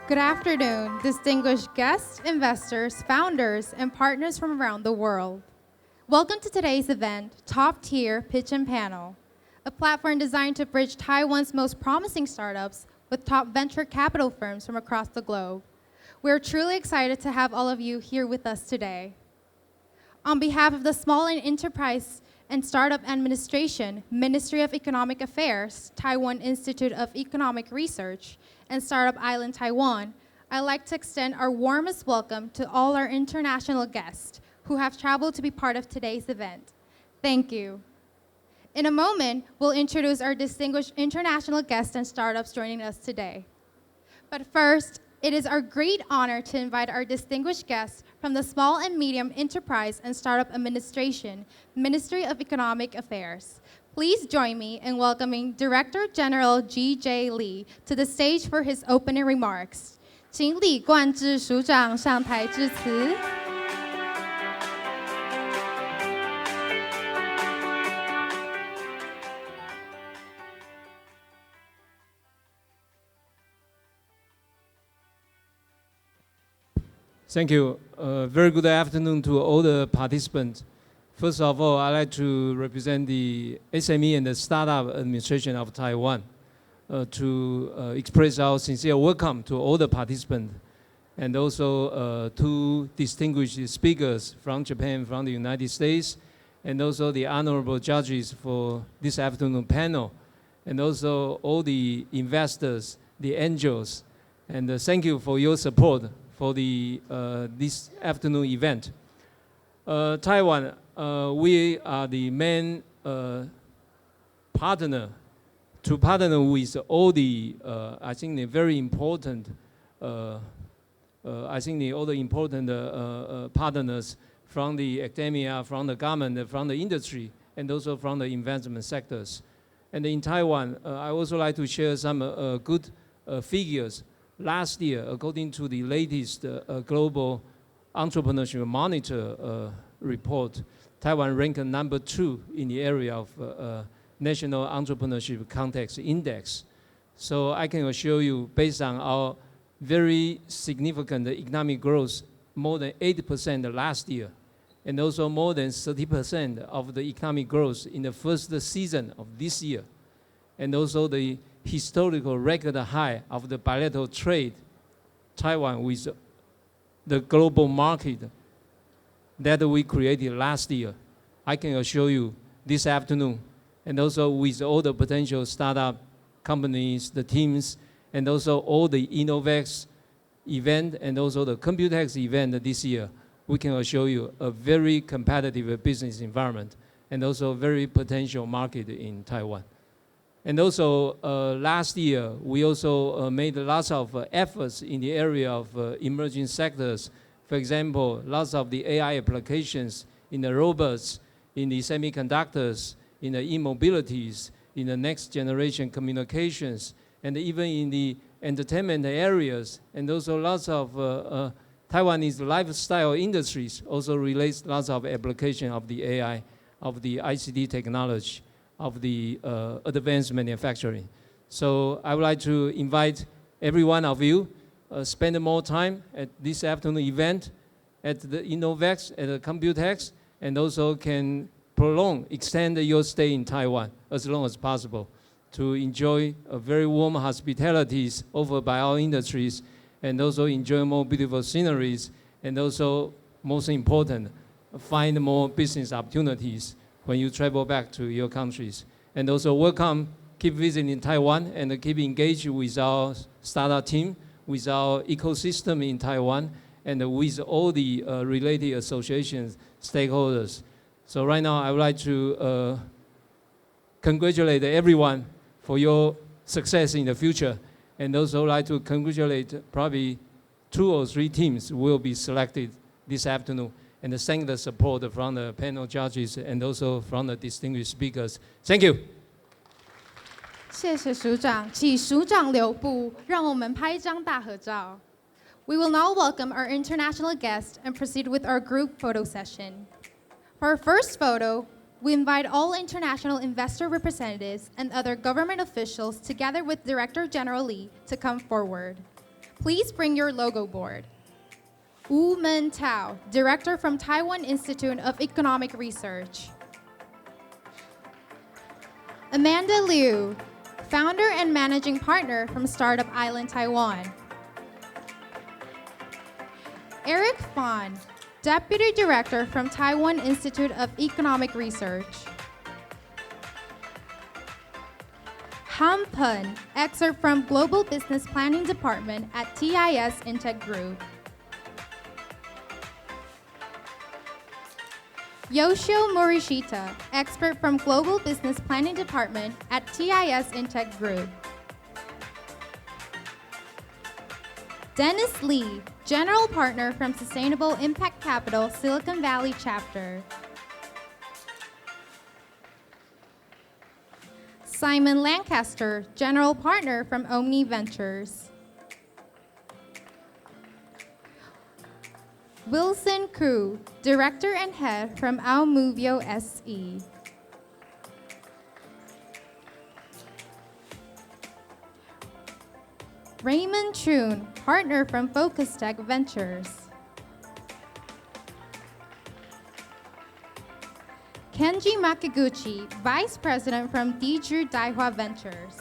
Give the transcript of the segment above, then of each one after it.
Good afternoon, distinguished guests, investors, founders, and partners from around the world. Welcome to today's event, Top Tier Pitch and Panel, a platform designed to bridge Taiwan's most promising startups with top venture capital firms from across the globe. We're truly excited to have all of you here with us today. On behalf of the Small and Enterprise and Startup Administration, Ministry of Economic Affairs, Taiwan Institute of Economic Research, and Startup Island, Taiwan, I'd like to extend our warmest welcome to all our international guests who have traveled to be part of today's event. Thank you. In a moment, we'll introduce our distinguished international guests and startups joining us today. But first, it is our great honor to invite our distinguished guests from the Small and Medium Enterprise and Startup Administration, Ministry of Economic Affairs. Please join me in welcoming Director General G.J. Lee to the stage for his opening remarks. 请李冠志署长上台致辞。Thank you. Very good afternoon to all the participants. First of all, I'd like to represent the SME and the Startup Administration of Taiwan to express our sincere welcome to all the participants and also two distinguished speakers from Japan, from the United States, and also the honorable judges for this afternoon panel, and also all the investors, the angels, and thank you for your support for the this afternoon event. Taiwan, we are the main partner to partner with all the I think the very important I think all the important partners from the academia, from the government, from the industry, and also from the investment sectors. And in Taiwan, I also like to share some good figures. Last year, according to the latest Global Entrepreneurship Monitor report, Taiwan ranked number 2 in the area of National Entrepreneurship Context Index. So I can assure you, based on our very significant economic growth, more than 80% last year, and also more than 30% of the economic growth in the first season of this year, and also the historical record high of the bilateral trade, Taiwan with the global market that we created last year. I can assure you this afternoon, and also with all the potential startup companies, the teams, and also all the InnoVEX event and also the COMPUTEX event this year, we can assure you a very competitive business environment and also very potential market in Taiwan. And also, last year, we also made lots of efforts in the area of emerging sectors. For example, lots of the AI applications in the robots, in the semiconductors, in the e-mobilities, in the next generation communications, and even in the entertainment areas. And also lots of Taiwanese lifestyle industries also relates lots of application of the AI, of the ICT technology, of the advanced manufacturing. So I would like to invite every one of you spend more time at this afternoon event at the InnoVEX, at the COMPUTEX, and also can extend your stay in Taiwan as long as possible to enjoy a very warm hospitalities offered by our industries, and also enjoy more beautiful sceneries, and also, most important, find more business opportunities when you travel back to your countries. And also welcome, keep visiting Taiwan and keep engaged with our startup team, with our ecosystem in Taiwan, and with all the related associations, stakeholders. So right now I would like to congratulate everyone for your success in the future, and also like to congratulate probably 2 or 3 teams will be selected this afternoon, and thank the support from the panel judges and also from the distinguished speakers. Thank you. 谢谢署长，请署长留步，让我们拍一张大合照。We will now welcome our international guests and proceed with our group photo session. For our first photo, we invite all international investor representatives and other government officials together with Director General Lee to come forward. please bring your logo board. Wu Men Tao, Director from Taiwan Institute of Economic Research. Amanda Liu, Founder and Managing Partner from Startup Island, Taiwan. Eric Fan, Deputy Director from Taiwan Institute of Economic Research. Han Pun, excerpt from Global Business Planning Department at TIS Intech Group. Yoshio Morishita, expert from Global Business Planning Department at TIS Intech Group. Dennis Lee, General Partner from Sustainable Impact Capital Silicon Valley Chapter. Simon Lancaster, General Partner from Omni Ventures. Wilson Khoo, Director and Head from AUMOVIO SE. Raymond Choong, Partner from Focustech Ventures. Kenji Makiguchi, Vice President from Daiwa Ventures.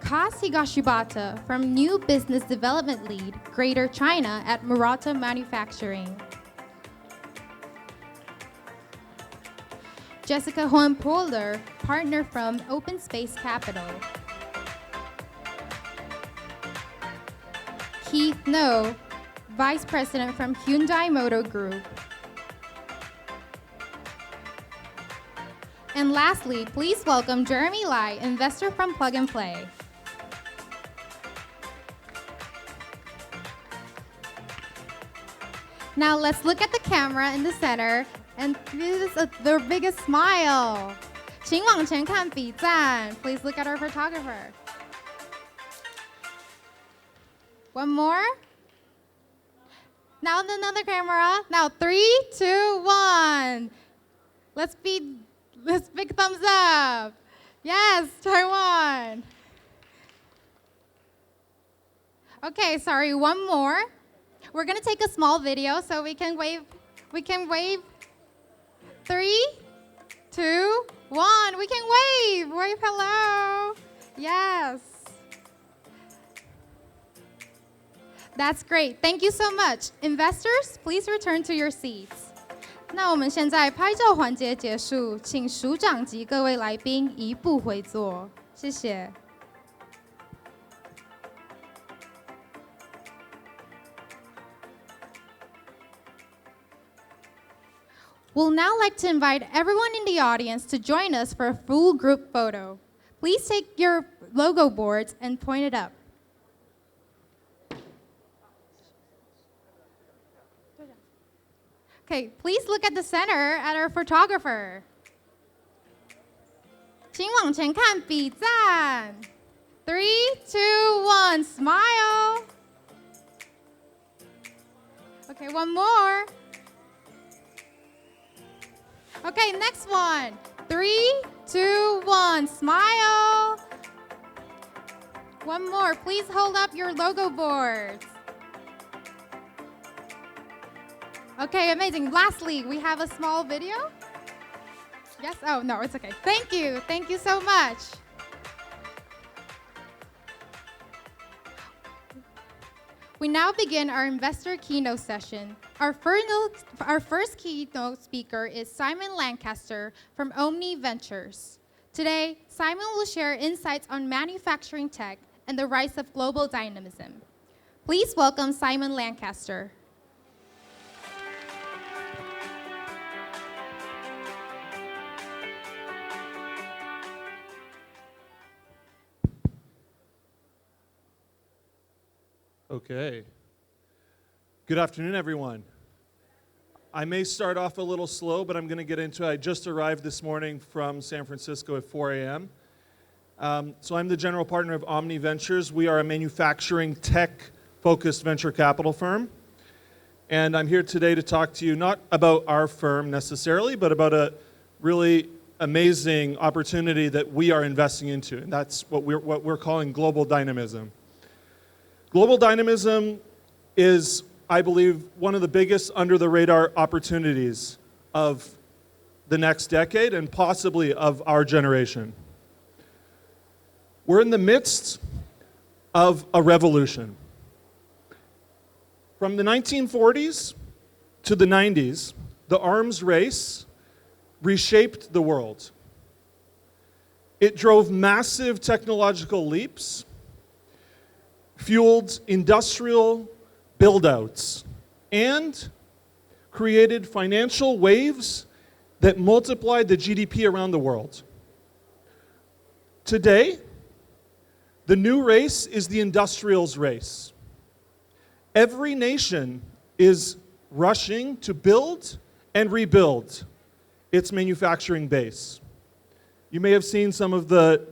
Higashibata from New Business Development Lead, Greater China at Murata Manufacturing. Jessica Huang Pouleur, Partner from Openspace Capital. Keith No, Vice President from Hyundai Motor Group. And lastly, please welcome Jeremy Lai, investor from Plug and Play. Now let's look at the camera in the center and this is their biggest smile. 请往前看比赞. Please look at our photographer. One more. Now another camera. Now 3, 2, 1. Let's big thumbs up. Yes, Taiwan. Okay, sorry, one more. We're gonna take a small video so we can wave. 3, 2, 1. We can wave. Wave hello. Yes. That's great. Thank you so much. Investors, please return to your seats. 那我们现在拍照环节结束，请署长及各位来宾移步回座。谢谢。We'll now like to invite everyone in the audience to join us for a full group photo. Please take your logo boards and point it up. Okay, please look at the center at our photographer. 请往前看比赞. 3, 2, 1, smile. Okay, one more. Okay, next one. 3, 2, 1, smile. One more, please hold up your logo boards. Okay, amazing. Lastly, we have a small video. Yes? Oh, no, it's okay. Thank you. Thank you so much. We now begin our investor keynote session. Our first keynote speaker is Simon Lancaster from Omni Ventures. Today, Simon will share insights on manufacturing tech and the rise of global dynamism. Please welcome Simon Lancaster. Okay. Good afternoon, everyone. I may start off a little slow, but I'm going to get into it. I just arrived this morning from San Francisco at 4 a.m. So I'm the general partner of Omni Ventures. We are a manufacturing tech-focused venture capital firm. And I'm here today to talk to you not about our firm necessarily, but about a really amazing opportunity that we are investing into, and that's what we're calling global dynamism. Global dynamism is, I believe, one of the biggest under-the-radar opportunities of the next decade and possibly of our generation. We're in the midst of a revolution. From the 1940s to the 90s, the arms race reshaped the world. It drove massive technological leaps, fueled industrial build-outs, and created financial waves that multiplied the GDP around the world. Today, the new race is the industrials race. Every nation is rushing to build and rebuild its manufacturing base. You may have seen some of the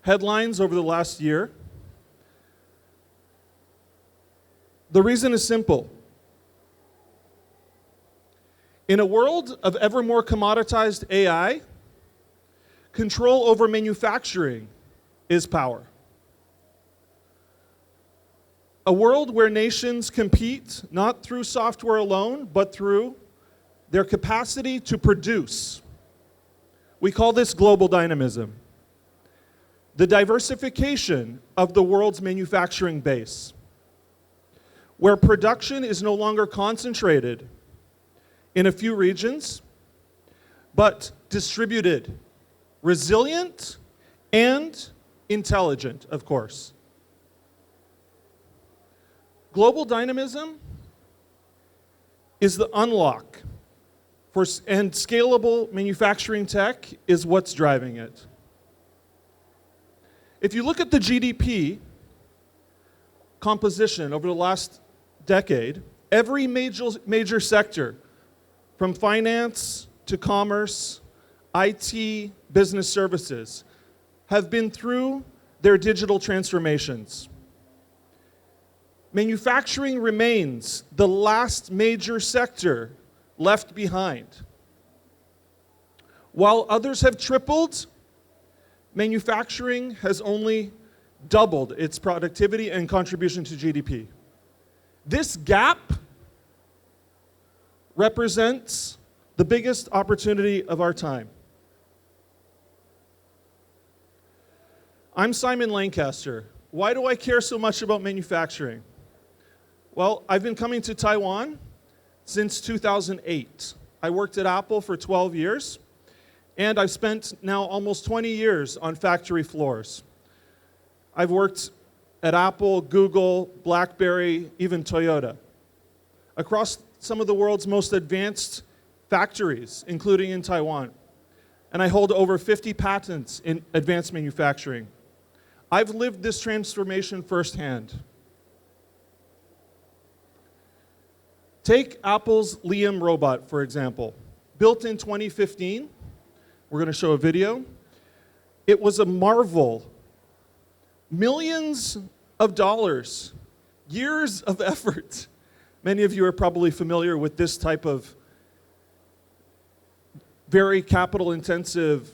headlines over the last year. The reason is simple. In a world of ever more commoditized AI, control over manufacturing is power. A world where nations compete not through software alone, but through their capacity to produce. We call this global dynamism. The diversification of the world's manufacturing base, where production is no longer concentrated in a few regions, but distributed, resilient, and intelligent, of course. Global dynamism is the unlock and scalable manufacturing tech is what's driving it. If you look at the GDP composition over the last decade, every major sector, from finance to commerce, IT, business services, have been through their digital transformations. Manufacturing remains the last major sector left behind. While others have tripled, manufacturing has only doubled its productivity and contribution to GDP. This gap represents the biggest opportunity of our time. I'm Simon Lancaster. Why do I care so much about manufacturing? Well, I've been coming to Taiwan since 2008. I worked at Apple for 12 years, and I've spent now almost 20 years on factory floors. I've worked at Apple, Google, BlackBerry, even Toyota, across some of the world's most advanced factories, including in Taiwan. And I hold over 50 patents in advanced manufacturing. I've lived this transformation firsthand. Take Apple's Liam robot, for example. Built in 2015, we're going to show a video. It was a marvel. Millions of dollars, years of effort. Many of you are probably familiar with this type of very capital-intensive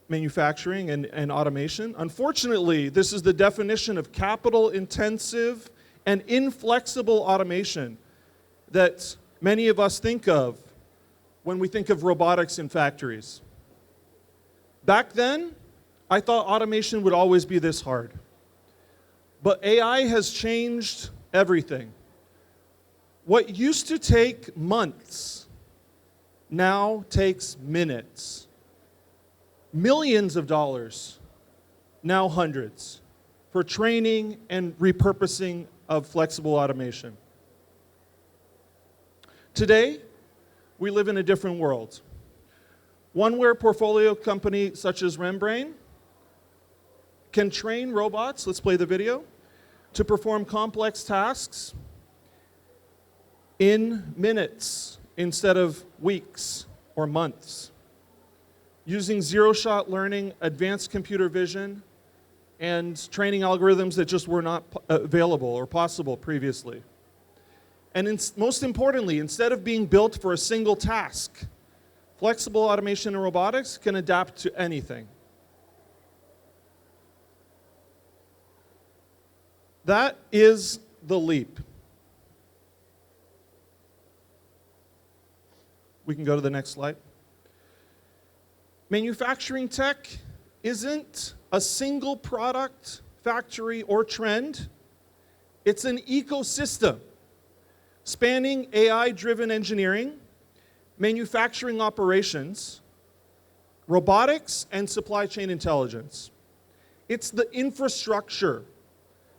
manufacturing and automation. Unfortunately, this is the definition of capital-intensive and inflexible automation that many of us think of when we think of robotics in factories. Back then, I thought automation would always be this hard. But AI has changed everything. What used to take months now takes minutes. Millions of dollars, now hundreds, for training and repurposing of flexible automation. Today, we live in a different world. One where portfolio companies such as Rembrain can train robots, let's play the video, to perform complex tasks in minutes instead of weeks or months, using zero-shot learning, advanced computer vision, and training algorithms that just were not available or possible previously. And most importantly, instead of being built for a single task, Flexible automation and robotics can adapt to anything. That is the leap. We can go to the next slide. Manufacturing tech isn't a single product, factory, or trend. It's an ecosystem spanning AI-driven engineering, manufacturing operations, robotics, and supply chain intelligence. It's the infrastructure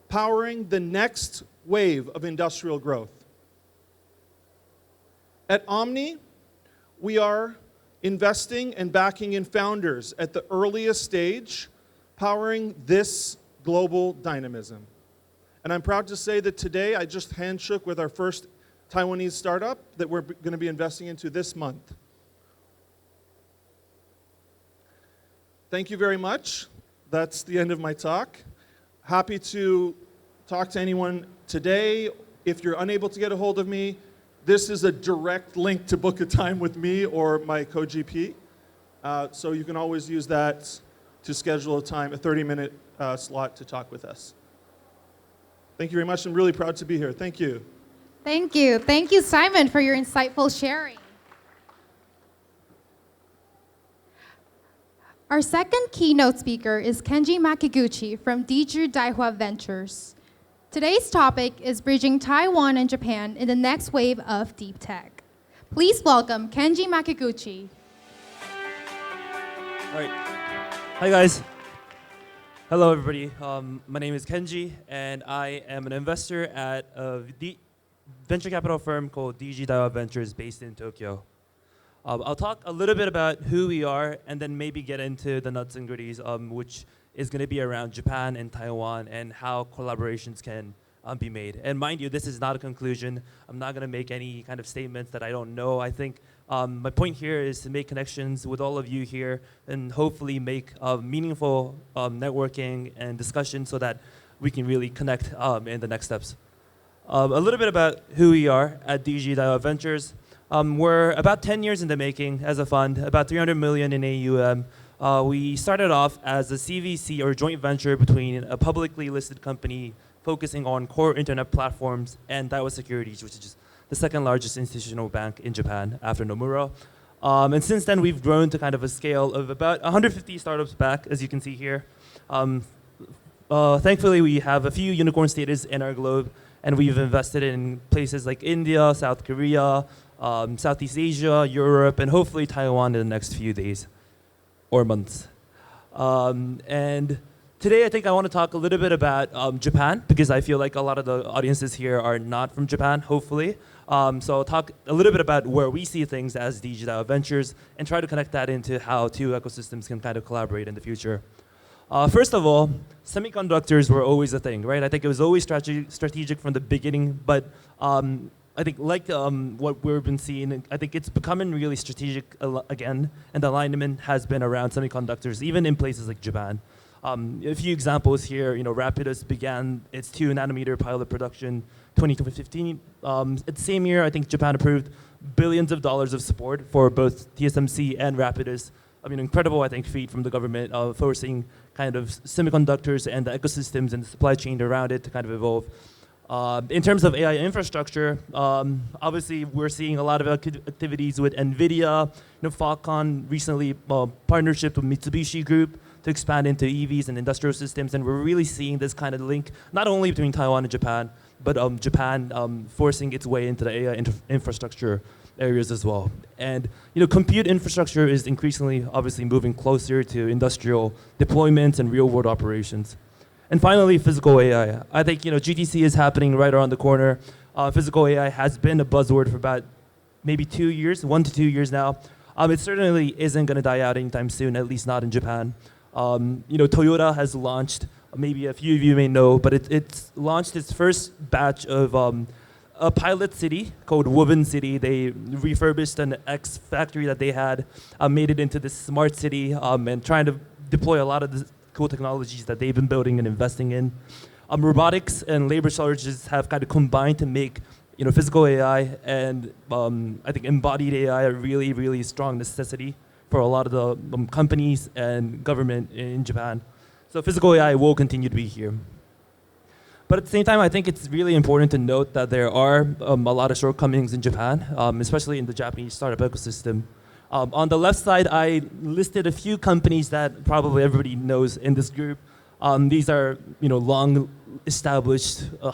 powering the next wave of industrial growth. At Omni, we are investing and backing in founders at the earliest stage, powering this global dynamism. And I'm proud to say that today I just handshook with our first Taiwanese startup that we're going to be investing into this month. Thank you very much. That's the end of my talk. Happy to talk to anyone today. If you're unable to get a hold of me, this is a direct link to book a time with me or my co-GP. So you can always use that to schedule a time, a 30-minute slot to talk with us. Thank you very much. I'm really proud to be here. Thank you. Thank you. Thank you, Simon, for your insightful sharing. Our second keynote speaker is Kenji Makiguchi from Daiwa Ventures. Today's topic is bridging Taiwan and Japan in the next wave of deep tech. Please welcome Kenji Makiguchi. All right. Hi, guys. Hello, everybody. My name is Kenji, and I am an investor at a venture capital firm called Daiwa Ventures based in Tokyo. I'll talk a little bit about who we are and then maybe get into the nuts and gritties, which is going to be around Japan and Taiwan and how collaborations can be made. And mind you, this is not a conclusion. I'm not going to make any kind of statements that I don't know. I think my point here is to make connections with all of you here and hopefully make meaningful networking and discussion so that we can really connect in the next steps. A little bit about who we are at Daiwa Ventures. We're about 10 years in the making as a fund, about 300 million in AUM. We started off as a CVC or joint venture between a publicly listed company focusing on core internet platforms and Daiwa Securities, which is the second largest institutional bank in Japan after Nomura. And since then, we've grown to kind of a scale of about 150 startups back, as you can see here. Thankfully, we have a few unicorn status in our globe, and we've invested in places like India, South Korea, Southeast Asia, Europe, and hopefully Taiwan in the next few days or months. And today I think I want to talk a little bit about Japan, because I feel like a lot of the audiences here are not from Japan, hopefully. So I'll talk a little bit about where we see things as Daiwa Ventures and try to connect that into how two ecosystems can kind of collaborate in the future. First of all, semiconductors were always a thing, right? I think it was always strategic from the beginning, but I think like what we've been seeing, I think it's becoming really strategic again, and the alignment has been around semiconductors, even in places like Japan. A few examples here, Rapidus began its 2-nanometer pilot production 2015. At the same year, I think Japan approved billions of dollars of support for both TSMC and Rapidus. I mean, incredible, I think, feat from the government of forcing kind of semiconductors and the ecosystems and the supply chain around it to kind of evolve. In terms of AI infrastructure, obviously we're seeing a lot of activities with NVIDIA. Falcon recently partnership with Mitsubishi Group to expand into EVs and industrial systems, and we're really seeing this kind of link not only between Taiwan and Japan, but Japan forcing its way into the AI infrastructure areas as well. And compute infrastructure is increasingly obviously moving closer to industrial deployments and real-world operations. And finally, physical AI. I think GTC is happening right around the corner. Physical AI has been a buzzword for about maybe 2 years, 1 to 2 years now. It certainly isn't going to die out anytime soon, at least not in Japan. Toyota has launched, maybe a few of you may know, but it's launched its first batch of a pilot city called Woven City. They refurbished an X factory that they had, made it into this smart city, and trying to deploy a lot of the cool technologies that they've been building and investing in. Robotics and labor shortages have kind of combined to make physical AI and I think embodied AI are really, really strong necessity for a lot of the companies and government in Japan. So physical AI will continue to be here. But at the same time, I think it's really important to note that there are a lot of shortcomings in Japan, especially in the Japanese startup ecosystem. On the left side, I listed a few companies that probably everybody knows in this group. These are long established, a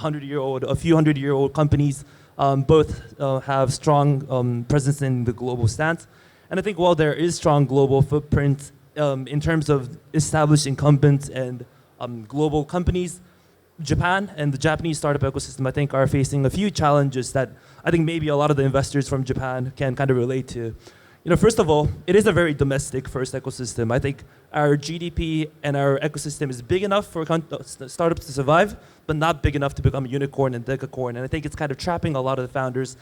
few hundred-year-old companies. Both have strong presence in the global stance. And I think while there is strong global footprint in terms of established incumbents and global companies, Japan and the Japanese startup ecosystem, I think, are facing a few challenges that I think maybe a lot of the investors from Japan can kind of relate to. First of all, it is a very domestic first ecosystem. I think our GDP and our ecosystem is big enough for startups to survive, but not big enough to become a unicorn and decacorn. And I think it's kind of trapping a lot of the founders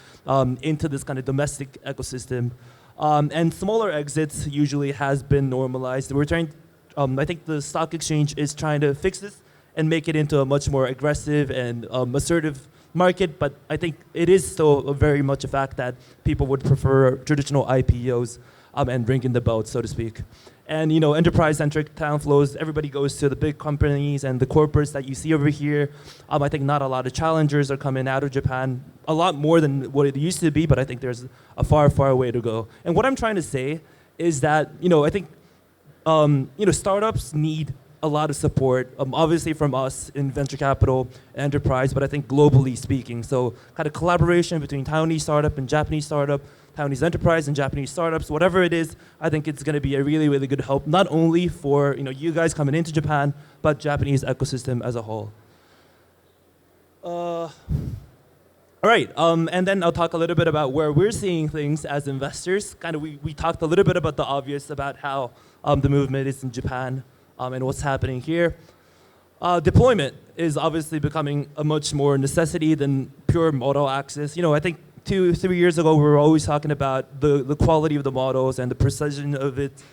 into this kind of domestic ecosystem. And smaller exits usually has been normalized. I think the stock exchange is trying to fix this and make it into a much more aggressive and assertive market, but I think it is still very much a fact that people would prefer traditional IPOs and ringing the bell, so to speak. And enterprise-centric talent flows, everybody goes to the big companies and the corporates that you see over here. I think not a lot of challengers are coming out of Japan, a lot more than what it used to be, but I think there's a far, far way to go. And what I'm trying to say is that, I think, startups need a lot of support, obviously from us in venture capital, enterprise, but I think globally speaking. So kind of collaboration between Taiwanese startup and Japanese startup, Taiwanese enterprise and Japanese startups, whatever it is, I think it's going to be a really, really good help, not only for you guys coming into Japan, but Japanese ecosystem as a whole. All right, and then I'll talk a little bit about where we're seeing things as investors. Kind of we talked a little bit about the obvious, about how the movement is in Japan. And what's happening here. Deployment is obviously becoming a much more necessity than pure model access. I think 2-3 years ago, we were always talking about the quality of the models and the precision of its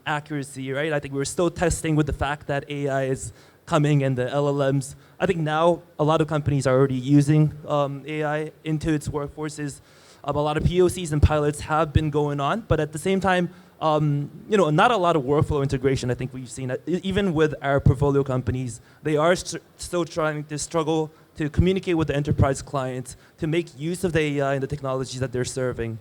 accuracy, right? I think we're still testing with the fact that AI is coming and the LLMs. I think now a lot of companies are already using AI into its workforces. A lot of POCs and pilots have been going on, but at the same time, not a lot of workflow integration. I think we've seen that even with our portfolio companies, they are still trying to struggle to communicate with the enterprise clients to make use of the AI and the technologies that they're serving.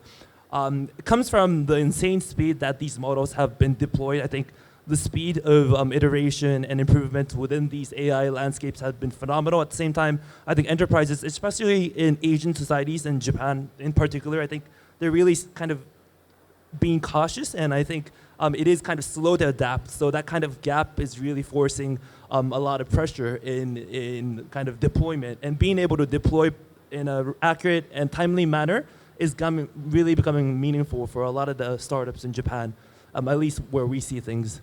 It comes from the insane speed that these models have been deployed. I think the speed of iteration and improvement within these AI landscapes has been phenomenal. At the same time, I think enterprises, especially in Asian societies and Japan in particular, I think they're really kind of being cautious, and I think it is kind of slow to adapt. So that kind of gap is really forcing a lot of pressure in kind of deployment, and being able to deploy in an accurate and timely manner is really becoming meaningful for a lot of the startups in Japan, at least where we see things.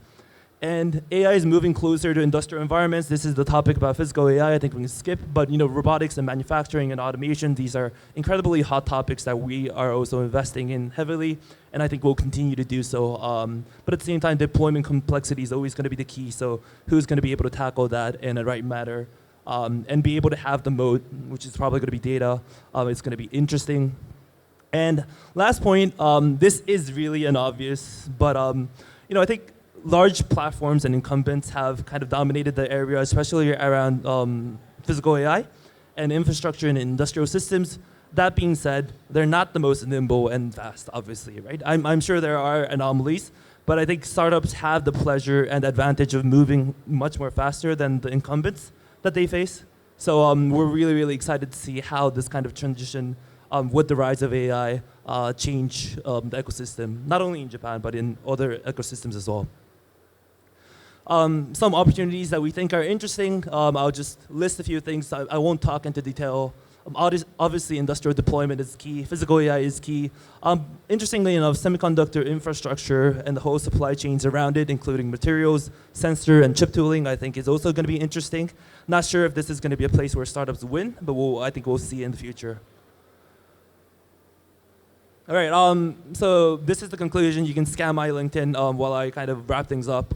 And AI is moving closer to industrial environments. This is the topic about physical AI. I think we can skip, but robotics and manufacturing and automation, these are incredibly hot topics that we are also investing in heavily, and I think we'll continue to do so. But at the same time, deployment complexity is always going to be the key, so who's going to be able to tackle that in a right manner and be able to have the mode, which is probably going to be data. It's going to be interesting. And last point, this is really an obvious, but I think large platforms and incumbents have kind of dominated the area, especially around physical AI and infrastructure and industrial systems. That being said, they're not the most nimble and fast, obviously, right? I'm sure there are anomalies, but I think startups have the pleasure and advantage of moving much more faster than the incumbents that they face. So we're really, really excited to see how this kind of transition with the rise of AI change the ecosystem, not only in Japan, but in other ecosystems as well. Some opportunities that we think are interesting. I'll just list a few things. I won't talk into detail. Obviously, industrial deployment is key. Physical AI is key. Interestingly enough, semiconductor infrastructure and the whole supply chains around it, including materials, sensor, and chip tooling, I think is also going to be interesting. Not sure if this is going to be a place where startups win, but I think we'll see in the future. All right, so this is the conclusion. You can scan my LinkedIn while I kind of wrap things up.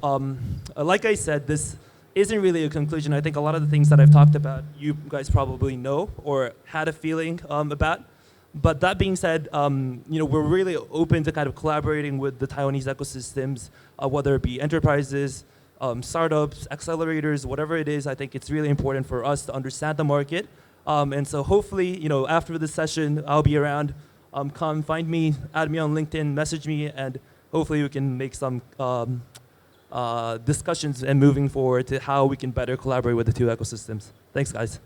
Like I said, this isn't really a conclusion. I think a lot of the things that I've talked about, you guys probably know or had a feeling about. But that being said, we're really open to kind of collaborating with the Taiwanese ecosystems, whether it be enterprises, startups, accelerators, whatever it is. I think it's really important for us to understand the market. And so hopefully, after this session, I'll be around. Come find me, add me on LinkedIn, message me, and hopefully we can make some discussions and moving forward to how we can better collaborate with the two ecosystems. Thanks, guys.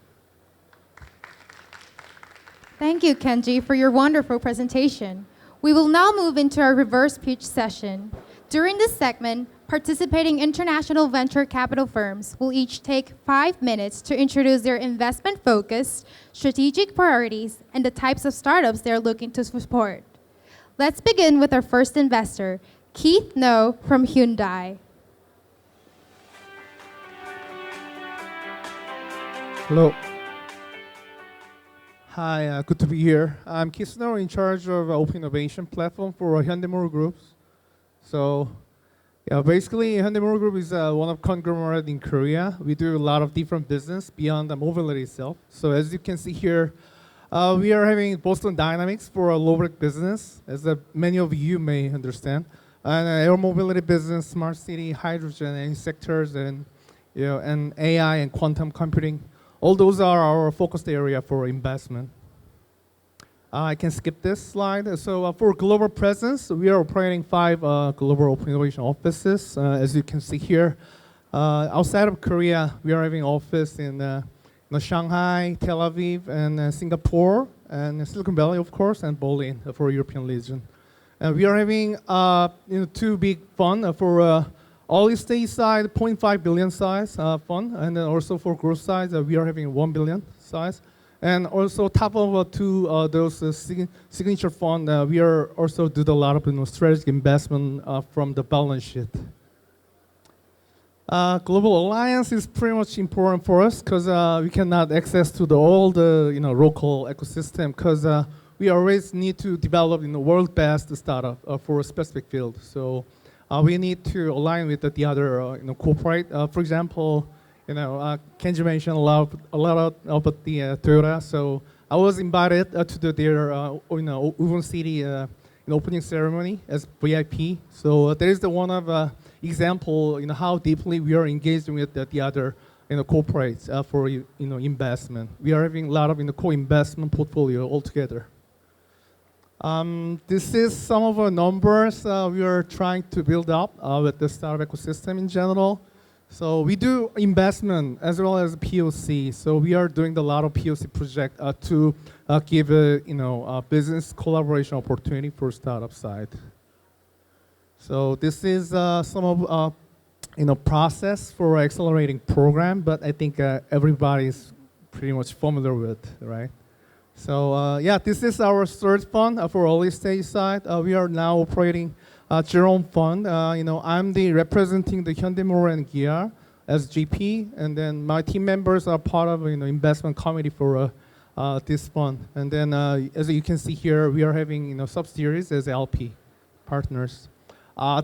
Thank you, Kenji, for your wonderful presentation. We will now move into our reverse pitch session. During this segment, participating international venture capital firms will each take 5 minutes to introduce their investment focus, strategic priorities, and the types of startups they're looking to support. Let's begin with our first investor, Keith No from Hyundai. Hello. Hi, good to be here. I'm Keith No, in charge of Open Innovation Platform for Hyundai Motor Group. So, basically, Hyundai Motor Group is one of conglomerate in Korea. We do a lot of different business beyond the mobility itself. So, as you can see here, we are having Boston Dynamics for a low-tech business, as many of you may understand, and air mobility business, smart city, hydrogen, and sectors, and and AI and quantum computing. All those are our focused area for investment. I can skip this slide. So for global presence, we are operating 5 global open innovation offices. As you can see here, outside of Korea, we are having office in Shanghai, Tel Aviv, and Singapore, and Silicon Valley, of course, and Berlin for European region. And we are having 2 big fund for early stage side, 0.5 billion size fund, and then also for growth side, we are having 1 billion size. And also top of those signature fund, we are also do a lot of strategic investment from the balance sheet. Global alliance is pretty much important for us because we cannot access to all the local ecosystem because we always need to develop world best startup for a specific field. So we need to align with the other corporate. For example, Kenji mentioned a lot about the Toyota. So I was invited to their Woven City opening ceremony as VIP. So that is the one of example how deeply we are engaged with the other corporates for investment. We are having a lot of co-investment portfolio altogether. This is some of our numbers we are trying to build up with the startup ecosystem in general. So we do investment as well as POC. So we are doing a lot of POC project to give a business collaboration opportunity for startup side. So this is some of process for accelerating program, but I think everybody's pretty much familiar with, right? So this is our third fund for early stage side. We are now operating Jerome Fund. I'm representing the Hyundai Motor and Gear as GP, and then my team members are part of investment committee for this fund. And then as you can see here, we are having subsidiaries as LP partners.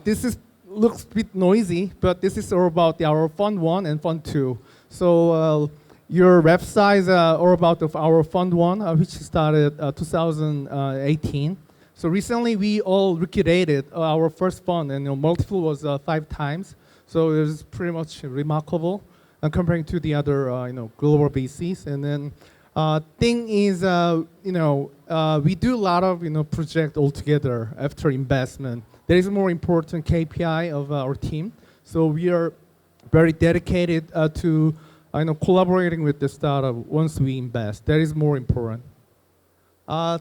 This looks a bit noisy, but this is all about our Fund 1 and Fund 2. So your websites are about our Fund 1, which started 2018. So recently we all liquidated our first fund, and multiple was 5 times. So it was pretty much remarkable comparing to the other global bases. And then thing is, we do a lot of project altogether after investment. There is a more important KPI of our team. So we are very dedicated to collaborating with the startup once we invest. That is more important.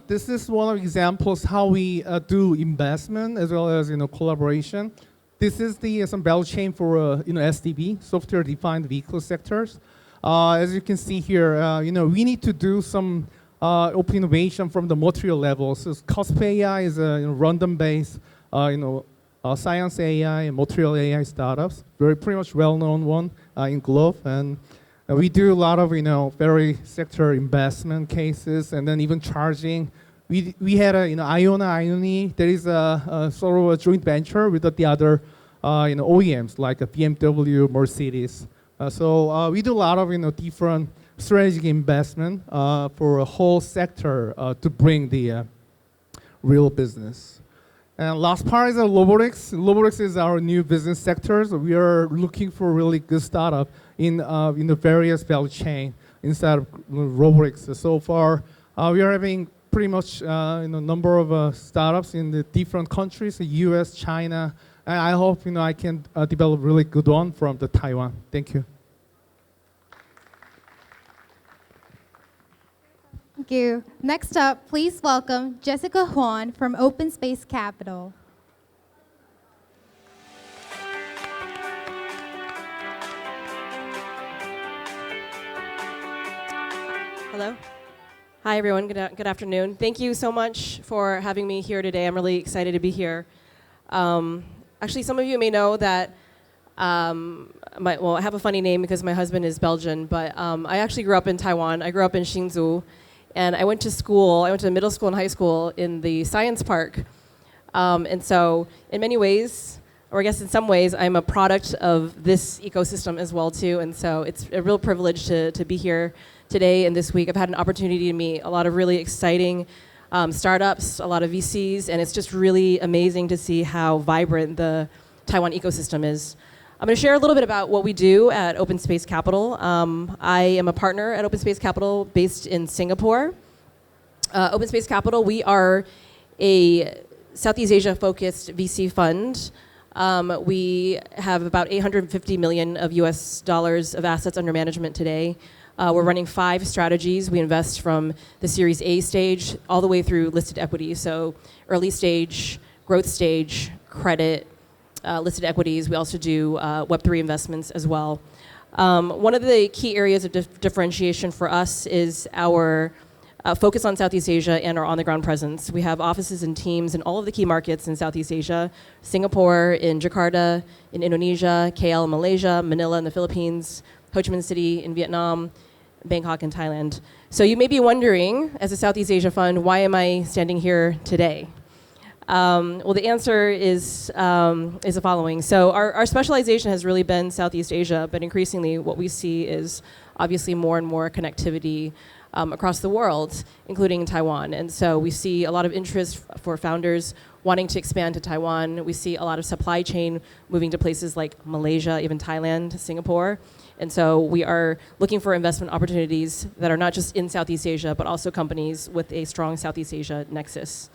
This is one of examples how we do investment as well as collaboration. This is some value chain for SDV, software defined vehicle sectors. As you can see here, we need to do some open innovation from the material level. So COSP AI is a random based science AI and material AI startups. Very pretty much well-known one in globe, and we do a lot of very sector investment cases, and then even charging. We had a Ioni. There is a sort of a joint venture with the other OEMs like a BMW, Mercedes, We do a lot of different strategic investment for a whole sector to bring the real business. And last part is robotics. Robotics is our new business sector. So we are looking for really good startup in the various value chain inside of robotics. So far, we are having pretty much number of startups in the different countries, the US, China, and I hope I can develop really good one from the Taiwan. Thank you. Thank you. Next up, please welcome Jessica Huang from Openspace Capital. Hello. Hi, everyone. Good afternoon. Thank you so much for having me here today. I'm really excited to be here. Actually, some of you may know that I have a funny name because my husband is Belgian, but I actually grew up in Taiwan. I grew up in Hsinchu, and I went to school. I went to middle school and high school in the science park. And so in many ways, or I guess in some ways, I'm a product of this ecosystem as well, too. And so it's a real privilege to be here today and this week. I've had an opportunity to meet a lot of really exciting startups, a lot of VCs, and it's just really amazing to see how vibrant the Taiwan ecosystem is. I'm going to share a little bit about what we do at Openspace Capital. I am a partner at Openspace Capital based in Singapore. Openspace Capital, we are a Southeast Asia-focused VC fund. We have about 850 million of US dollars of assets under management today. We're running 5 strategies. We invest from the Series A stage all the way through listed equity. So early stage, growth stage, credit, listed equities. We also do Web3 investments as well. One of the key areas of differentiation for us is our focus on Southeast Asia and our on-the-ground presence. We have offices and teams in all of the key markets in Southeast Asia: Singapore, in Jakarta, in Indonesia, KL in Malaysia, Manila in the Philippines, Ho Chi Minh City in Vietnam, Bangkok in Thailand. So you may be wondering, as a Southeast Asia fund, why am I standing here today? Well, the answer is the following. So our specialization has really been Southeast Asia, but increasingly what we see is obviously more and more connectivity across the world, including Taiwan. And so we see a lot of interest for founders wanting to expand to Taiwan. We see a lot of supply chain moving to places like Malaysia, even Thailand, Singapore. And so we are looking for investment opportunities that are not just in Southeast Asia, but also companies with a strong Southeast Asia nexus.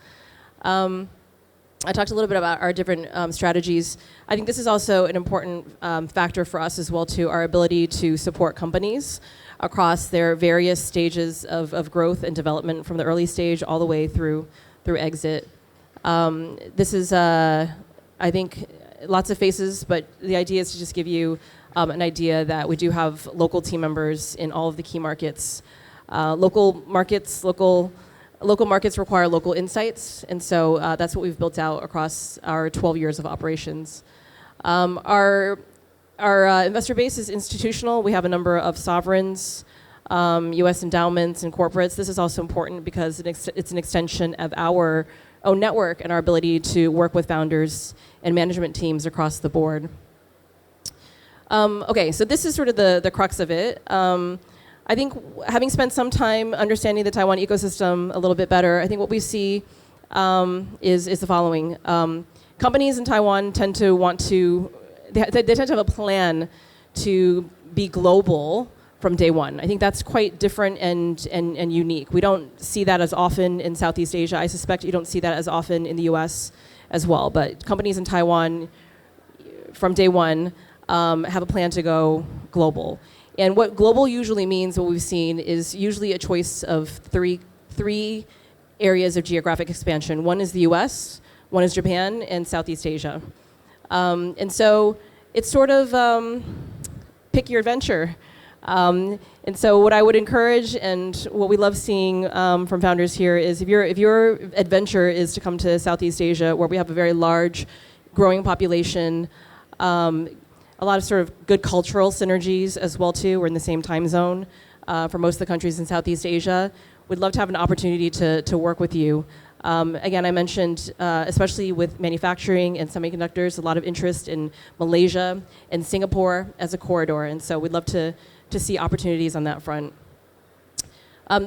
I talked a little bit about our different strategies. I think this is also an important factor for us as well, too, our ability to support companies across their various stages of growth and development, from the early stage all the way through exit. This is, I think, lots of faces, but the idea is to just give you an idea that we do have local team members in all of the key markets. Local markets require local insights, and so that's what we've built out across our 12 years of operations. Our investor base is institutional. We have a number of sovereigns, U.S. endowments, and corporates. This is also important because it's an extension of our own network and our ability to work with founders and management teams across the board. Okay, so this is sort of the crux of it. I think having spent some time understanding the Taiwan ecosystem a little bit better, I think what we see is the following. Companies in Taiwan tend to they tend to have a plan to be global from day one. I think that's quite different and unique. We don't see that as often in Southeast Asia. I suspect you don't see that as often in the US as well. But companies in Taiwan from day one have a plan to go global. And what global usually means, what we've seen, is usually a choice of three areas of geographic expansion. One is the US, one is Japan, and Southeast Asia. And so it's sort of pick your adventure. And so what I would encourage, and what we love seeing from founders here, is if your adventure is to come to Southeast Asia, where we have a very large, growing population, a lot of sort of good cultural synergies as well, too. We're in the same time zone for most of the countries in Southeast Asia. We'd love to have an opportunity to work with you. Again, I mentioned, especially with manufacturing and semiconductors, a lot of interest in Malaysia and Singapore as a corridor, and so we'd love to see opportunities on that front.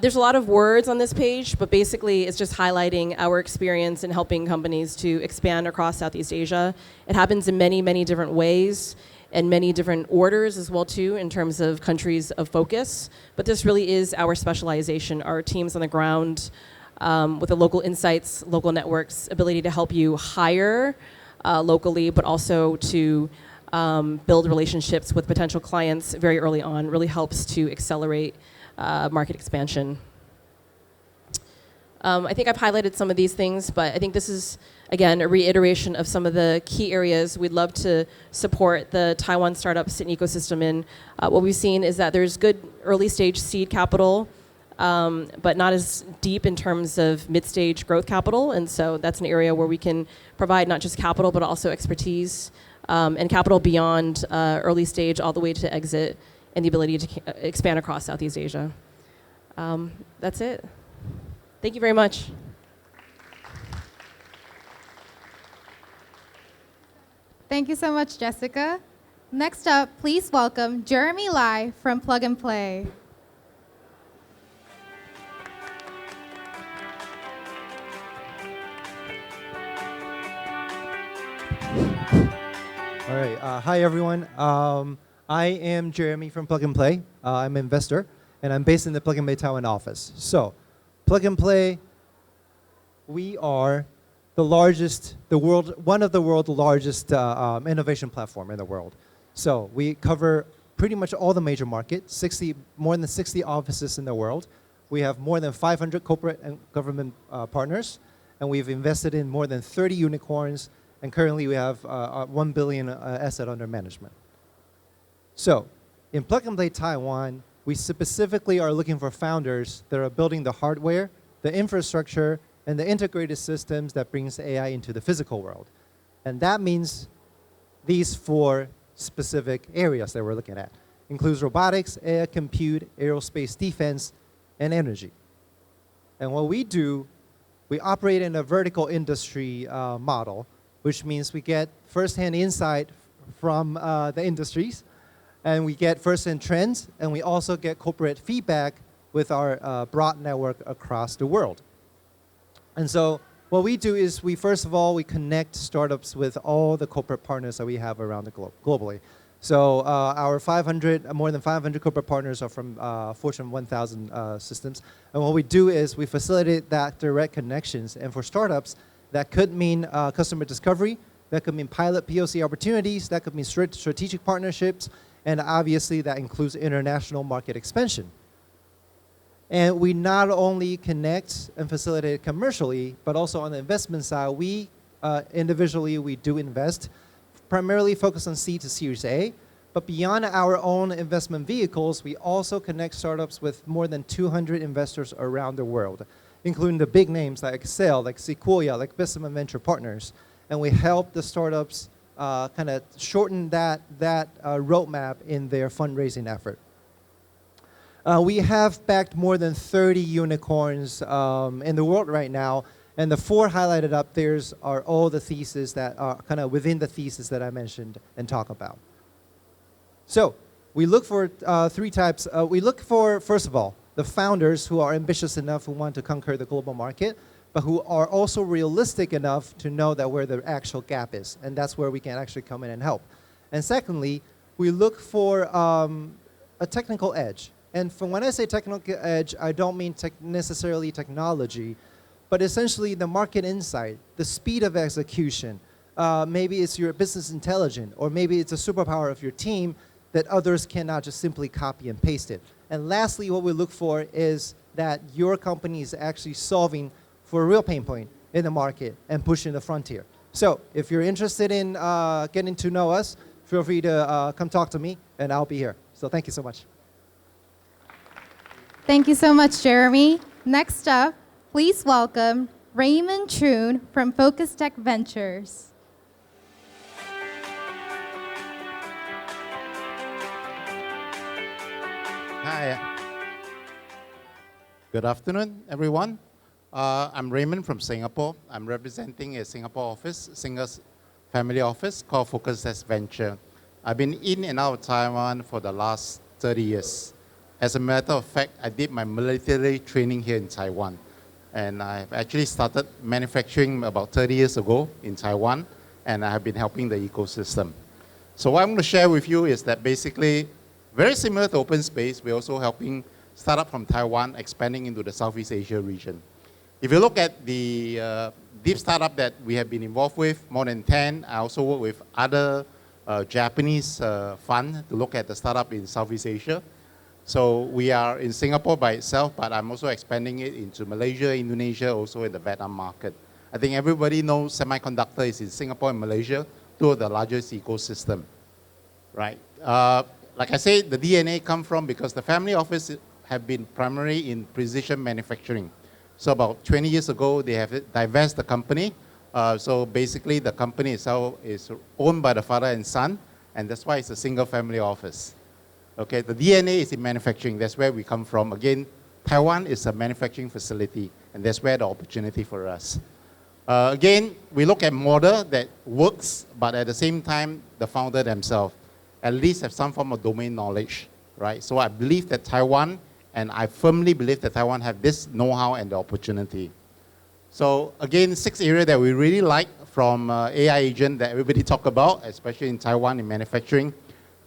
There's a lot of words on this page, but basically it's just highlighting our experience in helping companies to expand across Southeast Asia. It happens in many, many different ways and many different orders as well too in terms of countries of focus, but this really is our specialization, our teams on the ground with the local insights, local networks, ability to help you hire locally, but also to build relationships with potential clients very early on really helps to accelerate market expansion. I think I've highlighted some of these things, but I think this is, again, a reiteration of some of the key areas we'd love to support the Taiwan startup Sitt ecosystem in. What we've seen is that there's good early stage seed capital, but not as deep in terms of mid-stage growth capital, and so that's an area where we can provide not just capital, but also expertise and capital beyond early stage all the way to exit and the ability to expand across Southeast Asia. That's it. Thank you very much. Thank you so much, Jessica. Next up, please welcome Jeremy Lai from Plug and Play. All right. Hi, everyone. I am Jeremy from Plug and Play. I'm an investor, and I'm based in the Plug and Play Taiwan office. So, Plug and Play, we are the largest, one of the world's largest innovation platform in the world. So, we cover pretty much all the major markets, more than 60 offices in the world. We have more than 500 corporate and government partners, and we've invested in more than 30 unicorns, and currently we have 1 billion asset under management. So, in Plug and Play Taiwan, we specifically are looking for founders that are building the hardware, the infrastructure, and the integrated systems that brings AI into the physical world. And that means these 4 specific areas that we're looking at. Includes robotics, AI, compute, aerospace, defense, and energy. And what we do, we operate in a vertical industry model, which means we get first-hand insight from the industries, and we get first-hand trends, and we also get corporate feedback with our broad network across the world. And so what we do is first of all, we connect startups with all the corporate partners that we have around the globe, globally. So our more than 500 corporate partners are from Fortune 1000 systems. And what we do is we facilitate that direct connections. And for startups, that could mean customer discovery, that could mean pilot POC opportunities, that could mean strategic partnerships, and obviously that includes international market expansion. And we not only connect and facilitate commercially, but also on the investment side, we individually, we do invest, primarily focus on C to Series A, but beyond our own investment vehicles, we also connect startups with more than 200 investors around the world, including the big names like Excel, like Sequoia, like Bessemer Venture Partners. And we help the startups kind of shorten that roadmap in their fundraising effort. We have backed more than 30 unicorns in the world right now, and the 4 highlighted up there are all the theses that are kind of within the thesis that I mentioned and talk about. So we look for 3 types. We look for, first of all, the founders who are ambitious enough, who want to conquer the global market, but who are also realistic enough to know that where the actual gap is, and that's where we can actually come in and help. And secondly, we look for a technical edge. And when I say technical edge, I don't mean necessarily technology, but essentially the market insight, the speed of execution. Maybe it's your business intelligence, or maybe it's a superpower of your team that others cannot just simply copy and paste it. And lastly, what we look for is that your company is actually solving for a real pain point in the market and pushing the frontier. So if you're interested in getting to know us, feel free to come talk to me, and I'll be here. So thank you so much. Thank you so much, Jeremy. Next up, please welcome Raymond Choong from Focustech Ventures. Hi. Good afternoon, everyone. I'm Raymond from Singapore. I'm representing a Singapore office, single family office called Focustech Venture. I've been in and out of Taiwan for the last 30 years. As a matter of fact, I did my military training here in Taiwan. And I've actually started manufacturing about 30 years ago in Taiwan, and I have been helping the ecosystem. So what I'm going to share with you is that basically, very similar to Openspace, we're also helping startup from Taiwan expanding into the Southeast Asia region. If you look at the deep startup that we have been involved with, more than 10, I also work with other Japanese fund to look at the startup in Southeast Asia. So we are in Singapore by itself, but I'm also expanding it into Malaysia, Indonesia, also in the Vietnam market. I think everybody knows semiconductor is in Singapore and Malaysia, two of the largest ecosystem, right? Like I said, the DNA come from because the family office have been primarily in precision manufacturing. So about 20 years ago, they have divested the company. So basically, the company itself is owned by the father and son, and that's why it's a single family office. Okay, the DNA is in manufacturing. That's where we come from. Again, Taiwan is a manufacturing facility, and that's where the opportunity for us. Again, we look at model that works, but at the same time, the founder themselves at least have some form of domain knowledge, right? So I believe that Taiwan, and I firmly believe that Taiwan have this know-how and the opportunity. So again, 6 areas that we really like from AI agent that everybody talk about, especially in Taiwan in manufacturing,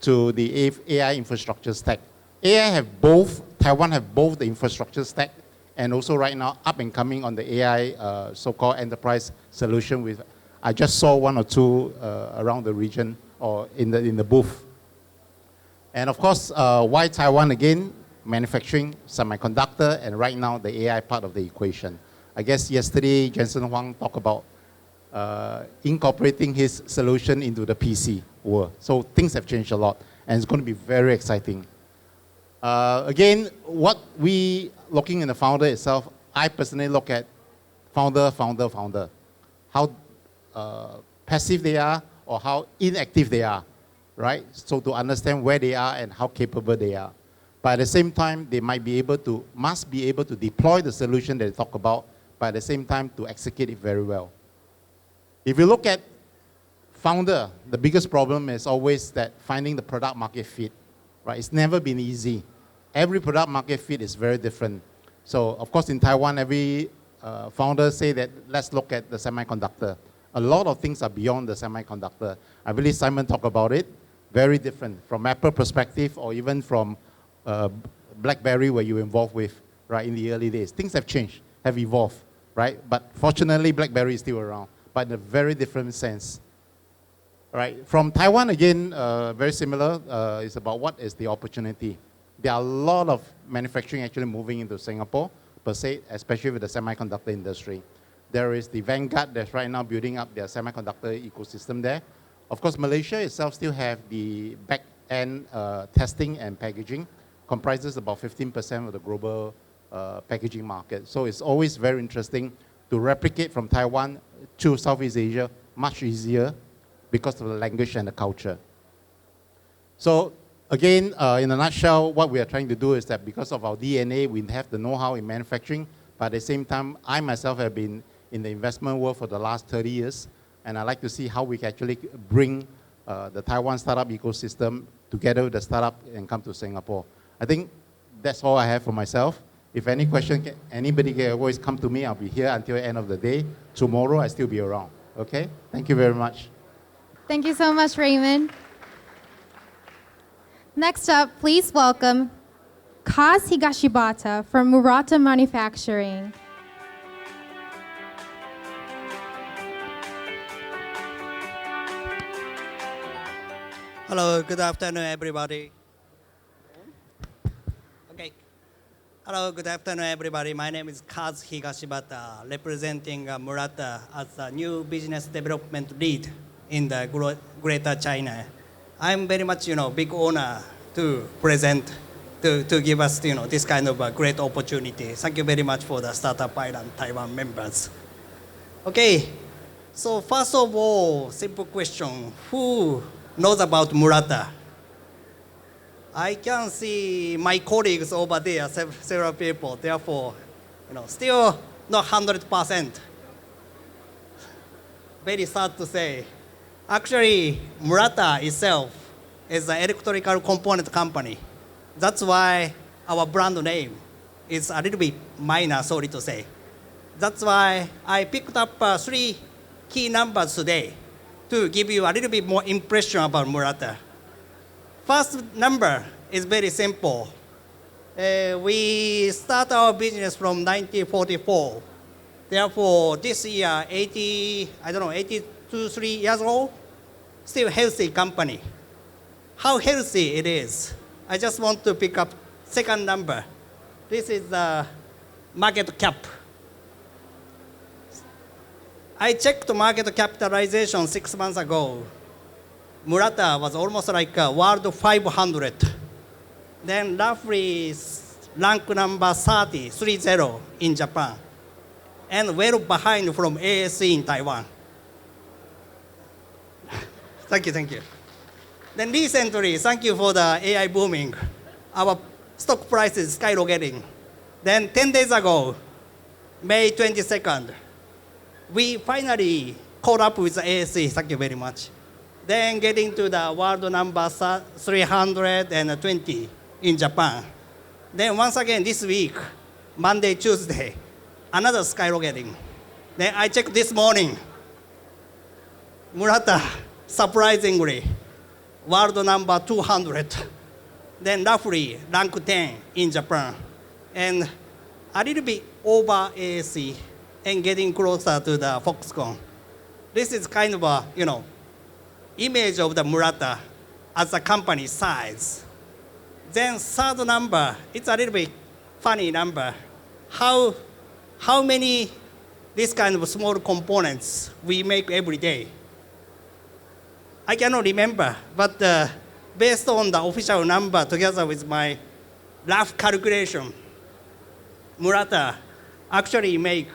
to the AI infrastructure stack. Taiwan have both the infrastructure stack and also right now up and coming on the AI so-called enterprise solution with, I just saw 1 or 2 around the region or in the booth. And of course, why Taiwan again? Manufacturing, semiconductor, and right now the AI part of the equation. I guess yesterday Jensen Huang talked about incorporating his solution into the PC world. So things have changed a lot, and it's going to be very exciting. Again, what we looking in the founder itself, I personally look at founder. How passive they are or how inactive they are, right? So to understand where they are and how capable they are. But at the same time, they must be able to deploy the solution that they talk about, but at the same time to execute it very well. If you look at founder, the biggest problem is always that finding the product market fit, right? It's never been easy. Every product market fit is very different. So of course in Taiwan, every founder say that let's look at the semiconductor. A lot of things are beyond the semiconductor. I believe Simon talked about it. Very different from Apple perspective or even from BlackBerry where you were involved with, right, in the early days. Things have changed, have evolved, right? But fortunately, BlackBerry is still around, but in a very different sense. Right. From Taiwan, again, very similar. It's about what is the opportunity. There are a lot of manufacturing actually moving into Singapore, per se, especially with the semiconductor industry. There is the Vanguard that's right now building up their semiconductor ecosystem there. Of course, Malaysia itself still have the back-end testing and packaging, comprises about 15% of the global packaging market. So it's always very interesting to replicate from Taiwan to Southeast Asia, much easier because of the language and the culture. So again, in a nutshell, what we are trying to do is that because of our DNA, we have the know-how in manufacturing, but at the same time, I myself have been in the investment world for the last 30 years, and I like to see how we can actually bring the Taiwan startup ecosystem together with the startup and come to Singapore. I think that's all I have for myself. If any question, anybody can always come to me. I'll be here until the end of the day. Tomorrow, I'll still be around. Okay? Thank you very much. Thank you so much, Raymond. Next up, please welcome Higashibata from Murata Manufacturing. Hello, good afternoon, everybody. Okay. Hello, good afternoon, everybody. My name is Higashibata, representing Murata as the new business development lead in the Greater China. I'm very much, big honor to present, to give us, this kind of a great opportunity. Thank you very much for the Startup Island Taiwan members. Okay, so first of all, simple question. Who knows about Murata? I can see my colleagues over there, several people. Therefore, still not 100%. Very sad to say. Actually, Murata itself is an electrical component company. That's why our brand name is a little bit minor, sorry to say. That's why I picked up 3 key numbers today to give you a little bit more impression about Murata. First number is very simple. We start our business from 1944. Therefore, this year, 82, 3 years old, still healthy company. How healthy it is? I just want to pick up second number. This is the market cap. I checked the market capitalization 6 months ago. Murata was almost like world 500. Then roughly rank number 30 in Japan. And well behind from ASE in Taiwan. Thank you. Then recently, thank you for the AI booming. Our stock price is skyrocketing. Then 10 days ago, May 22nd, we finally caught up with the ASE, thank you very much. Then getting to the world number 320 in Japan. Then once again this week, Monday, Tuesday, another skyrocketing. Then I checked this morning, Murata, surprisingly, world number 200. Then roughly rank 10 in Japan. And a little bit over ASE and getting closer to the Foxconn. This is kind of a, image of the Murata as a company size. Then third number, it's a little bit funny number. How many this kind of small components we make every day? I cannot remember, but based on the official number together with my rough calculation, Murata actually make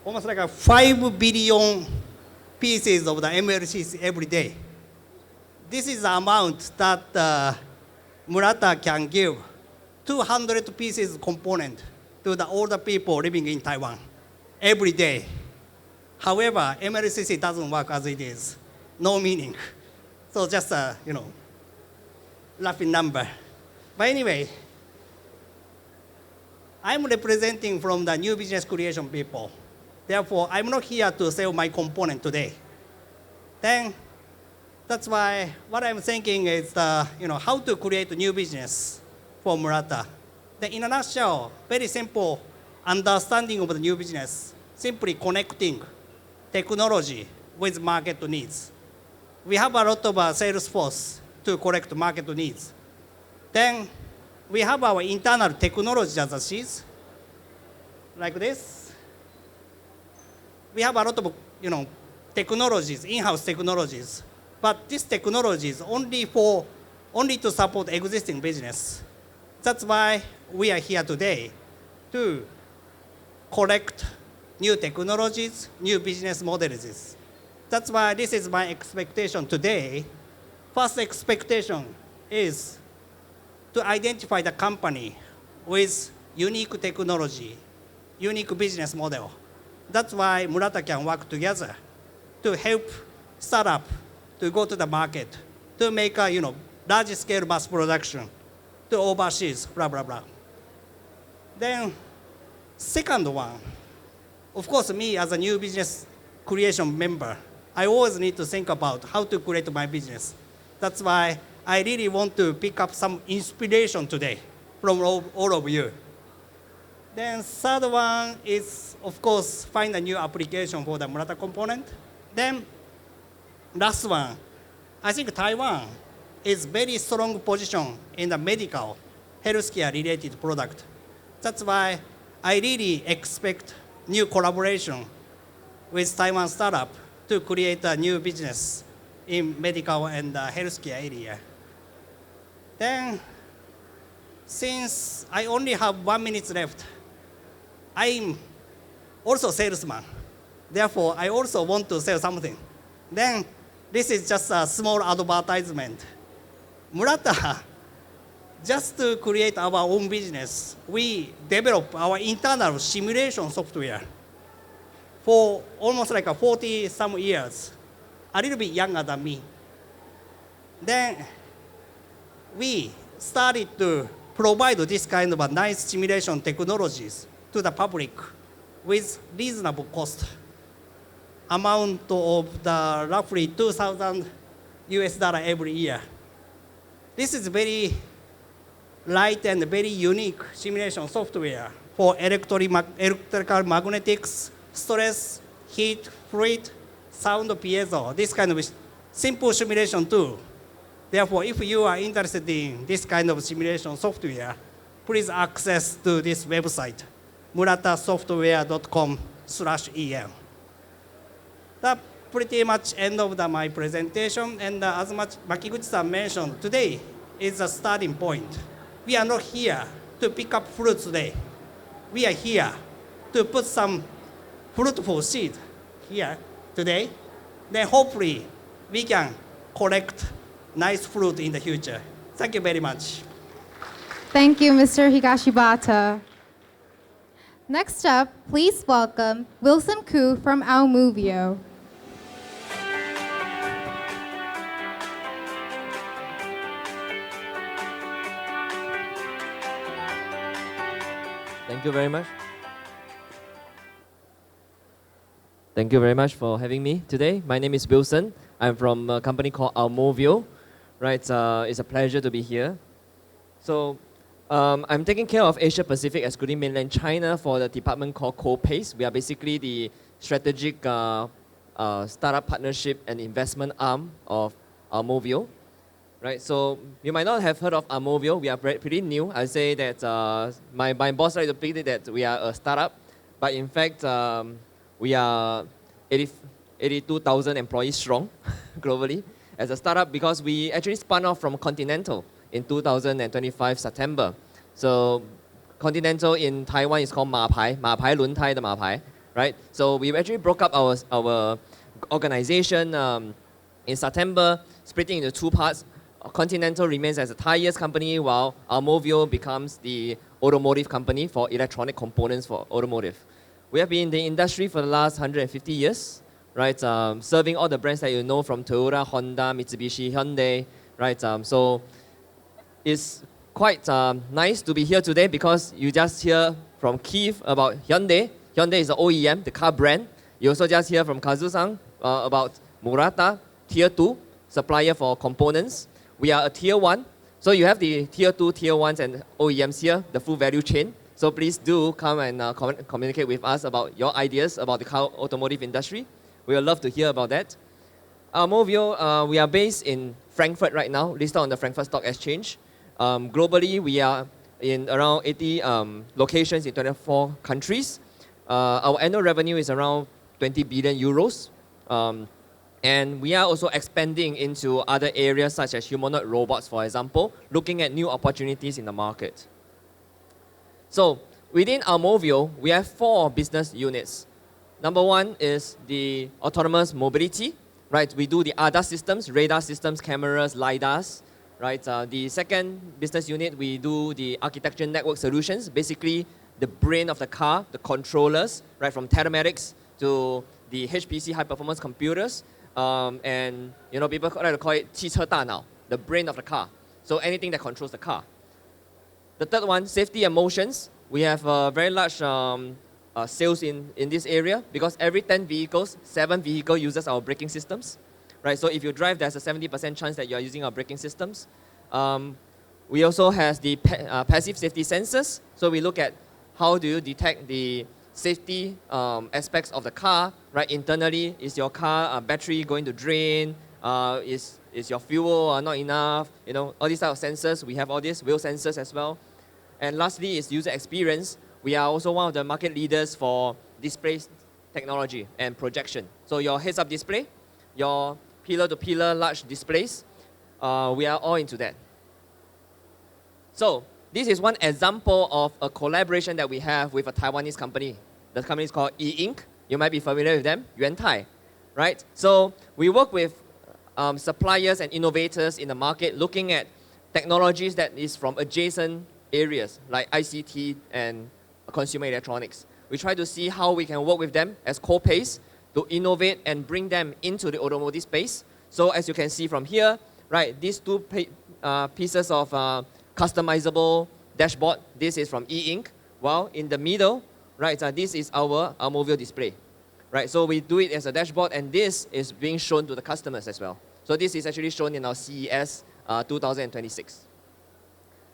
almost like 5 billion pieces of the MLCC every day. This is the amount that Murata can give 200 pieces component to the older people living in Taiwan every day. However, MLCC doesn't work as it is. No meaning. So just a, laughing number. But anyway, I'm representing from the new business creation people. Therefore, I'm not here to sell my component today. Then, that's why what I'm thinking is, how to create a new business for Murata. Then in a nutshell, very simple understanding of the new business, simply connecting technology with market needs. We have a lot of sales force to correct market needs. Then we have our internal technology as a sheet, like this. We have a lot of, technologies, in-house technologies, but this technology is only to support existing business. That's why we are here today to collect new technologies, new business models. That's why this is my expectation today. First expectation is to identify the company with unique technology, unique business model. That's why Murata can work together to help startup to go to the market, to make a large scale mass production, to overseas, blah, blah, blah. Then second one, of course, me as a new business creation member, I always need to think about how to create my business. That's why I really want to pick up some inspiration today from all of you. Then third one is, of course, find a new application for the Murata component. Then last one, I think Taiwan is very strong position in the medical, healthcare related product. That's why I really expect new collaboration with Taiwan startup to create a new business in medical and healthcare area. Then, since I only have 1 minute left, I'm also salesman. Therefore, I also want to sell something. Then, this is just a small advertisement. Murata just to create our own business, we develop our internal simulation software for almost like 40 some years, a little bit younger than me. Then we started to provide this kind of a nice simulation technologies to the public with reasonable cost, amount of the roughly $2,000 every year. This is very light and very unique simulation software for electrical magnetics, stress, heat, fluid, sound, piezo, this kind of simple simulation tool. Therefore, if you are interested in this kind of simulation software, please access to this website, muratasoftware.com/em. That's pretty much end of my presentation. And as much Makiguchi-san mentioned, today is a starting point. We are not here to pick up fruit today. We are here to put some fruitful seed here today. Then hopefully we can collect nice fruit in the future. Thank you very much. Thank you, Mr. Higashibata. Next up, please welcome Wilson Khoo from AUMOVIO. Thank you very much. Thank you very much for having me today. My name is Wilson. I'm from a company called AUMOVIO. Right, it's a pleasure to be here. So I'm taking care of Asia Pacific, excluding mainland China, for the department called COMPUTEX. We are basically the strategic startup partnership and investment arm of AUMOVIO. Right, so you might not have heard of AUMOVIO. We are pretty new. I say that my boss likes to predict that we are a startup, but in fact we are 82,000 employees strong globally as a startup, because we actually spun off from Continental in 2025 September. So Continental in Taiwan is called 马牌 轮胎的马牌, right? So we actually broke up our organization in September, splitting into two parts. Continental remains as a tires company, while AUMOVIO becomes the automotive company for electronic components for automotive. We have been in the industry for the last 150 years, right? Serving all the brands that you know, from Toyota, Honda, Mitsubishi, Hyundai, right? So it's quite nice to be here today, because you just hear from Keith about Hyundai. Hyundai is the OEM, the car brand. You also just hear from Kazu-san about Murata, Tier 2 supplier for components. We are a Tier 1. So you have the Tier 2, Tier 1s and OEMs here, the full value chain. So please do come and communicate with us about your ideas about the car automotive industry. We would love to hear about that. AUMOVIO, we are based in Frankfurt right now, listed on the Frankfurt Stock Exchange. Globally, we are in around 80 locations in 24 countries. Our annual revenue is around 20 billion euros. And we are also expanding into other areas such as humanoid robots, for example, looking at new opportunities in the market. So within AUMOVIO, we have 4 business units. Number 1 is the autonomous mobility, right? We do the ADAS systems, radar systems, cameras, LiDARs, right? The second business unit, we do the architecture network solutions, basically the brain of the car, the controllers, right? From telematics to the HPC, high performance computers. And you know, people like to call it 汽车大脑, the brain of the car. So anything that controls the car. The third one, safety and motions. We have a very large sales in this area, because every 10 vehicles, 7 vehicles uses our braking systems. Right? So if you drive, there's a 70% chance that you are using our braking systems. We also have the passive safety sensors. So we look at how do you detect the safety aspects of the car, right? Internally, is your car battery going to drain? Is your fuel not enough? You know, all these type of sensors. We have all these wheel sensors as well. And lastly is user experience. We are also one of the market leaders for display technology and projection. So your heads-up display, your pillar-to-pillar large displays, we are all into that. So this is one example of a collaboration that we have with a Taiwanese company. The company is called E-Ink. You might be familiar with them, Yuantai, right? So we work with suppliers and innovators in the market, looking at technologies that is from adjacent areas like ICT and consumer electronics. We try to see how we can work with them as co-pays to innovate and bring them into the automotive space. So as you can see from here, right, these two pieces of customizable dashboard, this is from e-ink, while in the middle, right, this is our AUMOVIO display. Right, so we do it as a dashboard, and this is being shown to the customers as well. So this is actually shown in our CES 2026.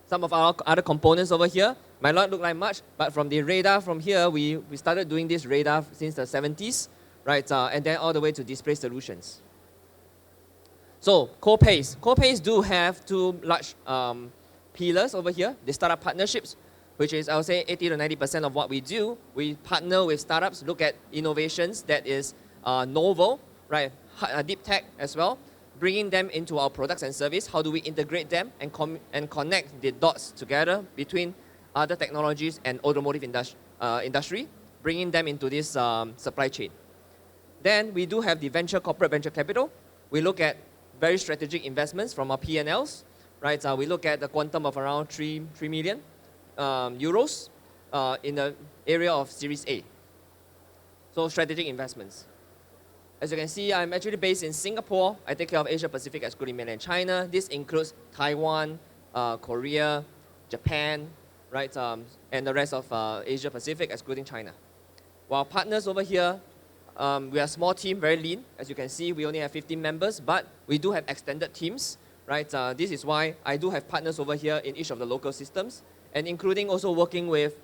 Some of our other components over here might not look like much, but from the radar from here, we started doing this radar since the 70s, right, and then all the way to display solutions. So co-pays. Co-pays do have two large pillars over here, the startup partnerships, which is, I would say, 80 to 90% of what we do. We partner with startups, look at innovations that is novel, right, deep tech as well, bringing them into our products and service. How do we integrate them and connect the dots together between other technologies and automotive industry, bringing them into this supply chain. Then we do have the corporate venture capital. We look at very strategic investments from our P&Ls, right? We look at the quantum of around 3 million euros in the area of Series A. So strategic investments. As you can see, I'm actually based in Singapore. I take care of Asia Pacific excluding mainland China. This includes Taiwan, Korea, Japan, right, and the rest of Asia Pacific excluding China. While partners over here, we are a small team, very lean. As you can see, we only have 15 members, but we do have extended teams, right? This is why I do have partners over here in each of the local systems, and including also working with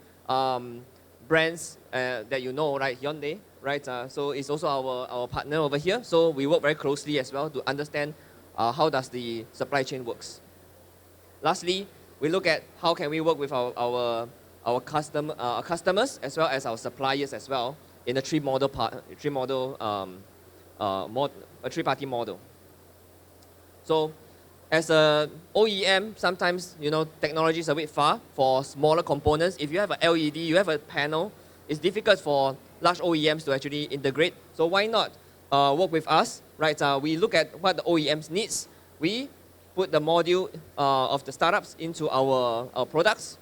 brands that you know, right, Hyundai, right? So it's also our partner over here. So we work very closely as well to understand how does the supply chain works. Lastly, we look at how can we work with our customers as well as our suppliers as well in a three-party model. So as a OEM, sometimes, you know, technology is a bit far for smaller components. If you have a LED, you have a panel, it's difficult for large OEMs to actually integrate. So why not work with us, right? We look at what the OEMs needs. We put the module of the startups into our products,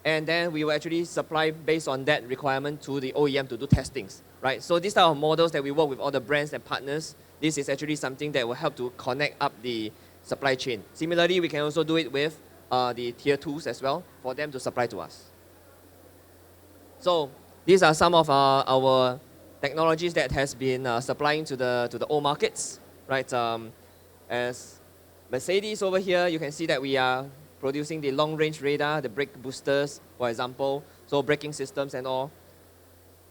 and then we will actually supply based on that requirement to the OEM to do testings, right? So these are our models that we work with all the brands and partners. This is actually something that will help to connect up the supply chain. Similarly, we can also do it with the tier 2s as well for them to supply to us. So these are some of our technologies that has been supplying to the old markets, right? As Mercedes over here, you can see that we are producing the long-range radar, the brake boosters, for example, so braking systems and all.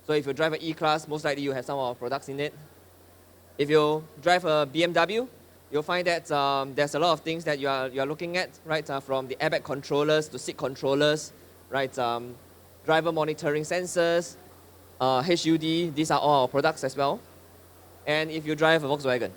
So if you drive an E-Class, most likely you have some of our products in it. If you drive a BMW, you'll find that there's a lot of things that you are looking at, right? From the airbag controllers to seat controllers, right? Driver monitoring sensors, HUD, these are all our products as well. And if you drive a Volkswagen,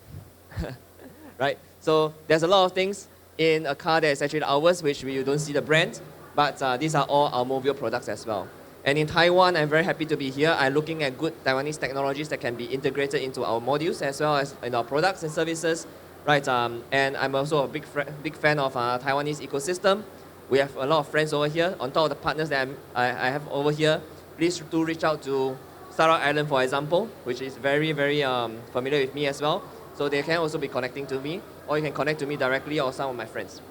right? So there's a lot of things in a car that is actually ours, which you don't see the brand, but these are all AUMOVIO products as well. And in Taiwan, I'm very happy to be here. I'm looking at good Taiwanese technologies that can be integrated into our modules as well as in our products and services, right? And I'm also a big fan of Taiwanese ecosystem. We have a lot of friends over here. On top of the partners that I have over here, please do reach out to Startup Island, for example, which is very, very familiar with me as well. So they can also be connecting to me, or you can connect to me directly or some of my friends,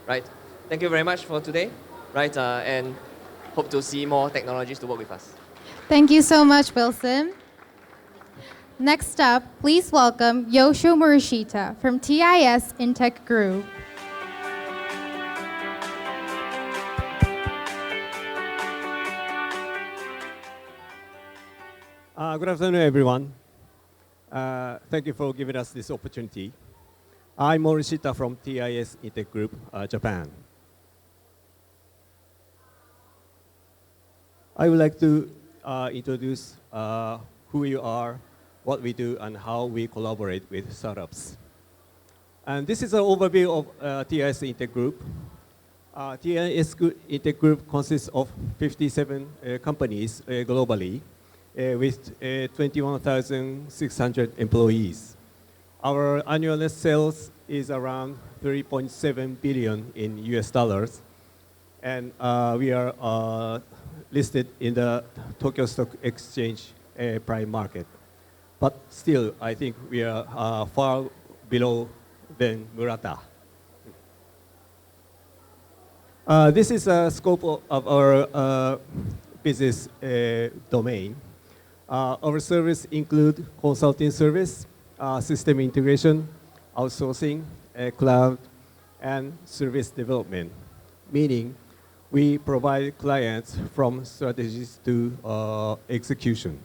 right? Thank you very much for today, right? And hope to see more technologies to work with us. Thank you so much, Wilson. Next up, please welcome Yoshio Morishita from TIS Intech Group. Good afternoon, everyone. Thank you for giving us this opportunity. I'm Morishita from TIS Intech Group, Japan. I would like to introduce who we are, what we do, and how we collaborate with startups. And this is an overview of TIS Intech Group. TIS Intech Group consists of 57 companies globally with 21,600 employees. Our annual net sales is around 3.7 billion in US dollars. And we are listed in the Tokyo Stock Exchange prime market. But still, I think we are far below than Murata. This is a scope of our business domain. Our service include consulting service, system integration, outsourcing, cloud, and service development, meaning we provide clients from strategies to execution.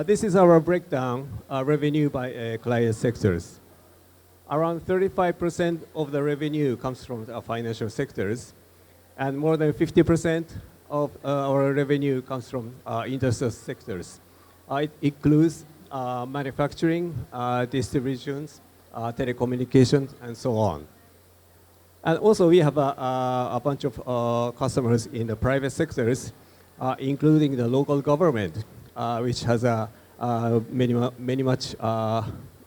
This is our breakdown, revenue by client sectors. Around 35% of the revenue comes from the financial sectors, and more than 50% of our revenue comes from industrial sectors. It includes manufacturing, distributions, telecommunications, and so on. And also we have a bunch of customers in the private sectors, including the local government, which has many much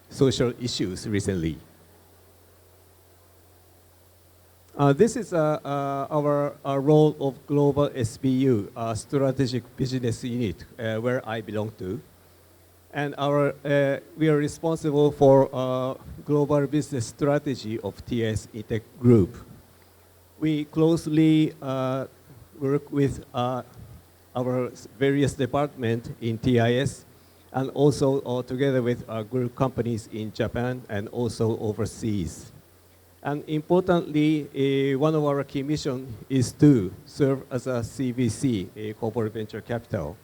social issues recently. This is our role of Global SBU, Strategic Business Unit, where I belong to. And we are responsible for global business strategy of TIS Intech Group. We closely work with our various departments in TIS, and also together with group companies in Japan and also overseas. And importantly, one of our key missions is to serve as a CVC, a corporate venture capital.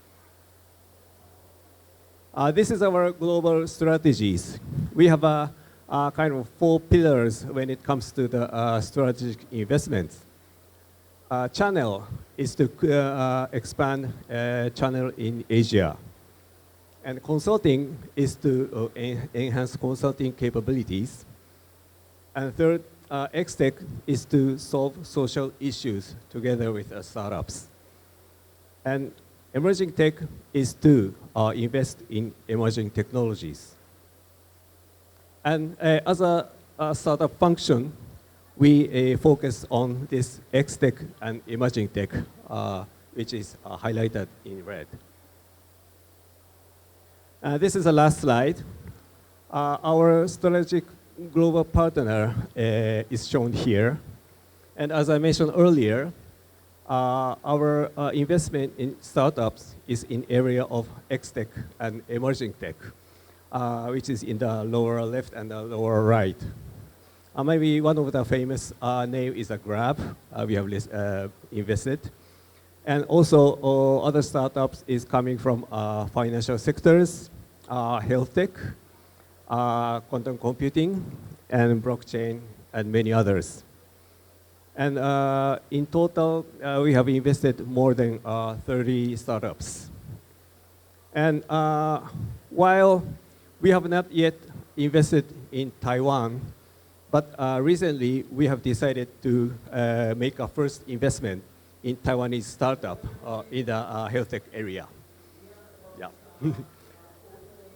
This is our global strategies. We have a kind of 4 pillars when it comes to the strategic investments. Channel is to expand channel in Asia. And consulting is to enhance consulting capabilities. And third, XTech is to solve social issues together with startups. And emerging tech is to invest in emerging technologies. And as a startup function, we focus on this XTech and emerging tech, which is highlighted in red. This is the last slide. Our strategic global partner is shown here. And as I mentioned earlier, our investment in startups is in area of XTech and emerging tech, which is in the lower left and the lower right. Maybe one of the famous name is Grab. We have invested. And also other startups is coming from financial sectors, health tech, quantum computing, and blockchain, and many others. And in total, we have invested more than 30 startups. And while we have not yet invested in Taiwan, but recently we have decided to make our first investment in Taiwanese startup in the health tech area. Yeah.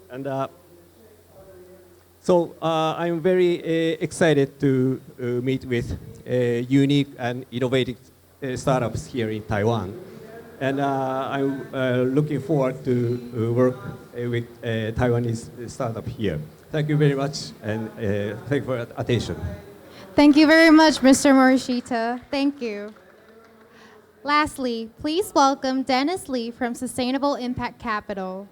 And so I'm very excited to meet with unique and innovative startups here in Taiwan. And I'm looking forward to work with a Taiwanese startup here. Thank you very much, and thank you for your attention. Thank you very much, Mr. Morishita. Thank you. Lastly, please welcome Dennis Lee from Sustainable Impact Capital.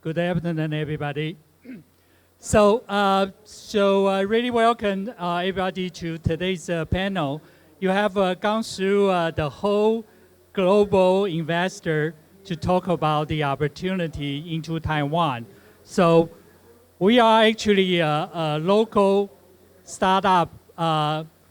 Good afternoon, everybody. So I really welcome everybody to today's panel. You have gone through the whole global investor to talk about the opportunity into Taiwan. So we are actually a local startup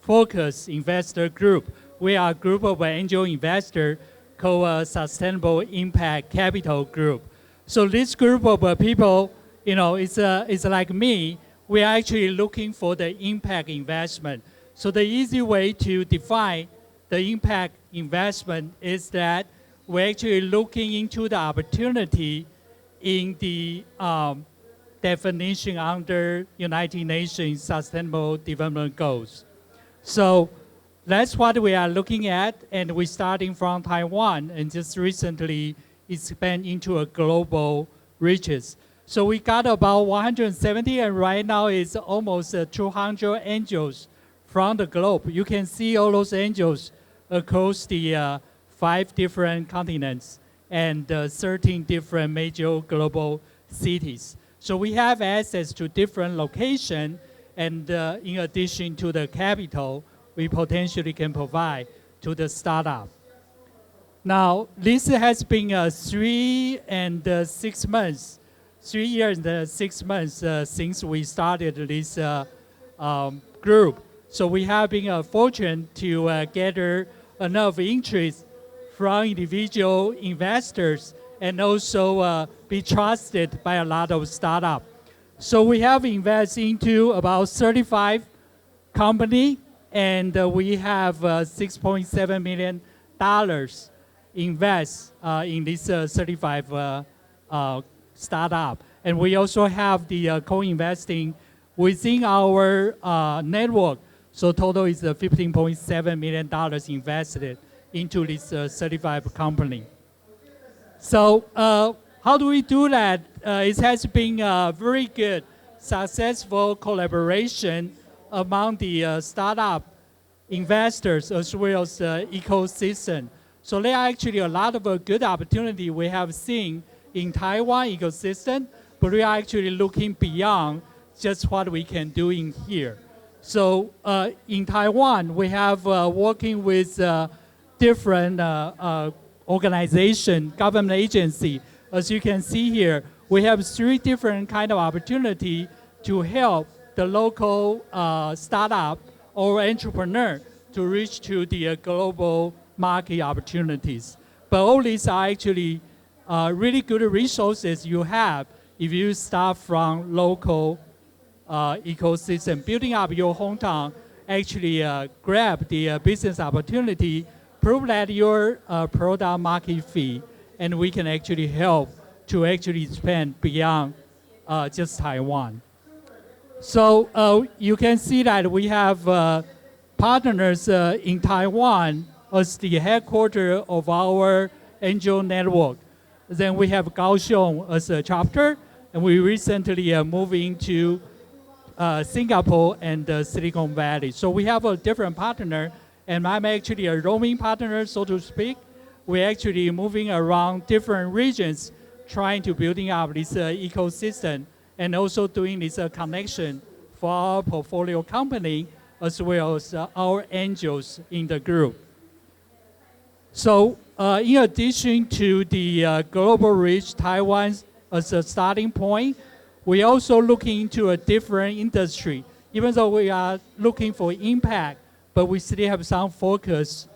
focused investor group. We are a group of angel investors called Sustainable Impact Capital Group. So this group of people, it's like me. we are actually looking for the impact investment. So the easy way to define the impact investment is that we're actually looking into the opportunity in the definition under United Nations Sustainable Development Goals. So that's what we are looking at, and we're starting from Taiwan and just recently expand into a global reaches. So we got about 170, and right now it's almost 200 angels from the globe. You can see all those angels across the 5 different continents and 13 different major global cities. So we have access to different locations, and in addition to the capital, we potentially can provide to the startup. Now, this has been 3 and 6 months, 3 years and 6 months since we started this group. So we have been fortunate to gather enough interest from individual investors and also be trusted by a lot of startups. So we have invested into about 35 companies, and we have $6.7 million invest in this 35 startup. And we also have the co-investing within our network. So total is $15.7 million invested into this 35 company. So how do we do that? It has been a very good, successful collaboration among the startup investors as well as the ecosystem. So there are actually a lot of good opportunity we have seen in Taiwan ecosystem, but we are actually looking beyond just what we can do in here. So in Taiwan, we have working with different organization, government agency. As you can see here, we have 3 different kind of opportunity to help the local startup or entrepreneur to reach to the global market opportunities. But all these are actually really good resources you have if you start from local ecosystem. Building up your hometown, actually grab the business opportunity, prove that your product market fit, and we can actually help to actually expand beyond just Taiwan. So you can see that we have partners in Taiwan as the headquarters of our angel network. Then we have Kaohsiung as a chapter, and we recently moved into Singapore and Silicon Valley. So we have a different partner, and I'm actually a roaming partner, so to speak. We're actually moving around different regions, trying to building up this ecosystem, and also doing this connection for our portfolio company, as well as our angels in the group. So in addition to the global reach, Taiwan as a starting point, we also looking into a different industry. Even though we are looking for impact, but we still have some focus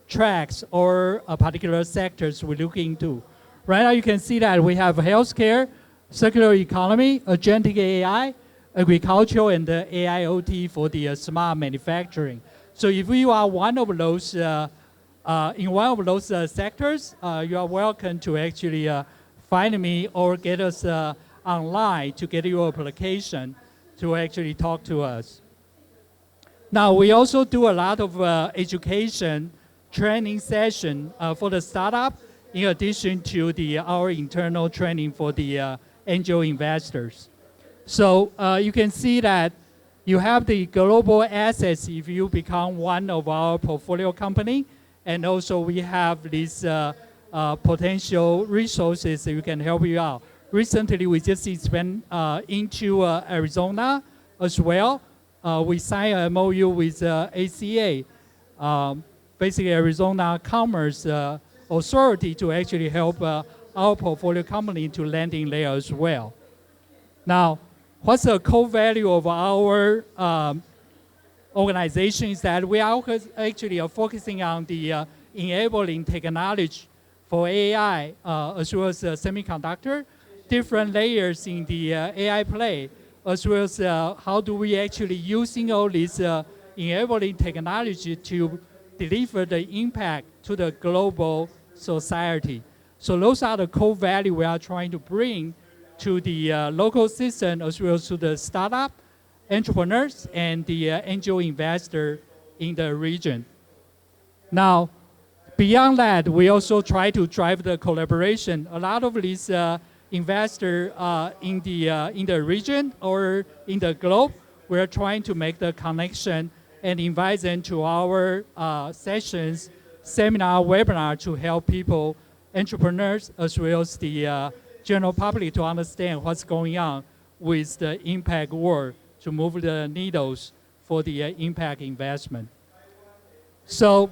tracks or particular sectors we're looking into. Right now you can see that we have healthcare, circular economy, agentic AI, agriculture, and the AIoT for the smart manufacturing. So if you are one of those, in one of those sectors, you are welcome to actually find me or get us online to get your application to actually talk to us. Now, we also do a lot of education training session for the startup, in addition to our internal training for the angel investors. So you can see that you have the global assets if you become one of our portfolio company, and also we have these potential resources that can help you out. Recently, we just expand into Arizona as well. We signed a MOU with ACA, basically Arizona Commerce Authority, to actually help our portfolio company to landing there as well. Now, what's the core value of our organization is that we are actually focusing on the enabling technology for AI as well as semiconductor, different layers in the AI play, as well as how do we actually using all this enabling technology to deliver the impact to the global society. So those are the core value we are trying to bring to the local system as well as to the startup, entrepreneurs, and the angel investor in the region. Now, beyond that, we also try to drive the collaboration. A lot of these investors in the region or in the globe, we're trying to make the connection and invite them to our sessions, seminar, webinar to help people, entrepreneurs, as well as the general public to understand what's going on with the impact world to move the needles for the impact investment. So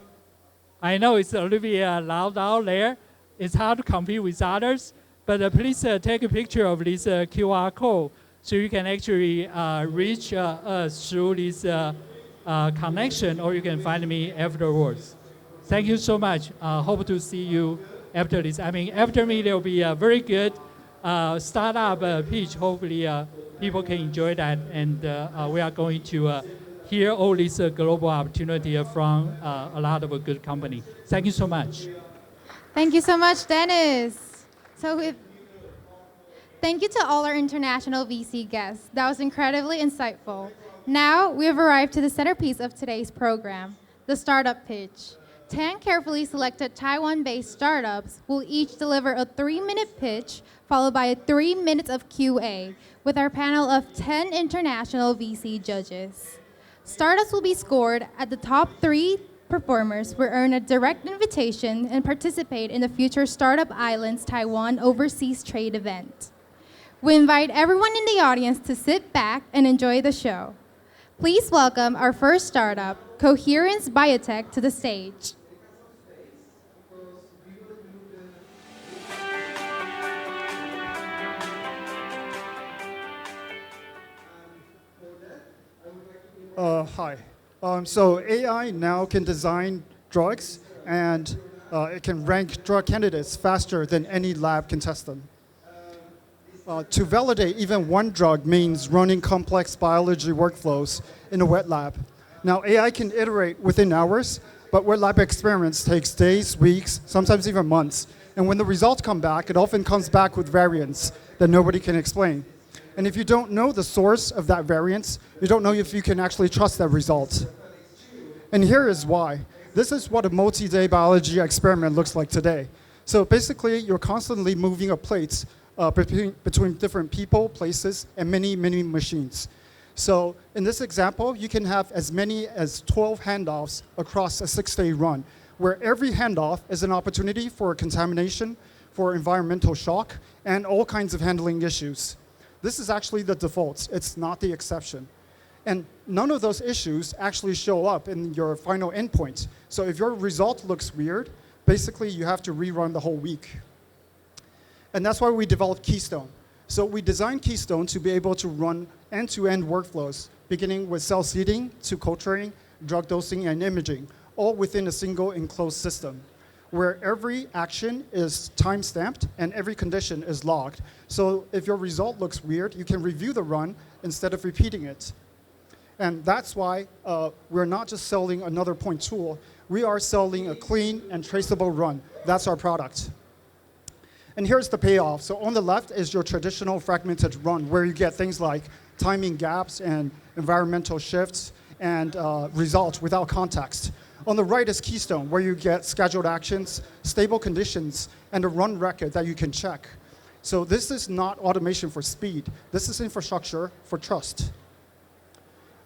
I know it's a little bit loud out there. It's hard to compete with others, but please take a picture of this QR code so you can actually reach us through this connection, or you can find me afterwards. Thank you so much. Hope to see you after this. I mean, after me, there will be a very good startup pitch. Hopefully, people can enjoy that. And we are going to hear all this global opportunity from a lot of a good company. Thank you so much. Thank you so much, Dennis. Thank you to all our international VC guests. That was incredibly insightful. Now we have arrived to the centerpiece of today's program, the startup pitch. 10 carefully selected Taiwan-based startups will each deliver a 3-minute pitch followed by 3 minutes of QA with our panel of 10 international VC judges. Startups will be scored at the top 3 performers will earn a direct invitation and participate in the future Startup Islands Taiwan Overseas Trade event. We invite everyone in the audience to sit back and enjoy the show. Please welcome our first startup, Coherence Biotech, to the stage. Hi. So AI now can design drugs, and it can rank drug candidates faster than any lab can test them. To validate even one drug means running complex biology workflows in a wet lab. Now, AI can iterate within hours, but wet lab experiments takes days, weeks, sometimes even months. And when the results come back, it often comes back with variants that nobody can explain. And if you don't know the source of that variance, you don't know if you can actually trust that result. And here is why. This is what a multi-day biology experiment looks like today. So basically, you're constantly moving a plate between different people, places, and many, many machines. So in this example, you can have as many as 12 handoffs across a 6-day run, where every handoff is an opportunity for contamination, for environmental shock, and all kinds of handling issues. This is actually the default. It's not the exception. And none of those issues actually show up in your final endpoint. So if your result looks weird, basically you have to rerun the whole week. And that's why we developed Keystone. So we designed Keystone to be able to run end-to-end workflows, beginning with cell seeding to culturing, drug dosing, and imaging, all within a single enclosed system, where every action is time-stamped and every condition is logged. So if your result looks weird, you can review the run instead of repeating it. And that's why we're not just selling another point tool. We are selling a clean and traceable run. That's our product. And here's the payoff. So on the left is your traditional fragmented run, where you get things like timing gaps and environmental shifts and results without context. On the right is Keystone, where you get scheduled actions, stable conditions, and a run record that you can check. So this is not automation for speed. This is infrastructure for trust.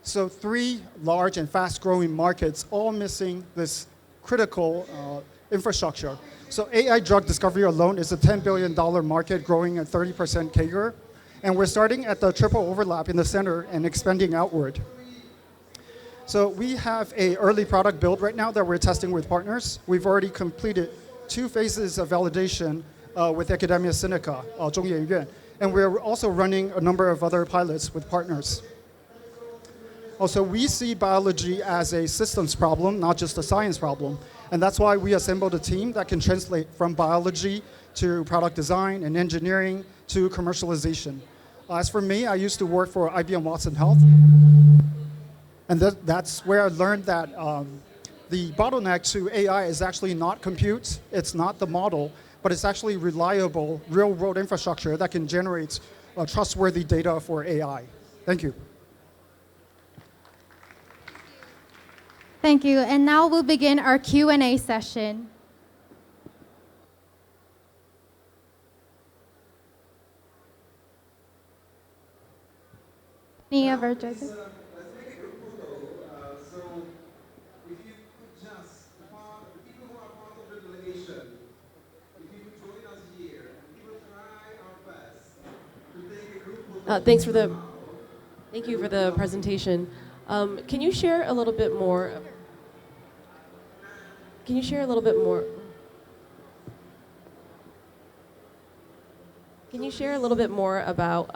So 3 large and fast-growing markets, all missing this critical infrastructure. So AI drug discovery alone is a $10 billion market growing at 30% CAGR. And we're starting at the triple overlap in the center and expanding outward. So we have an early product build right now that we're testing with partners. We've already completed 2 phases of validation with Academia Sinica, Zhongyuan. And we're also running a number of other pilots with partners. Also, we see biology as a systems problem, not just a science problem. And that's why we assembled a team that can translate from biology to product design and engineering to commercialization. As for me, I used to work for IBM Watson Health. And that's where I learned that the bottleneck to AI is actually not compute, it's not the model, but it's actually reliable real-world infrastructure that can generate trustworthy data for AI. Thank you. Thank you. And now we'll begin our Q&A session. Any other judges? Thank you for the presentation. Can you share a little bit more? Can you share a little bit more? Can you share a little bit more about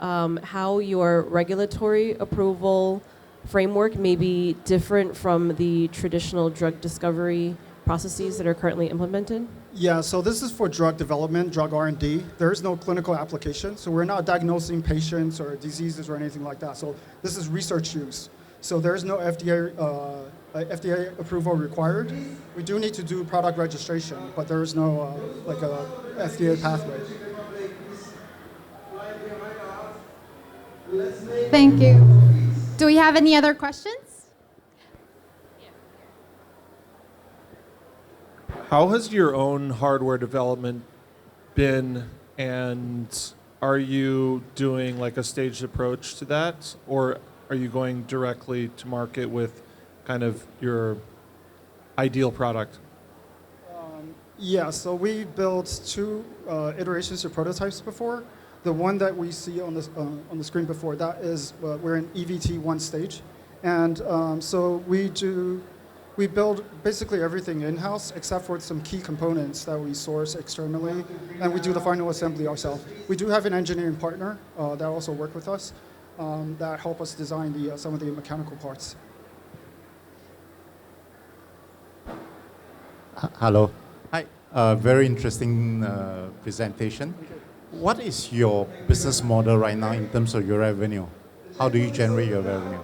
how your regulatory approval framework may be different from the traditional drug discovery processes that are currently implemented? Yeah, so this is for drug development, drug R&D. There is no clinical application, so we're not diagnosing patients or diseases or anything like that. So this is research use. So there is no FDA approval required. We do need to do product registration, but there is no like a FDA pathway. Thank you. Do we have any other questions? How has your own hardware development been, and are you doing like a staged approach to that, or are you going directly to market with kind of your ideal product? Yeah, so we built 2 iterations of prototypes before. The one that we see on the screen before, that is, we're in EVT1 stage. And so we build basically everything in-house except for some key components that we source externally, and we do the final assembly ourselves. We do have an engineering partner that also work with us that help us design some of the mechanical parts. Hello. Hi. Very interesting presentation. What is your business model right now in terms of your revenue? How do you generate your revenue?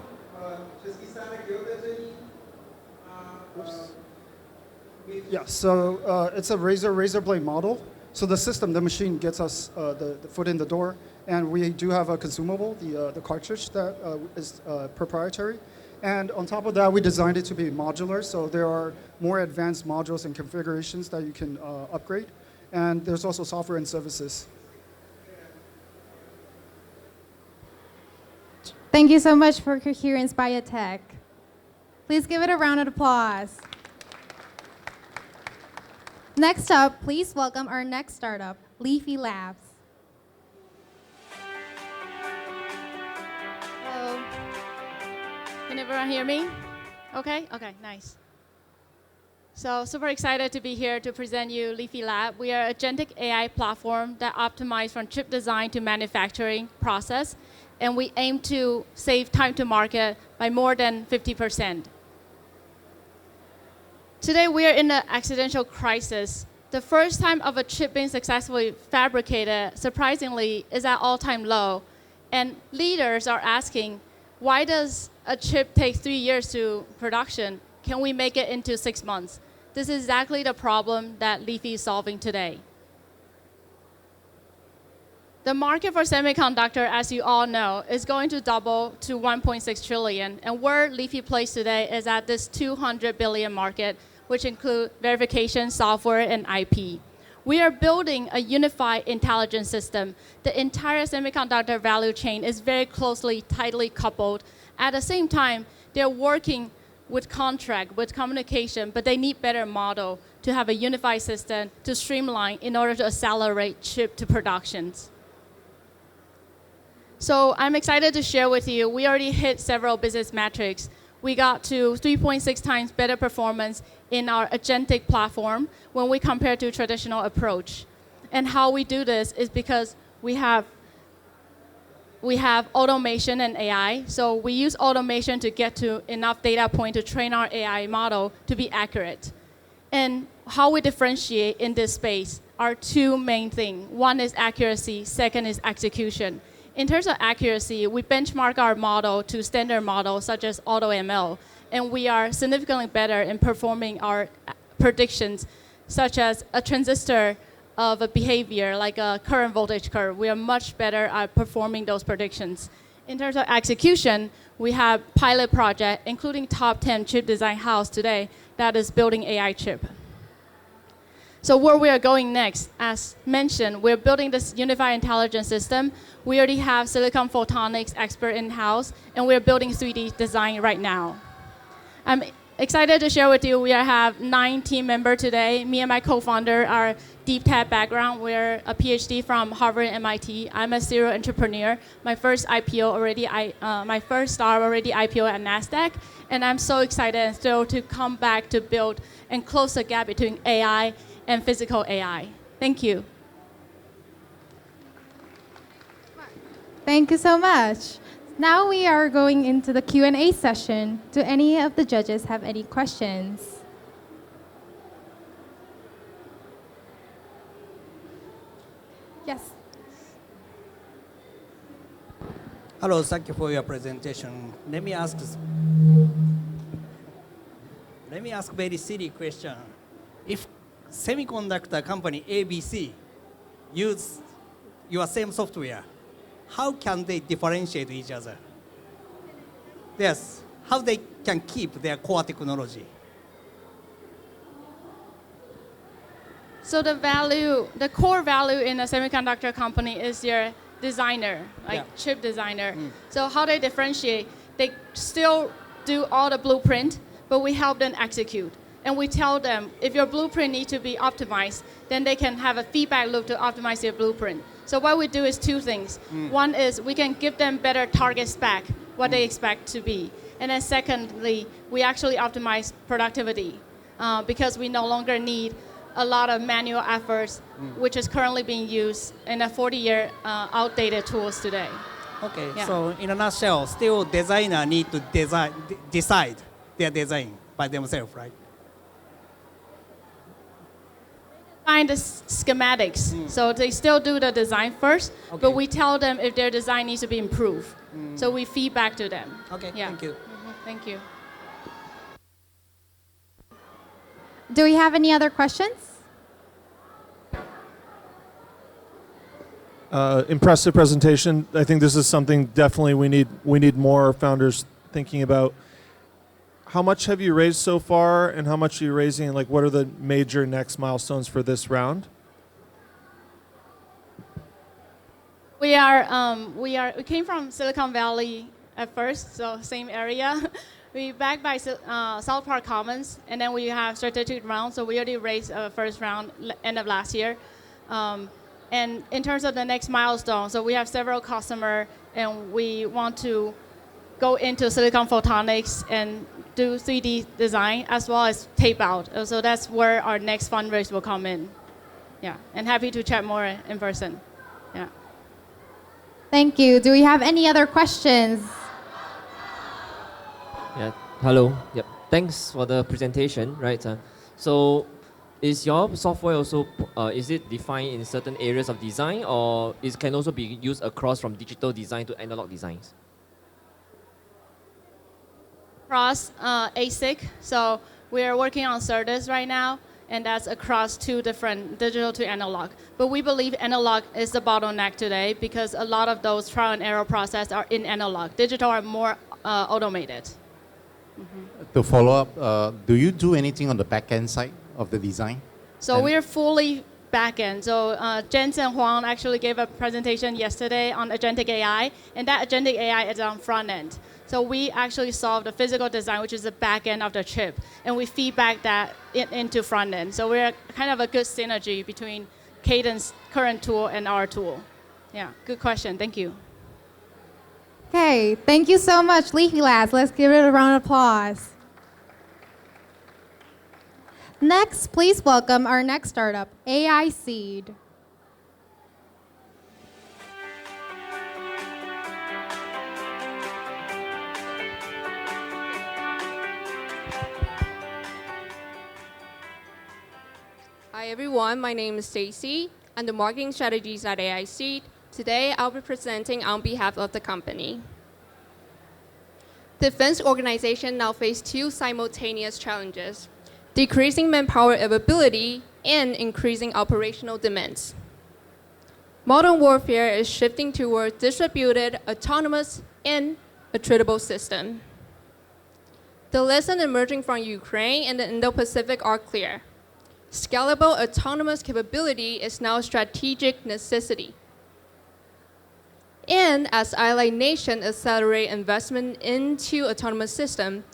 Yeah, so it's a razor blade model. So the system, the machine gets us the foot in the door, and we do have a consumable, the cartridge that is proprietary. And on top of that, we designed it to be modular, so there are more advanced modules and configurations that you can upgrade. And there's also software and services. Thank you so much for Coherence Biotech. Please give it a round of applause. Next up, please welcome our next startup, Leafy Labs. Hello. Can everyone hear me? Okay, nice. So super excited to be here to present you Leafy Lab. We are a agentic AI platform that optimizes from chip design to manufacturing process, and we aim to save time to market by more than 50%. Today, we are in an accidental crisis. The first time of a chip being successfully fabricated, surprisingly, is at all-time low. And leaders are asking, why does a chip take 3 years to production? Can we make it into 6 months? This is exactly the problem that Leafy is solving today. The market for semiconductor, as you all know, is going to double to 1.6 trillion. And where Leafy plays today is at this 200 billion market, which include verification, software, and IP. We are building a unified intelligence system. The entire semiconductor value chain is very closely, tightly coupled. At the same time, they're working with contract, with communication, but they need better model to have a unified system to streamline in order to accelerate chip to productions. So I'm excited to share with you, we already hit several business metrics. We got to 3.6 times better performance in our agentic platform when we compare to traditional approach. And how we do this is because we have automation and AI. So we use automation to get to enough data point to train our AI model to be accurate. And how we differentiate in this space are 2 main things. One is accuracy, second is execution. In terms of accuracy, we benchmark our model to standard models such as AutoML, and we are significantly better in performing our predictions, such as a transistor of a behavior like a current voltage curve. We are much better at performing those predictions. In terms of execution, we have pilot project, including top 10 chip design house today that is building AI chip. So where we are going next, as mentioned, we're building this unified intelligence system. We already have silicon photonics expert in-house, and we're building 3D design right now. I'm excited to share with you, we have 9 team members today. Me and my co-founder are deep tech background. We're a PhD from Harvard and MIT. I'm a serial entrepreneur. My first IPO already, my first startup already IPO at NASDAQ, and I'm so excited and thrilled to come back to build and close the gap between AI and physical AI. Thank you. Thank you so much. Now we are going into the Q&A session. Do any of the judges have any questions? Yes. Hello, thank you for your presentation. Let me ask very silly question. If semiconductor company ABC use your same software, how can they differentiate each other? Yes, how they can keep their core technology? So the core value in a semiconductor company is your designer, like chip designer. So how they differentiate, they still do all the blueprint, but we help them execute. And we tell them, if your blueprint needs to be optimized, then they can have a feedback loop to optimize your blueprint. So what we do is 2 things. One is we can give them better target spec, what they expect to be. And then secondly, we actually optimize productivity because we no longer need a lot of manual efforts, which is currently being used in a 40-year outdated tools today. Okay, so in a nutshell, still designer need to decide their design by themselves, right? Find the schematics. So they still do the design first, but we tell them if their design needs to be improved. So we feedback to them. Okay, thank you. Thank you. Do we have any other questions? Impressive presentation. I think this is something definitely we need more founders thinking about. How much have you raised so far, and how much are you raising, and like what are the major next milestones for this round? We came from Silicon Valley at first, so same area. We backed by South Park Commons, and then we have strategic round. So we already raised a first round end of last year. And in terms of the next milestone, so we have several customers, and we want to go into silicon photonics and do 3D design as well as tape out. So that's where our next fundraise will come in. Yeah, and happy to chat more in person. Yeah. Thank you. Do we have any other questions? Yeah. Hello. Yep. Thanks for the presentation. Right. So, is your software also is it defined in certain areas of design, or it can also be used across from digital design to analog designs? Across ASIC, so we're working on SerDes right now, and that's across 2 different digital to analog. But we believe analog is the bottleneck today because a lot of those trial and error process are in analog. Digital are more automated. To follow up, do you do anything on the back end side of the design? So we're fully back-end. So Jensen Huang actually gave a presentation yesterday on agentic AI, and that agentic AI is on front end. So we actually solve the physical design, which is the back end of the chip, and we feedback that into front end. So we're kind of a good synergy between Cadence current tool and our tool. Yeah, good question. Thank you. Okay, thank you so much, Leafy Labs. Let's give it a round of applause. Next, please welcome our next startup, AI Seed. Hi everyone, my name is Stacy. I'm the marketing strategist at AI Seed. Today, I'll be presenting on behalf of the company. Defense organizations now face two simultaneous challenges: decreasing manpower availability and increasing operational demands. Modern warfare is shifting toward distributed, autonomous, and attritable systems. The lessons emerging from Ukraine and the Indo-Pacific are clear. Scalable autonomous capability is now a strategic necessity. And as allied nations accelerate investment into autonomous systems,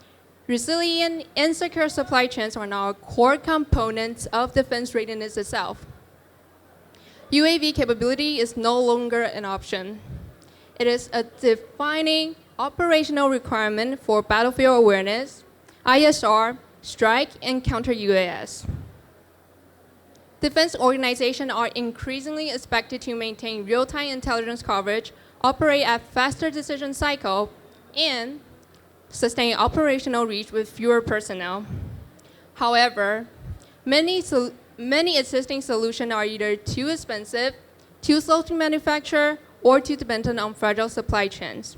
resilient and secure supply chains are now core components of defense readiness itself. UAV capability is no longer an option. It is a defining operational requirement for battlefield awareness, ISR, strike, and counter UAS. Defense organizations are increasingly expected to maintain real-time intelligence coverage, operate at faster decision cycle, and sustain operational reach with fewer personnel. However, many existing solutions are either too expensive, too slow to manufacture, or too dependent on fragile supply chains.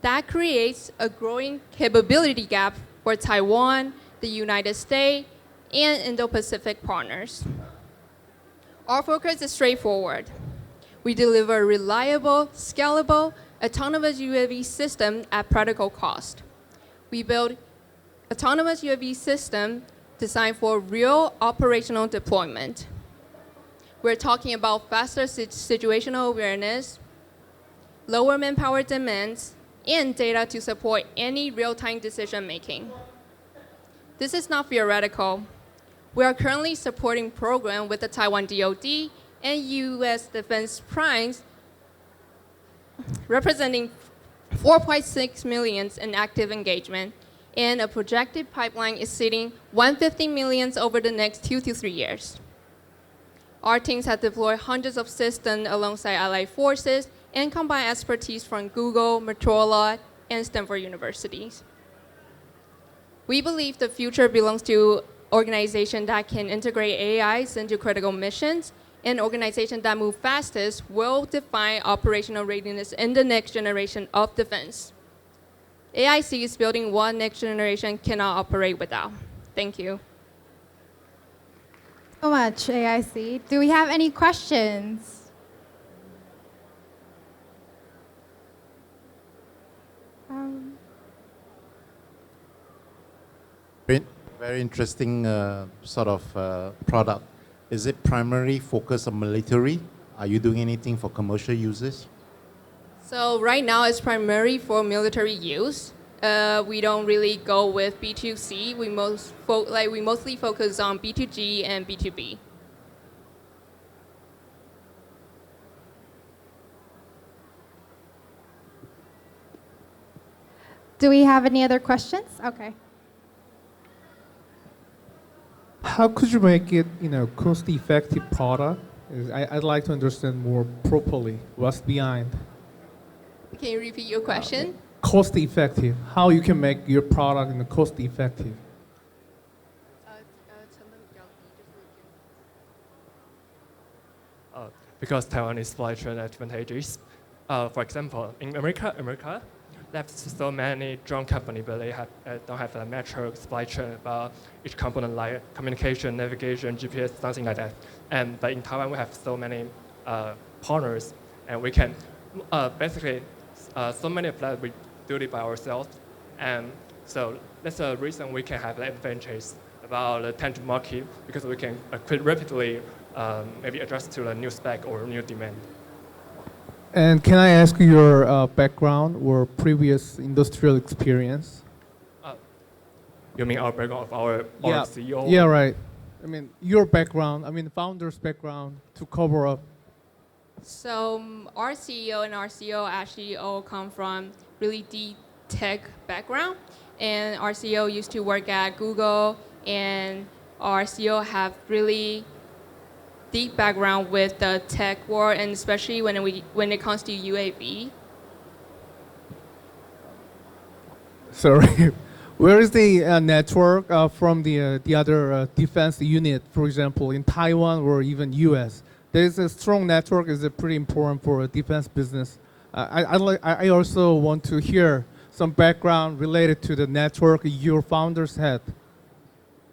That creates a growing capability gap for Taiwan, the United States, and Indo-Pacific partners. Our focus is straightforward. We deliver reliable, scalable, autonomous UAV system at practical cost. We build autonomous UAV system designed for real operational deployment. We're talking about faster situational awareness, lower manpower demands, and data to support any real-time decision making. This is not theoretical. We are currently supporting programs with the Taiwan DoD and US defense primes, representing 4.6 million in active engagement, and a projected pipeline exceeding 150 million over the next 2 to 3 years. Our teams have deployed hundreds of systems alongside allied forces and combined expertise from Google, Motorola, and Stanford universities. We believe the future belongs to organizations that can integrate AIs into critical missions, and organizations that move fastest will define operational readiness in the next generation of defense. AIC is building what next generation cannot operate without. Thank you. So much, AIC. Do we have any questions? Very interesting sort of product. Is it primarily focused on military? Are you doing anything for commercial users? So right now it's primarily for military use. We don't really go with B2C. We mostly focus on B2G and B2B. Do we have any other questions? Okay. How could you make it, cost-effective product? I'd like to understand more properly what's behind. Can you repeat your question? Cost-effective. How you can make your product cost-effective? Because Taiwan is supply chain advantages. For example, in America, there's so many drone companies, but they don't have a mature supply chain about each component, like communication, navigation, GPS, something like that. But in Taiwan, we have so many partners, and we can basically so many of that we do it by ourselves. And so that's the reason we can have the advantage about the time to market, because we can quite rapidly maybe adjust to the new spec or new demand. And can I ask your background or previous industrial experience? You mean our background of our CEO? Yeah, right. I mean, your background, the founder's background to cover up. So our CEO and our CEO actually all come from really deep tech background. And our CEO used to work at Google, and our CEO have really deep background with the tech world, and especially when it comes to UAV. Sorry, where is the network from the other defense unit, for example, in Taiwan or even US? there's a strong network is pretty important for a defense business. I also want to hear some background related to the network your founders had.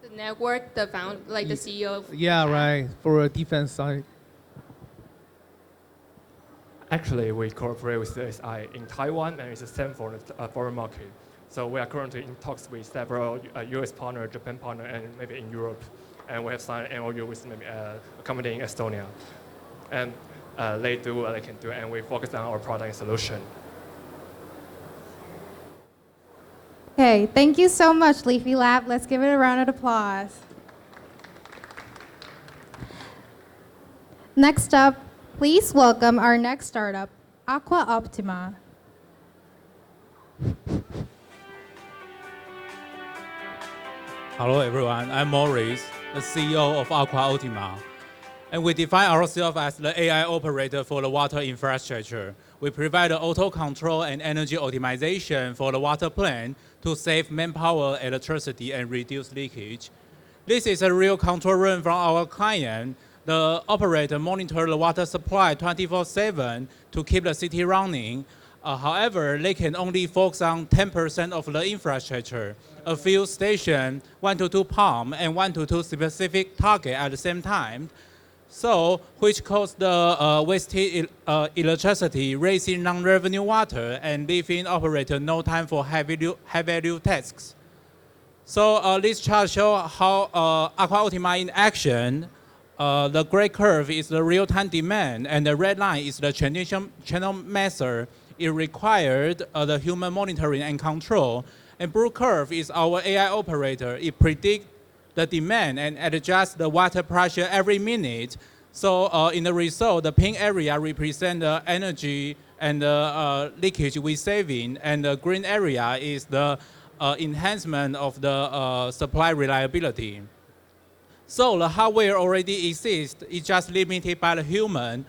The network, the CEO. Yeah, right, for a defense side. Actually, we cooperate with the SI in Taiwan, and it's the same for the foreign market. So we are currently in talks with several US partners, Japan partners, and maybe in Europe. And we have signed an MOU with maybe a company in Estonia. And they do what they can do, and we focus on our product and solution. Okay, thank you so much, Leafy Lab. Let's give it a round of applause. Next up, please welcome our next startup, Aqua Optima. Hello everyone, I'm Maurice, the CEO of Aqua Optima. And we define ourselves as the AI operator for the water infrastructure. We provide auto control and energy optimization for the water plant to save manpower, electricity, and reduce leakage. This is a real control room from our client. The operator monitors the water supply 24/7 to keep the city running. However, they can only focus on 10% of the infrastructure, a few stations, 1 to 2 pumps, and 1 to 2 specific targets at the same time. So, which causes the wasted electricity, raising non-revenue water, and leaving operator no time for high-value tasks. So this chart shows how Aqua Optima in action. The gray curve is the real-time demand, and the red line is the channel measure. It required the human monitoring and control. And blue curve is our AI operator. It predicts the demand and adjusts the water pressure every minute. So in the result, the pink area represents the energy and the leakage we're saving, and the green area is the enhancement of the supply reliability. So the hardware already exists. It's just limited by the human.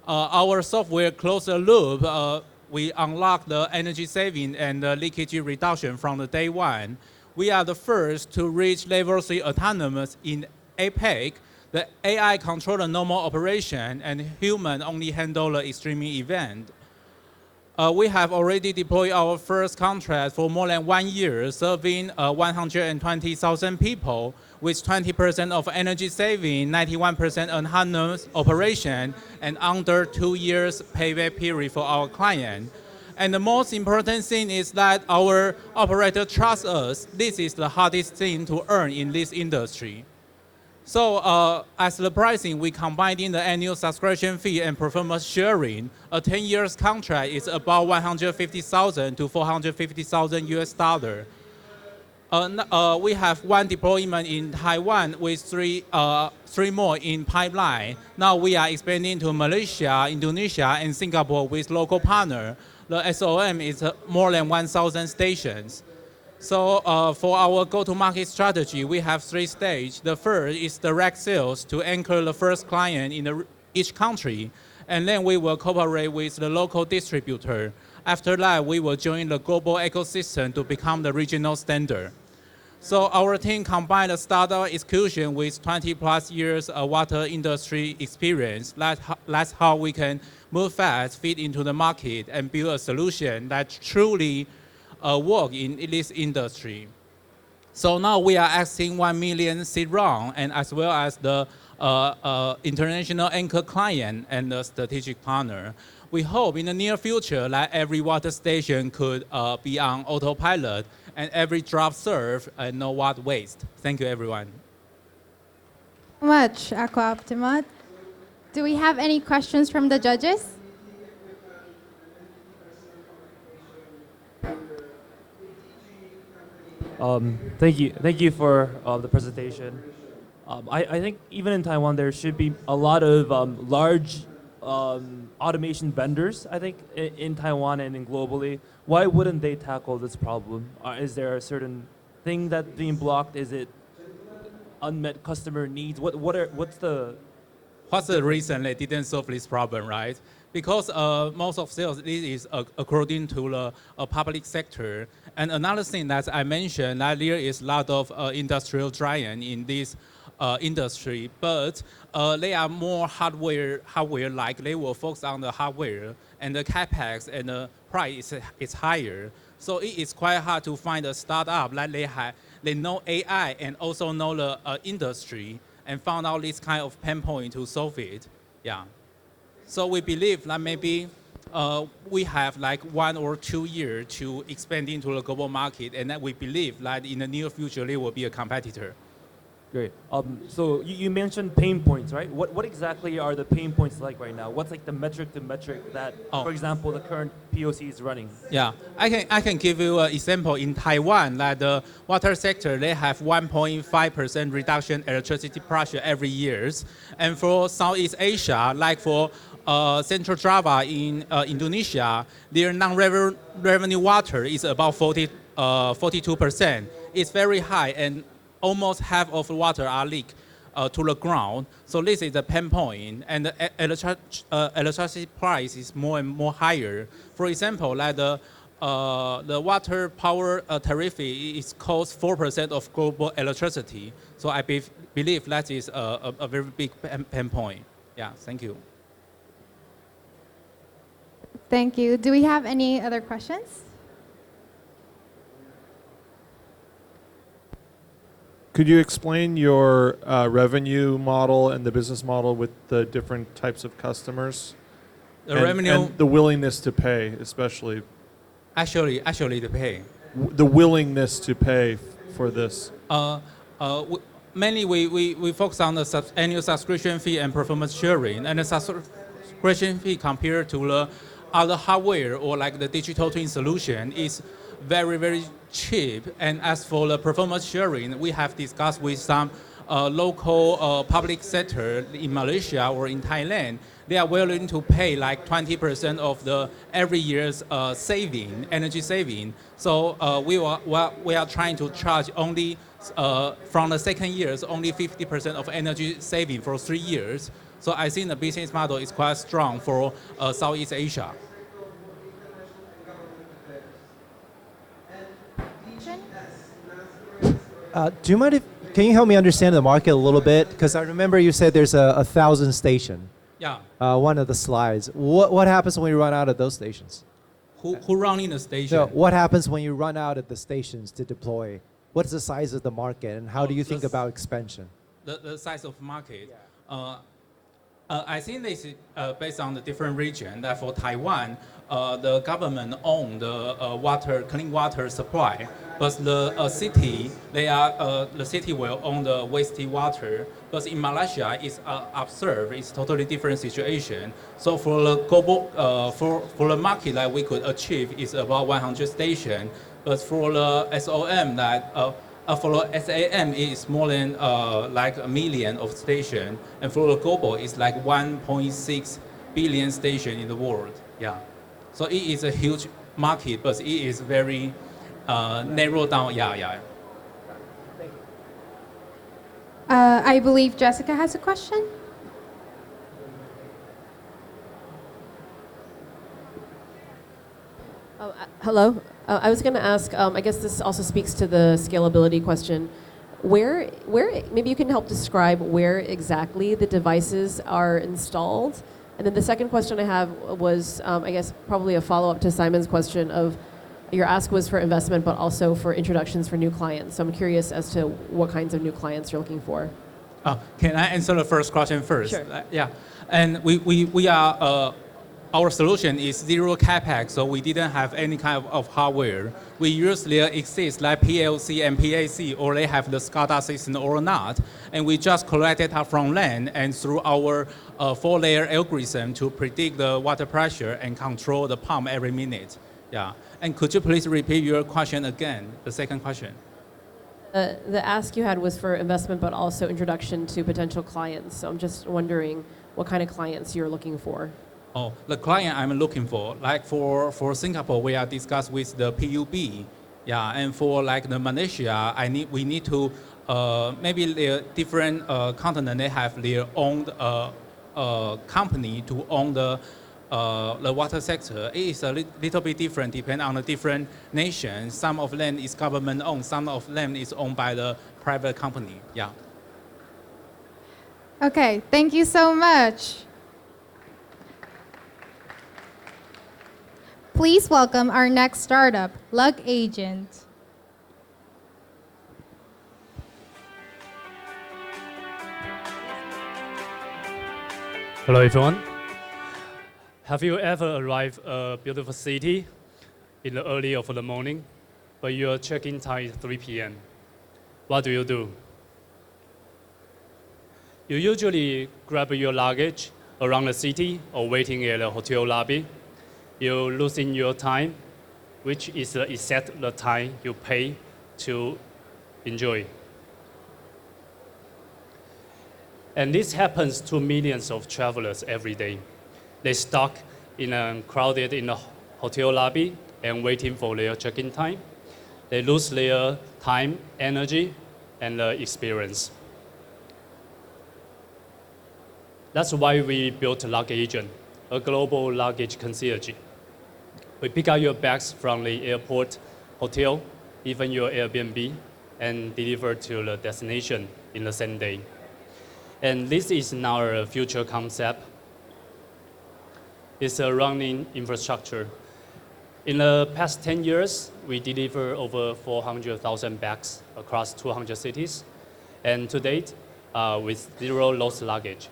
Our software closes the loop. We unlock the energy saving and the leakage reduction from the day one. We are the first to reach level 3 autonomous in APAC. The AI control the normal operation, and human only handle the extreme event. We have already deployed our first contract for more than 1 year, serving 120,000 people with 20% of energy saving, 91% autonomous operation, and under 2 years payback period for our client. And the most important thing is that our operator trusts us. This is the hardest thing to earn in this industry. So as the pricing, we combine in the annual subscription fee and performance sharing. A 10 years contract is about 150,000 to 450,000 US dollar. We have 1 deployment in Taiwan with 3 more in pipeline. Now we are expanding to Malaysia, Indonesia, and Singapore with local partner. The SOM is more than 1,000 stations. So for our go-to-market strategy, we have 3 stages. The first is direct sales to anchor the first client in each country. And then we will cooperate with the local distributor. After that, we will join the global ecosystem to become the regional standard. So our team combined the startup execution with 20+ years of water industry experience. That's how we can move fast, fit into the market, and build a solution that truly work in this industry. So now we are asking 1 million seed round, and as well as the international anchor client and the strategic partner. We hope in the near future that every water station could be on autopilot and every drop served and no water waste. Thank you, everyone. Much, Aqua Optima. Do we have any questions from the judges? Thank you for the presentation. I think even in Taiwan there should be a lot of large automation vendors, I think, in Taiwan and in globally. Why wouldn't they tackle this problem? Is there a certain thing that's being blocked? Is it unmet customer needs? What's the reason they didn't solve this problem, right? Because most of sales this is according to the public sector. And another thing that I mentioned that there is a lot of industrial giant in this industry, but they are more hardware-like. They will focus on the hardware, and the capex and the price is higher. So it is quite hard to find a startup that they know AI and also know the industry and found out this kind of pain point to solve it. Yeah. So we believe that maybe we have like 1 or 2 years to expand into the global market, and that we believe that in the near future they will be a competitor. Great. So you mentioned pain points, right? What exactly are the pain points like right now? What's like the metric to metric that, for example, the current POC is running? Yeah, I can give you an example. In Taiwan, that the water sector, they have 1.5% reduction electricity pressure every year. And for Southeast Asia, like for Central Java in Indonesia, their non-revenue water is about 42%. It's very high, and almost half of the water are leaked to the ground. So this is the pain point, and the electricity price is more and more higher. For example, like the water power tariff is cost 4% of global electricity. So I believe that is a very big pain point. Yeah, thank you. Thank you. Do we have any other questions? Could you explain your revenue model and the business model with the different types of customers? And the willingness to pay, especially. Actually, the pay. The willingness to pay for this. Mainly, we focus on the annual subscription fee and performance sharing, and the subscription fee compared to the other hardware or like the digital twin solution is very, very cheap. And as for the performance sharing, we have discussed with some local public sector in Malaysia or in Thailand. They are willing to pay like 20% of the every year's energy saving. So we are trying to charge only from the second years only 50% of energy saving for 3 years. So I think the business model is quite strong for Southeast Asia. Do you mind can you help me understand the market a little bit? Because I remember you said there's 1,000 station. Yeah. One of the slides. What happens when you run out of those stations? Who running the station? So what happens when you run out of the stations to deploy? What's the size of the market, and how do you think about expansion? The size of market. Yeah. I think this is based on the different region. That for Taiwan, the government own the clean water supply, but the city the city will own the wastewater. But in Malaysia, it's observed it's totally different situation. So for the global for the market that we could achieve is about 100 stations, but for the SOM that for the SAM, it's more than like 1 million of stations, and for the global, it's like 1.6 billion stations in the world. Yeah, so it is a huge market, but it is very narrowed down. Yeah. I believe Jessica has a question. Hello. I was going to ask, I guess this also speaks to the scalability question. Where maybe you can help describe where exactly the devices are installed. And then the second question I have was, I guess, probably a follow-up to Simon's question of your ask was for investment, but also for introductions for new clients. So I'm curious as to what kinds of new clients you're looking for. Can I answer the first question first? Sure. Yeah. And we are... our solution is zero capex, so we didn't have any kind of hardware. We usually exist like PLC and PAC, or they have the SCADA system or not, and we just collect data from land and through our 4-layer algorithm to predict the water pressure and control the pump every minute. Yeah. And could you please repeat your question again, the second question? The ask you had was for investment, but also introduction to potential clients. So I'm just wondering what kind of clients you're looking for. Oh, the client I'm looking for, like for Singapore, we are discussed with the PUB, yeah, and for like the Malaysia, we need to maybe the different continent they have their own company to own the water sector. It is a little bit different depending on the different nations. Some of them is government owned, some of them is owned by the private company. Yeah. Okay, thank you so much. Please welcome our next startup, Lug Agent. Hello everyone. Have you ever arrived a beautiful city in the early of the morning, but your check-in time is 3 p.m.? What do? You usually grab your luggage around the city or waiting at a hotel lobby. You losing your time, which is exact the time you pay to enjoy. And this happens to millions of travelers every day. They stuck in a crowded in a hotel lobby and waiting for their check-in time. They lose their time, energy, and experience. That's why we built Lug Agent, a global luggage concierge. We pick up your bags from the airport, hotel, even your Airbnb, and deliver to the destination in the same day. And this is now a future concept. It's a running infrastructure. In the past 10 years, we deliver over 400,000 bags across 200 cities, and to date, with zero lost luggage.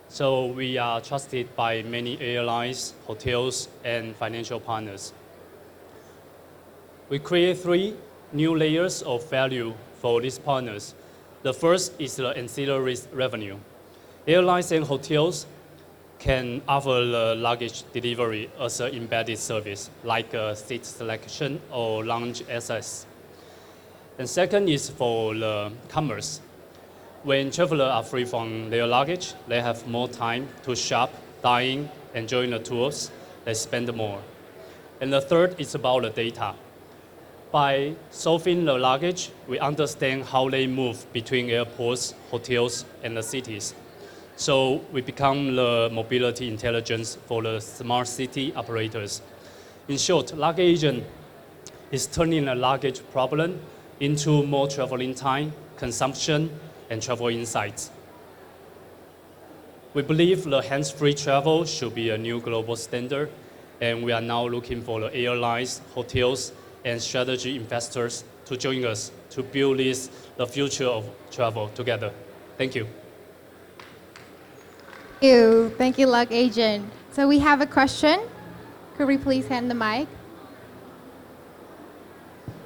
So we are trusted by many airlines, hotels, and financial partners. We create 3 new layers of value for these partners. The first is the ancillary revenue. Airlines and hotels can offer the luggage delivery as an embedded service, like seat selection or lounge access. And second is for the commerce. When travelers are free from their luggage, they have more time to shop, dine, enjoy the tours, they spend more. And the third is about the data. By solving the luggage, we understand how they move between airports, hotels, and the cities. So we become the mobility intelligence for the smart city operators. In short, Lug Agent is turning a luggage problem into more traveling time, consumption, and travel insights. We believe the hands-free travel should be a new global standard, and we are now looking for the airlines, hotels, and strategy investors to join us to build the future of travel together. Thank you. Thank you, Lug Agent. So we have a question. Could we please hand the mic?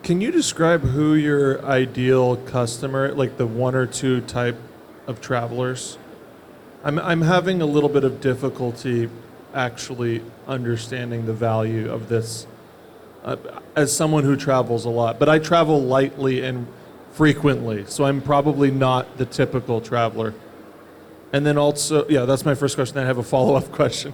Can you describe who your ideal customer, like the 1 or 2 type of travelers? I'm having a little bit of difficulty actually understanding the value of this as someone who travels a lot. But I travel lightly and frequently, so I'm probably not the typical traveler. And then also, yeah, that's my first question. Then I have a follow-up question.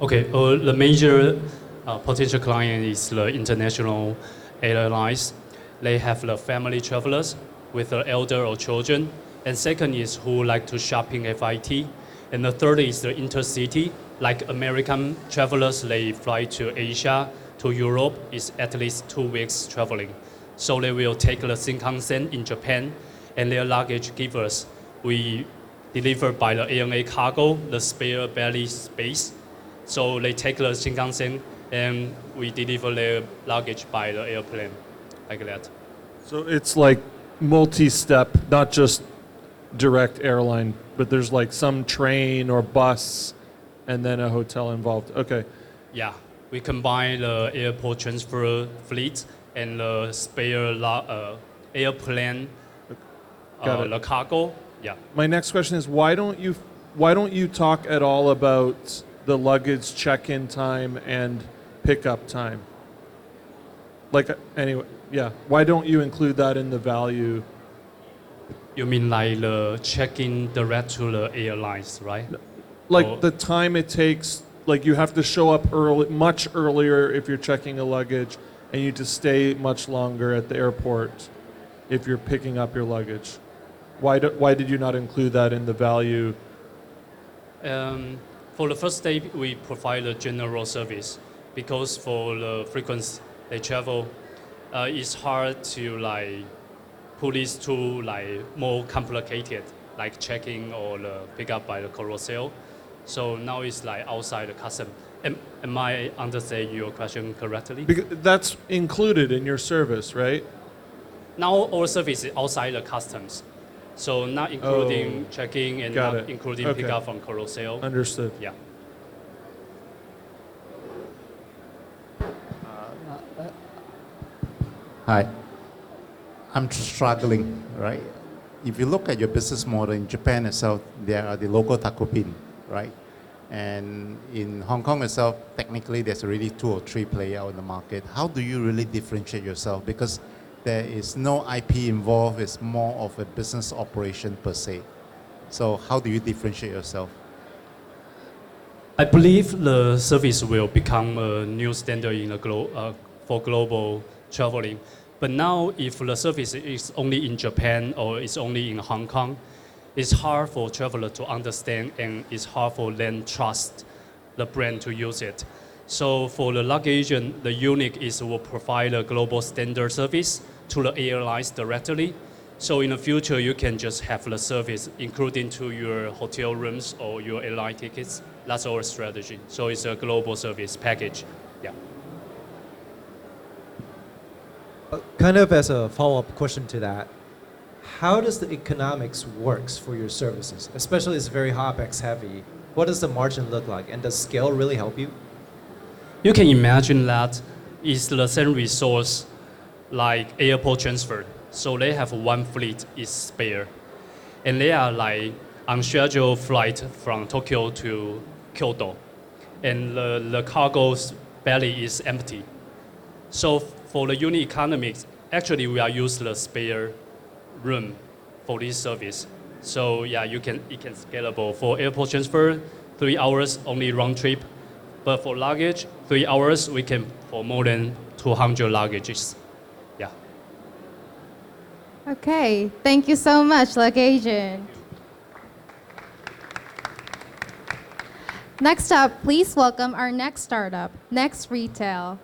Okay, the major potential client is the international airlines. They have the family travelers with the elder or children. And second is who like to shopping FIT. And the third is the intercity, like American travelers, they fly to Asia, to Europe, is at least 2 weeks traveling. So they will take the Shinkansen in Japan, and their luggage givers, we deliver by the ANA cargo, the spare belly space. So they take the Shinkansen, and we deliver their luggage by the airplane, like that. So it's like multi-step, not just direct airline, but there's like some train or bus and then a hotel involved. Okay. Yeah, we combine the airport transfer fleet and the spare airplane, the cargo. Yeah. My next question is why don't you talk at all about the luggage check-in time and pickup time? Like anyway, yeah. Why don't you include that in the value? You mean like the check-in direct to the airlines, right? Like the time it takes, like you have to show up early, much earlier if you're checking a luggage, and you have to stay much longer at the airport if you're picking up your luggage. Why did you not include that in the value? For the first day, we provide a general service because for the frequency they travel, it's hard to like put this to like more complicated, like checking or pick up by the carousel. So now it's like outside the custom. Am I understanding your question correctly? Because that's included in your service, right? Now our service is outside the customs. So not including checking and not including pickup from carousel. Understood. Yeah. Hi. I'm struggling, right? If you look at your business model in Japan itself, there are the local takupin, right? And in Hong Kong itself, technically there's already 2 or 3 players on the market. How do you really differentiate yourself? Because there is no IP involved, it's more of a business operation per se. So how do you differentiate yourself? I believe the service will become a new standard in the for global traveling. But now if the service is only in Japan or it's only in Hong Kong, it's hard for travelers to understand and it's hard for them to trust the brand to use it. So for the luggage, the unit is will provide a global standard service to the airlines directly. So in the future, you can just have the service including to your hotel rooms or your airline tickets. That's our strategy. So it's a global service package. Yeah. Kind of as a follow-up question to that, how does the economics works for your services? Especially it's very OpEx heavy. What does the margin look like? And does scale really help you? You can imagine that it's the same resource like airport transfer. So they have one fleet is spare. And they are like on scheduled flight from Tokyo to Kyoto. And the cargo's belly is empty. So for the unit economics, actually we are using the spare room for this service. So yeah, it can scalable. For airport transfer, 3 hours only round trip. But for luggage, 3 hours, we can for more than 200 luggages. Yeah. Okay, thank you so much, luggage agent. Next up, please welcome our next startup, Next Retail.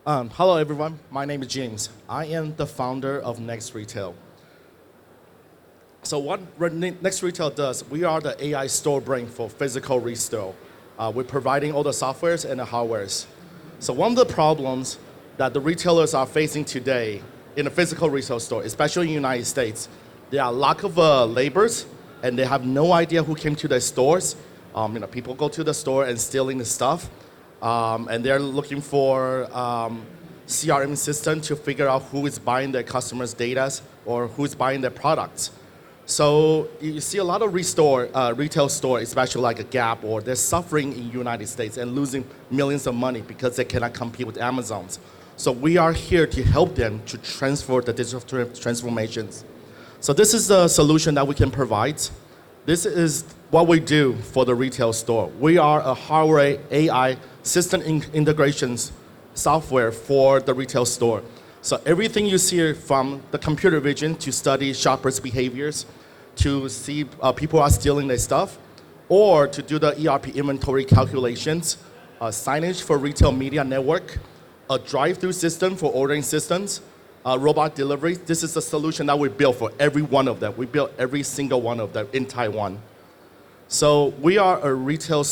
Hello everyone, my name is James. I am the founder of Next Retail. So what Next Retail does, we are the AI store brain for physical retail. We're providing all the softwares and the hardwares. So one of the problems that the retailers are facing today in a physical retail store, especially in the United States, there are lack of laborers and they have no idea who came to their stores. People go to the store and stealing the stuff. And they're looking for CRM system to figure out who is buying their customers' data or who's buying their products. So you see a lot of retail stores, especially like a Gap, or they're suffering in the United States and losing millions of money because they cannot compete with Amazon's. So we are here to help them to transfer the digital transformations. So this is the solution that we can provide. This is what we do for the retail store. We are a hardware AI system integrations software for the retail store. So everything you see from the computer vision to study shoppers' behaviors, to see people are stealing their stuff, or to do the ERP inventory calculations, signage for retail media network, a drive-through system for ordering systems, robot delivery. This is the solution that we built for every one of them. We built every single one of them in Taiwan. So we are a retail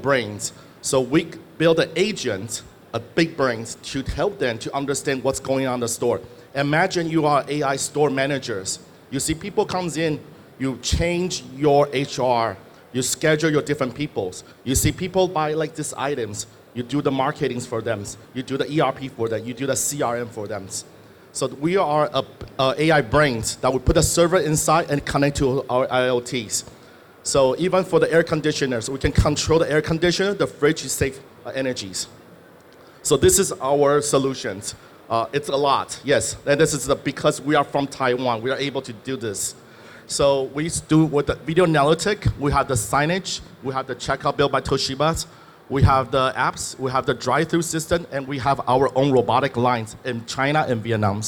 brains. So we build an agent, a big brains, to help them to understand what's going on in the store. Imagine you are AI store managers. You see people comes in, you change your HR, you schedule your different peoples. You see people buy like these items, you do the marketing for them, you do the ERP for them, you do the CRM for them. So we are a AI brains that we put a server inside and connect to our IoTs. So even for the air conditioners, we can control the air conditioner, the fridge to save energies. So this is our solutions. It's a lot, yes. And this is because we are from Taiwan, we are able to do this. So we do with the video analytic, we have the signage, we have the checkout built by Toshiba, we have the apps, we have the drive-through system, and we have our own robotic lines in China and Vietnam.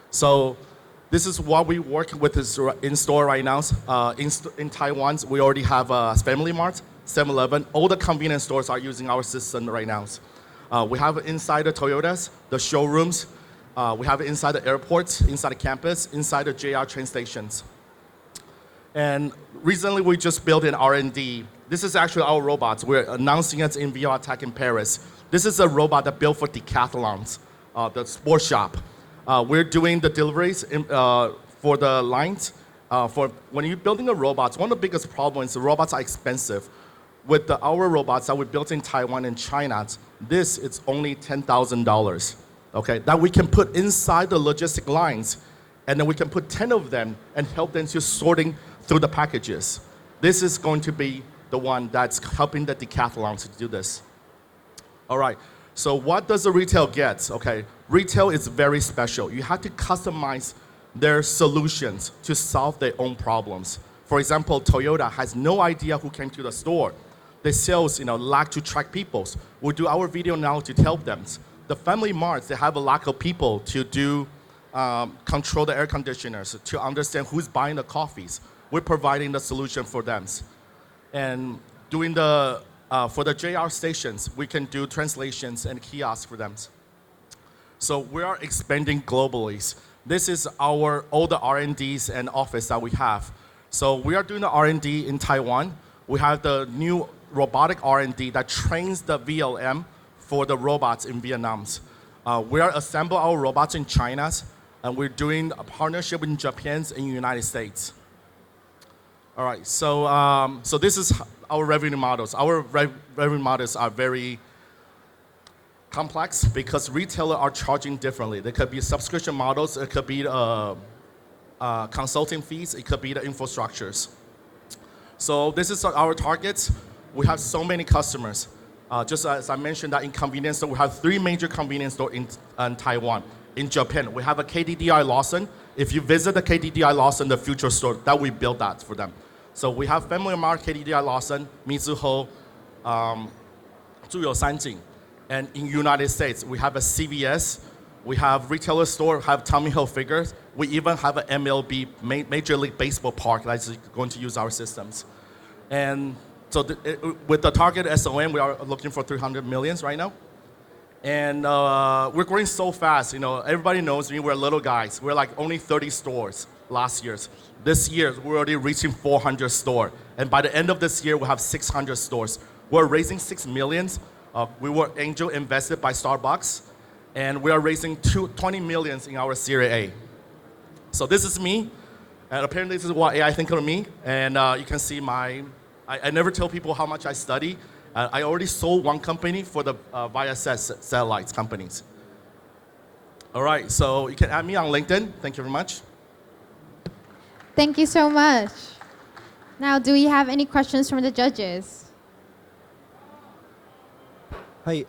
So this is what we work with in store right now. In Taiwan, we already have a Family Mart, 7-Eleven, all the convenience stores are using our system right now. We have it inside the Toyotas, the showrooms. We have it inside the airports, inside the campus, inside the JR train stations. And recently, we just built an R&D. This is actually our robots. We're announcing it in VRTech in Paris. This is a robot that built for decathlons, the sports shop. We're doing the deliveries for the lines. For when you're building a robot, one of the biggest problems is the robots are expensive. With our robots that we built in Taiwan and China, this is only $10,000. Okay, that we can put inside the logistic lines, and then we can put 10 of them and help them to sorting through the packages. This is going to be the one that's helping the decathlon to do this. All right, so what does the retail get? Okay, retail is very special. You have to customize their solutions to solve their own problems. For example, Toyota has no idea who came to the store. The sales, lack to track people. We'll do our video now to help them. The family marts, they have a lack of people to do control the air conditioners, to understand who's buying the coffees. We're providing the solution for them. And doing for the JR stations, we can do translations and kiosks for them. So we are expanding globally. This is all the R&Ds and office that we have. So we are doing the R&D in Taiwan. We have the new robotic R&D that trains the VLM for the robots in Vietnam. We are assembling our robots in China, and we're doing a partnership in Japan and United States. All right, so this is our revenue models. Our revenue models are very complex because retailers are charging differently. There could be subscription models, it could be consulting fees, it could be the infrastructures. So this is our targets. We have so many customers. Just as I mentioned that in convenience store, we have 3 major convenience stores in Taiwan. In Japan, we have a KDDI Lawson. If you visit the KDDI Lawson, the future store, that we built that for them. So we have Family Mart, KDDI Lawson, Mizuho, Zhuyo Sanjing. And in United States, we have a CVS, we have retailer store, have Tommy Hilfiger. We even have an MLB, Major League Baseball park that's going to use our systems. And so with the target SOM, we are looking for 300 million right now. And we're growing so fast. Everybody knows me, we're little guys. We're like only 30 stores last year. This year, we're already reaching 400 stores. And by the end of this year, we'll have 600 stores. We're raising 6 million. We were angel invested by Starbucks, and we are raising 20 million in our Series A. So this is me, and apparently this is what AI think of me. And you can see I never tell people how much I study. I already sold one company for the Viasat satellites companies. All right, so you can add me on LinkedIn. Thank you very much. Thank you so much. Now, do we have any questions from the judges? Hi,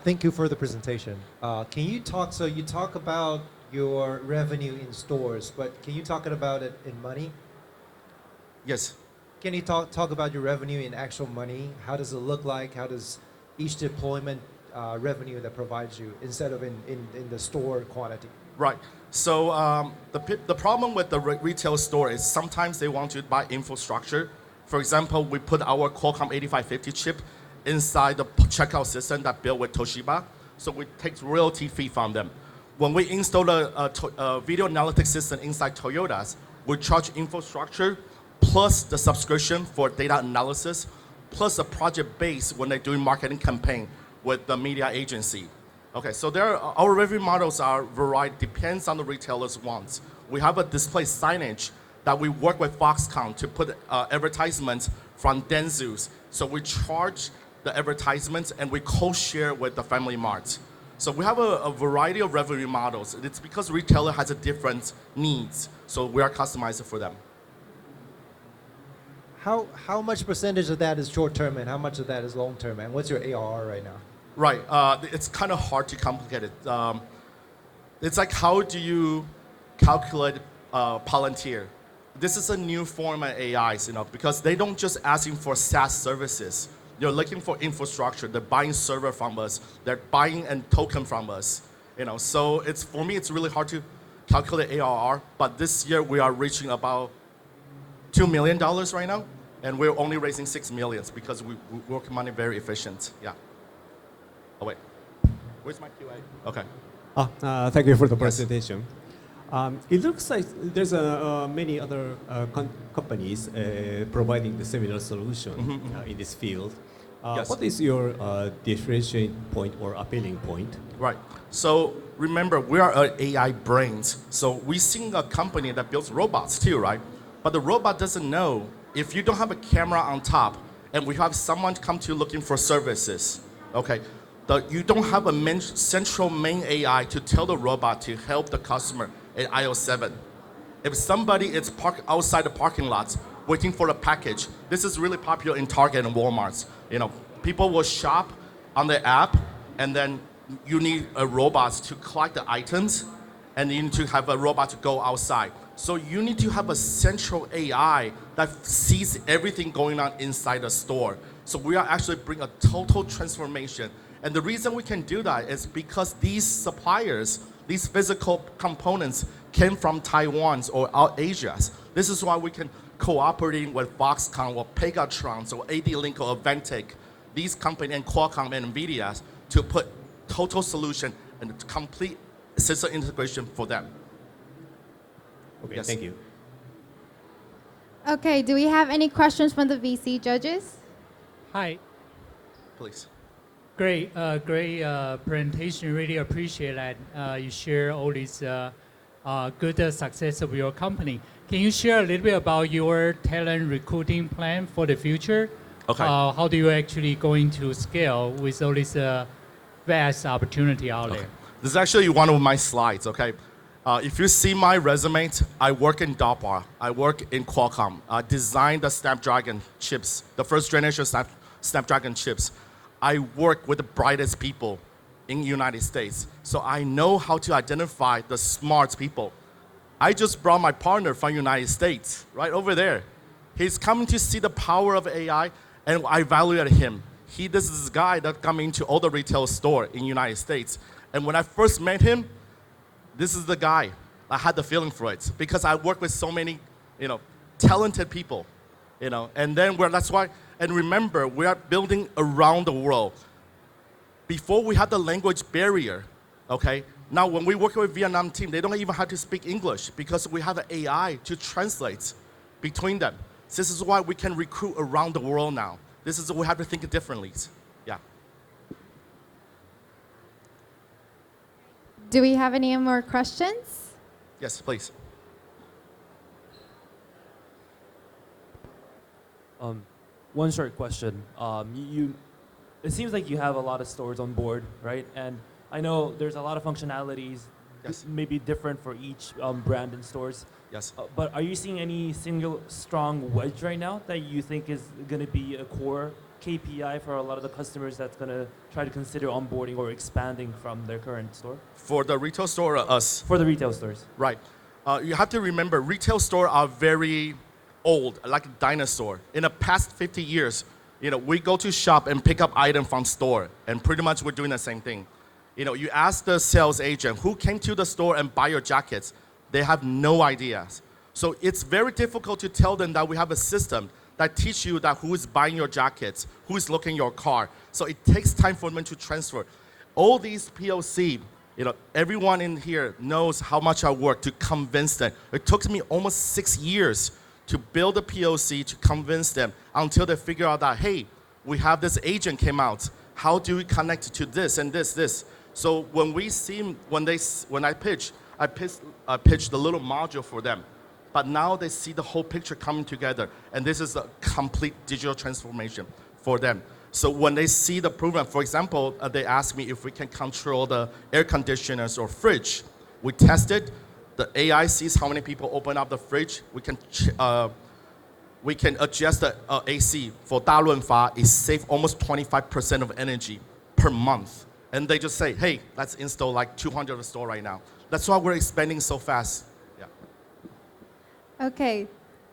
thank you for the presentation. Can you talk, so you talk about your revenue in stores, but can you talk about it in money? Yes. Can you talk about your revenue in actual money? How does it look like? How does each deployment revenue that provides you instead of in the store quantity? Right. So the problem with the retail store is sometimes they want to buy infrastructure. For example, we put our Qualcomm 8550 chip inside the checkout system that built with Toshiba, so we take royalty fee from them. When we install a video analytics system inside Toyotas, we charge infrastructure plus the subscription for data analysis, plus a project base when they're doing marketing campaign with the media agency. Okay, so our revenue models are variety, depends on the retailer's wants. We have a display signage that we work with Foxconn to put advertisements from Dentsu's. So we charge the advertisements and we co-share with the Family Mart. So we have a variety of revenue models. It's because retailer has a different needs, so we are customizing for them. How much percentage of that is short term and how much of that is long term? And what's your ARR right now? Right, it's kind of hard to complicate it. It's like, how do you calculate Palantir? This is a new form of AIs, because they don't just asking for SaaS services. They're looking for infrastructure. They're buying server from us. They're buying a token from us. So for me, it's really hard to calculate ARR. But this year we are reaching about $2 million right now, And we're only raising 6 million because we work money very efficient. Yeah. Oh, wait. Where's my QA? Okay. Thank you for the presentation. It looks like there's many other companies providing the similar solution in this field. Yes. What is your differentiating point or appealing point? Right. So remember, we are AI brains. So we see a company that builds robots too, right? But the robot doesn't know if you don't have a camera on top and we have someone come to you looking for services, okay? You don't have a central main AI to tell the robot to help the customer at aisle 7. If somebody is parked outside the parking lots waiting for a package, this is really popular in Target and Walmarts. You know, people will shop on the app, and then you need a robot to collect the items, and you need to have a robot to go outside. So you need to have a central AI that sees everything going on inside the store. So we are actually bringing a total transformation. And the reason we can do that is because these suppliers, these physical components came from Taiwan or Asia. This is why we can cooperate with Foxconn or Pegatron or AD-Link or Advantech, these companies and Qualcomm and NVIDIA to put total solution and complete system integration for them. Okay, yes. Thank you. Okay, do we have any questions from the VC judges? Hi. Please. Great presentation. Really appreciate that you share all these good success of your company. Can you share a little bit about your talent recruiting plan for the future? Okay. How do you actually going to scale with all this vast opportunity out there? This is actually one of my slides, okay? If you see my resume, I work in Daiwa. I work in Qualcomm. I designed the Snapdragon chips, the first generation Snapdragon chips. I work with the brightest people in the United States. So I know how to identify the smart people. I just brought my partner from United States, right over there. He's coming to see the power of AI, and I evaluated him. This is a guy that come into all the retail store in the United States. And when I first met him, this is the guy. I had the feeling for it because I work with so many, talented people, and then that's why, and remember, we are building around the world. Before we had the language barrier, okay? Now when we work with Vietnam team, they don't even have to speak English because we have an AI to translate between them. This is why we can recruit around the world now. This is, we have to think differently, yeah. Do we have any more questions? Yes, please. One short question. It seems like you have a lot of stores on board, right? And I know there's a lot of functionalities, yes, maybe different for each brand and stores. Yes. But are you seeing any single strong wedge right now that you think is going to be a core KPI for a lot of the customers that's going to try to consider onboarding or expanding from their current store? For the retail store or us? For the retail stores. Right. You have to remember, retail stores are very old, like a dinosaur. In the past 50 years, we go to shop and pick up items from store, and pretty much we're doing the same thing. You ask the sales agent, who came to the store and buy your jackets? They have no ideas. So it's very difficult to tell them that we have a system that teach you that who is buying your jackets, who is looking your car. So it takes time for them to transfer. All these POC, everyone in here knows how much I work to convince them. It took me almost 6 years to build a POC to convince them until they figure out that, hey, we have this agent came out. How do we connect to this and this? So when I pitch the little module for them. But now they see the whole picture coming together, and this is a complete digital transformation for them. So when they see the program, for example, they ask me if we can control the air conditioners or fridge. We tested. The AI sees how many people open up the fridge. We can adjust the AC for Dalunfa. It saves almost 25% of energy per month. And they just say, hey, let's install like 200 of the store right now. That's why we're expanding so fast. Yeah. Okay,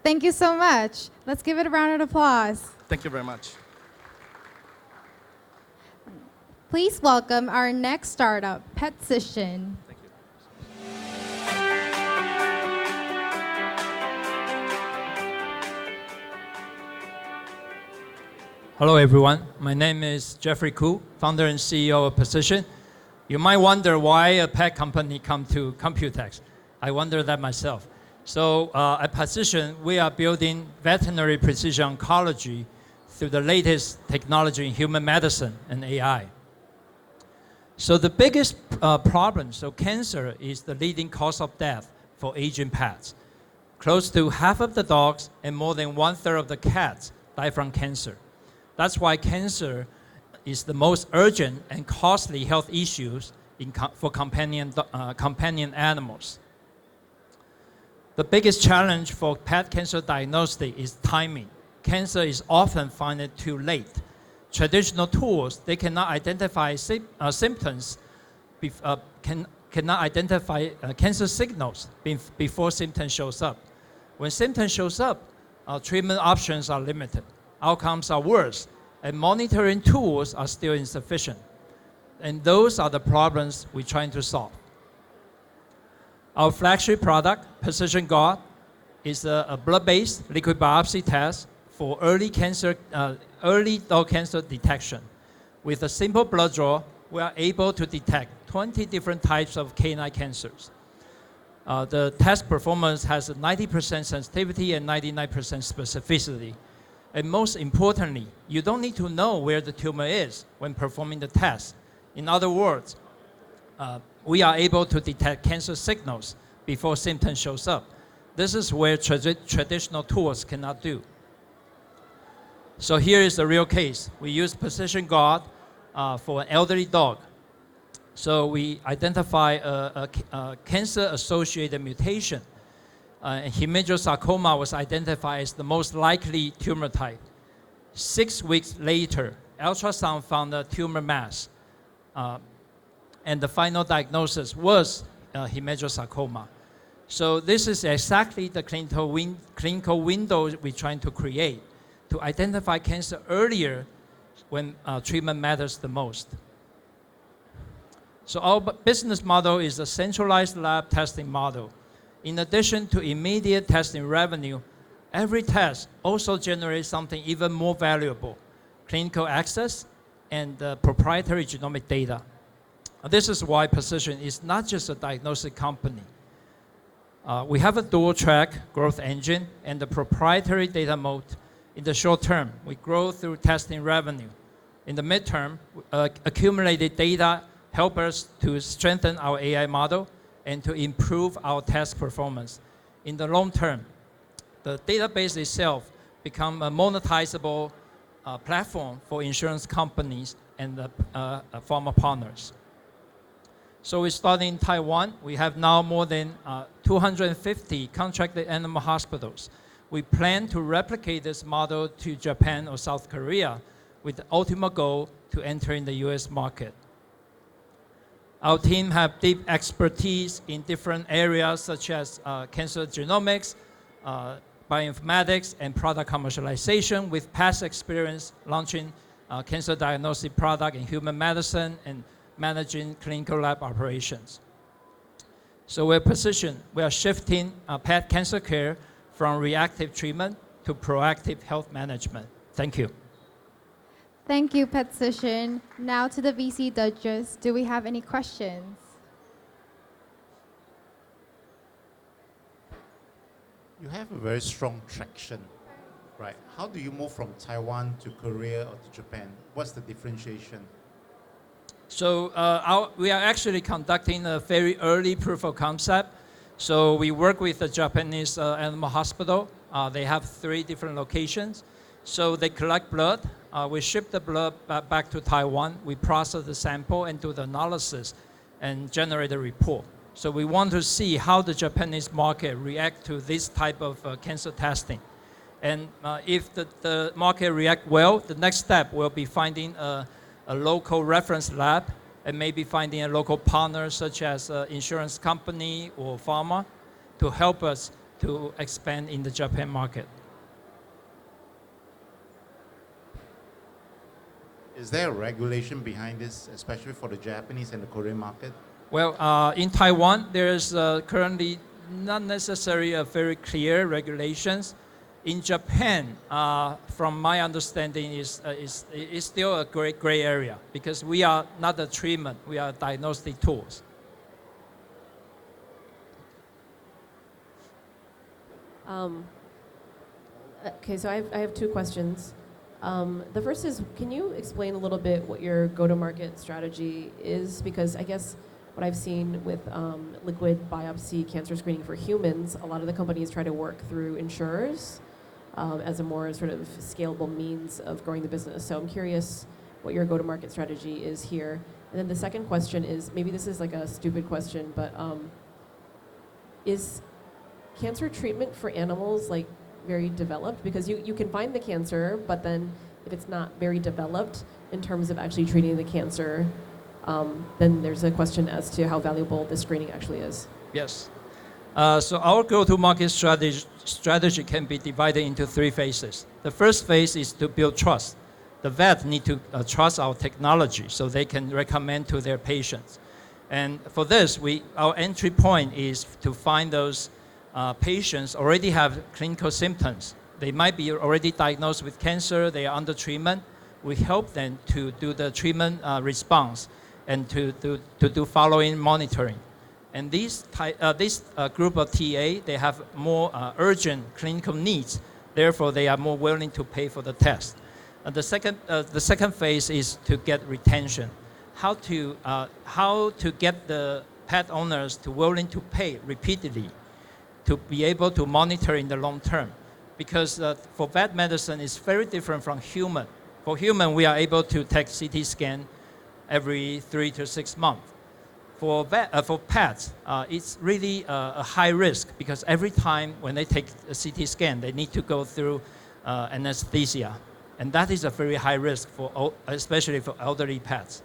thank you so much. Let's give it a round of applause. Thank you very much. Please welcome our next startup, Petition. Thank you. Hello, everyone. My name is Jeffrey Khoo, founder and CEO of Precision. You might wonder why a pet company come to COMPUTEX. I wonder that myself. So at Precision, we are building veterinary precision oncology through the latest technology in human medicine and AI. So the biggest problem, cancer is the leading cause of death for aging pets. Close to half of the dogs and more than 1/3 of the cats die from cancer. That's why cancer is the most urgent and costly health issues for companion animals. The biggest challenge for pet cancer diagnostic is timing. Cancer is often found too late. Traditional tools, they cannot identify symptoms, cannot identify cancer signals before symptoms shows up. When symptoms shows up, treatment options are limited. Outcomes are worse, and monitoring tools are still insufficient. And those are the problems we're trying to solve. Our flagship product, Precision Guard, is a blood-based liquid biopsy test for early dog cancer detection. With a simple blood draw, we are able to detect 20 different types of canine cancers. The test performance has a 90% sensitivity and 99% specificity. And most importantly, you don't need to know where the tumor is when performing the test. In other words, we are able to detect cancer signals before symptoms shows up. This is where traditional tools cannot do. So here is the real case. We use Precision Guard for an elderly dog. So we identify a cancer-associated mutation. Hemangiosarcoma was identified as the most likely tumor type. 6 weeks later, ultrasound found a tumor mass. And the final diagnosis was hemangiosarcoma. So this is exactly the clinical window we're trying to create, to identify cancer earlier when treatment matters the most. So our business model is a centralized lab testing model. In addition to immediate testing revenue, every test also generates something even more valuable: clinical access and proprietary genomic data. This is why Precision is not just a diagnostic company. We have a dual-track growth engine and the proprietary data moat. In the short term, we grow through testing revenue. In the midterm, accumulated data help us to strengthen our AI model and to improve our test performance. In the long term, the database itself become a monetizable platform for insurance companies and pharma partners. So we started in Taiwan. We have now more than 250 contracted animal hospitals. We plan to replicate this model to Japan or South Korea with the ultimate goal to enter in the US market. Our team have deep expertise in different areas such as cancer genomics, bioinformatics, and product commercialization, with past experience launching cancer diagnostic product in human medicine and managing clinical lab operations. So we're positioned, we are shifting pet cancer care from reactive treatment to proactive health management. Thank you. Thank you, Precision. Now to the VC Duchess. Do we have any questions? You have a very strong traction, right? How do you move from Taiwan to Korea or to Japan? What's the differentiation? So we are actually conducting a very early proof of concept. So we work with the Japanese animal hospital. They have 3 different locations. So they collect blood. We ship the blood back to Taiwan. We process the sample and do the analysis and generate a report. So we want to see how the Japanese market react to this type of cancer testing. And if the market react well, the next step will be finding a local reference lab and maybe finding a local partner such as an insurance company or pharma to help us to expand in the Japan market. Is there a regulation behind this, especially for the Japanese and the Korean market? Well, in Taiwan, there is currently not necessarily a very clear regulations. In Japan, from my understanding, is still a gray area because we are not a treatment, we are diagnostic tools. Okay, so I have two questions. The first is, can you explain a little bit what your go-to-market strategy is? Because I guess what I've seen with liquid biopsy cancer screening for humans, a lot of the companies try to work through insurers as a more sort of scalable means of growing the business. So I'm curious what your go-to-market strategy is here. And then the second question is, maybe this is like a stupid question, but is cancer treatment for animals like very developed? Because you can find the cancer, but then if it's not very developed in terms of actually treating the cancer, then there's a question as to how valuable this screening actually is. Yes. So our go-to-market strategy can be divided into 3 phases. The first phase is to build trust. The vet need to trust our technology so they can recommend to their patients. And for this, our entry point is to find those patients already have clinical symptoms. They might be already diagnosed with cancer, they are under treatment. We help them to do the treatment response and to do following monitoring. And this group of TA, they have more urgent clinical needs, therefore they are more willing to pay for the test. The second phase is to get retention. How to get the pet owners to willing to pay repeatedly to be able to monitor in the long term. Because for vet medicine, it's very different from human. For human, we are able to take CT scan every 3 to 6 months. For pets, it's really a high risk because every time when they take a CT scan, they need to go through anesthesia. And that is a very high risk, especially for elderly pets.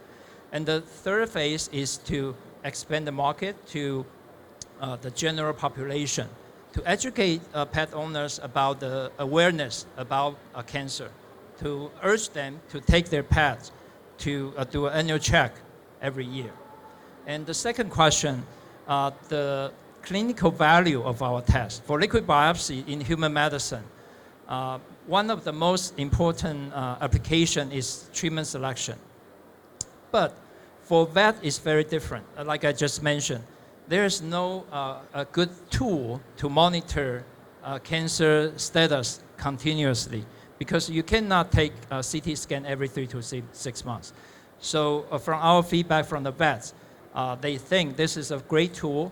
And the third phase is to expand the market to the general population, to educate pet owners about the awareness about cancer, to urge them to take their pets to do an annual check every year. And the second question, the clinical value of our test. For liquid biopsy in human medicine, one of the most important application is treatment selection. But for vet, it's very different. Like I just mentioned, there is no a good tool to monitor cancer status continuously because you cannot take a CT scan every 3 to 6 months. So from our feedback from the vets, they think this is a great tool.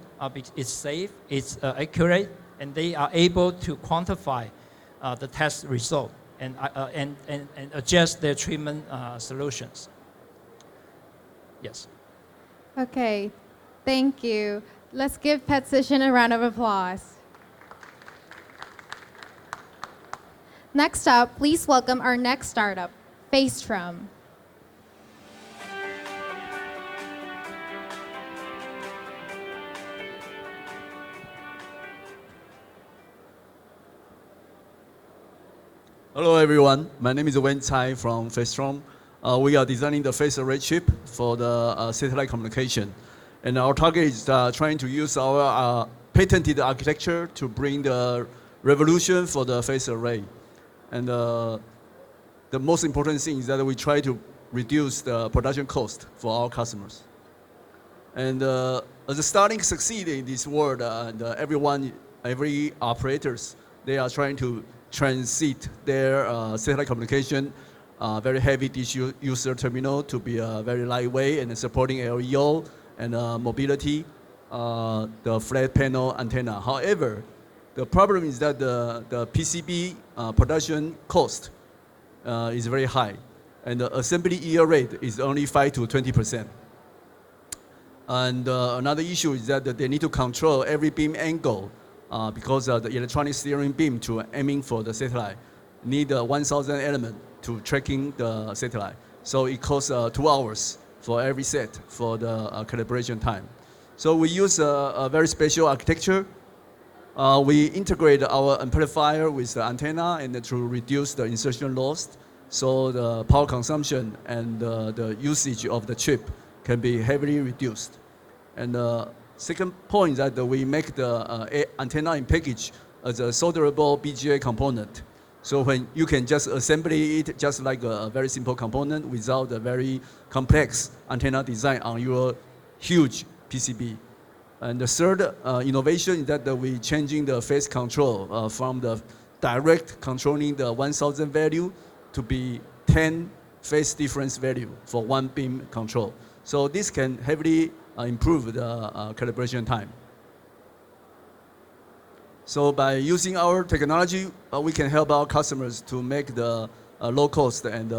It's safe, it's accurate, and they are able to quantify the test result and adjust their treatment solutions. Yes. Okay, thank you. Let's give Petcision a round of applause. Next up, please welcome our next startup, Facetrum. Hello everyone, my name is Wen Cai from Facetrum. We are designing the face array chip for the satellite communication. And our target is trying to use our patented architecture to bring the revolution for the face array. And the most important thing is that we try to reduce the production cost for our customers. And as starting to succeed in this world, and every operators, they are trying to transit their satellite communication, very heavy dish user terminal to be very lightweight and supporting LEO and mobility, the flat panel antenna. However, the problem is that the PCB production cost is very high, and the assembly yield rate is only 5 to 20%. And another issue is that they need to control every beam angle because the electronic steering beam to aiming for the satellite need 1,000 elements to tracking the satellite. So it costs 2 hours for every set for the calibration time. So we use a very special architecture. We integrate our amplifier with the antenna and to reduce the insertion loss, so the power consumption and the usage of the chip can be heavily reduced. And second point is that we make the antenna in package as a solderable BGA component. So when you can just assemble it just like a very simple component without a very complex antenna design on your huge PCB. And the third innovation is that we're changing the phase control from the direct controlling the 1000 value to be 10 phase difference value for one beam control. So this can heavily improve the calibration time. So by using our technology, we can help our customers to make the low cost and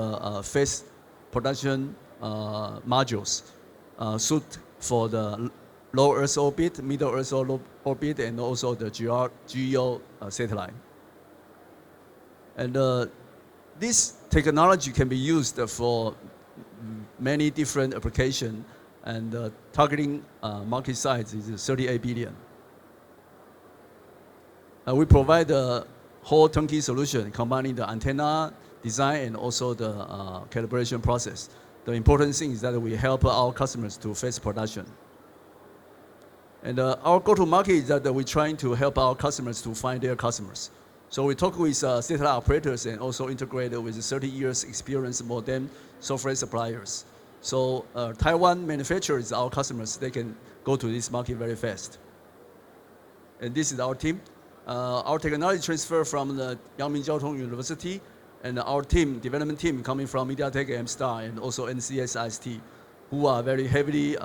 phase production modules suit for the low Earth orbit, middle Earth orbit, and also the GEO satellite. And this technology can be used for many different applications, and targeting market size is 38 billion. We provide a whole turnkey solution combining the antenna design and also the calibration process. The important thing is that we help our customers to phase production. And our go-to-market is that we're trying to help our customers to find their customers. So we talk with satellite operators and also integrate with 30 years experience modem software suppliers. So Taiwan manufacturers, our customers, they can go to this market very fast. And this is our team. Our technology transfer from the Yangming Jiao Tong University, and our team, development team, coming from MediaTek, M-Star, and also NCS IST, who are very heavily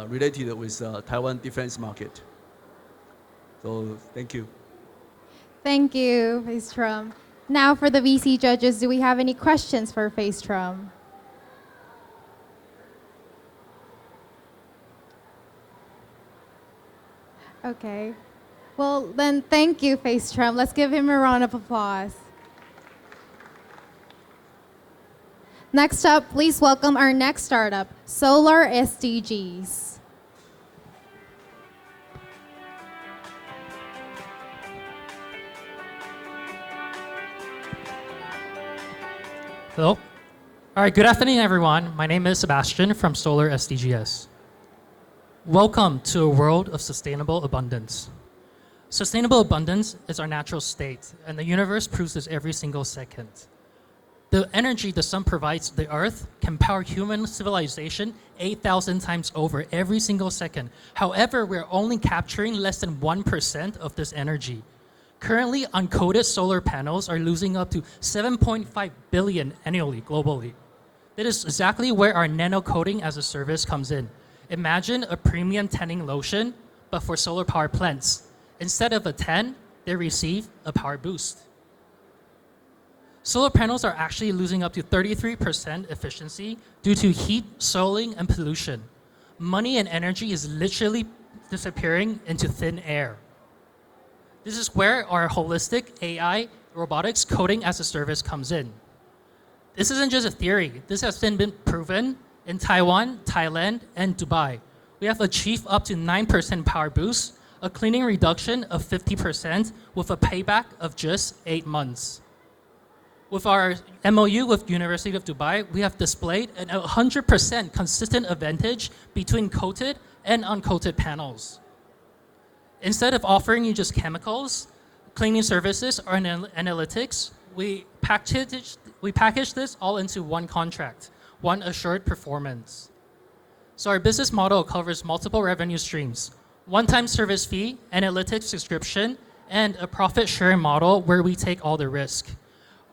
related with Taiwan defense market. So thank you. Thank you, Faistrom. Now for the VC judges, do we have any questions for Faistrom? Okay. Well, then thank you, Faistrom. Let's give him a round of applause. Next up, please welcome our next startup, Solar SDGs. Hello. All right, good afternoon, everyone. My name is Sebastian from Solar SDGs. Welcome to a world of sustainable abundance. Sustainable abundance is our natural state, and the universe proves this every single second. The energy the sun provides the earth can power human civilization 8,000 times over every single second. However, we're only capturing less than 1% of this energy. Currently, uncoated solar panels are losing up to 7.5 billion annually globally. That is exactly where our nano coating as a service comes in. Imagine a premium tanning lotion, but for solar power plants. Instead of a 10, they receive a power boost. Solar panels are actually losing up to 33% efficiency due to heat, soiling, and pollution. Money and energy is literally disappearing into thin air. This is where our holistic AI robotics coding as a service comes in. This isn't just a theory. This has been proven in Taiwan, Thailand, and Dubai. We have achieved up to 9% power boost, a cleaning reduction of 50% with a payback of just 8 months. With our MOU with University of Dubai, we have displayed an 100% consistent advantage between coated and uncoated panels. Instead of offering you just chemicals, cleaning services, or analytics, we package this all into one contract, one assured performance. So our business model covers multiple revenue streams: one-time service fee, analytics subscription, and a profit-sharing model where we take all the risk.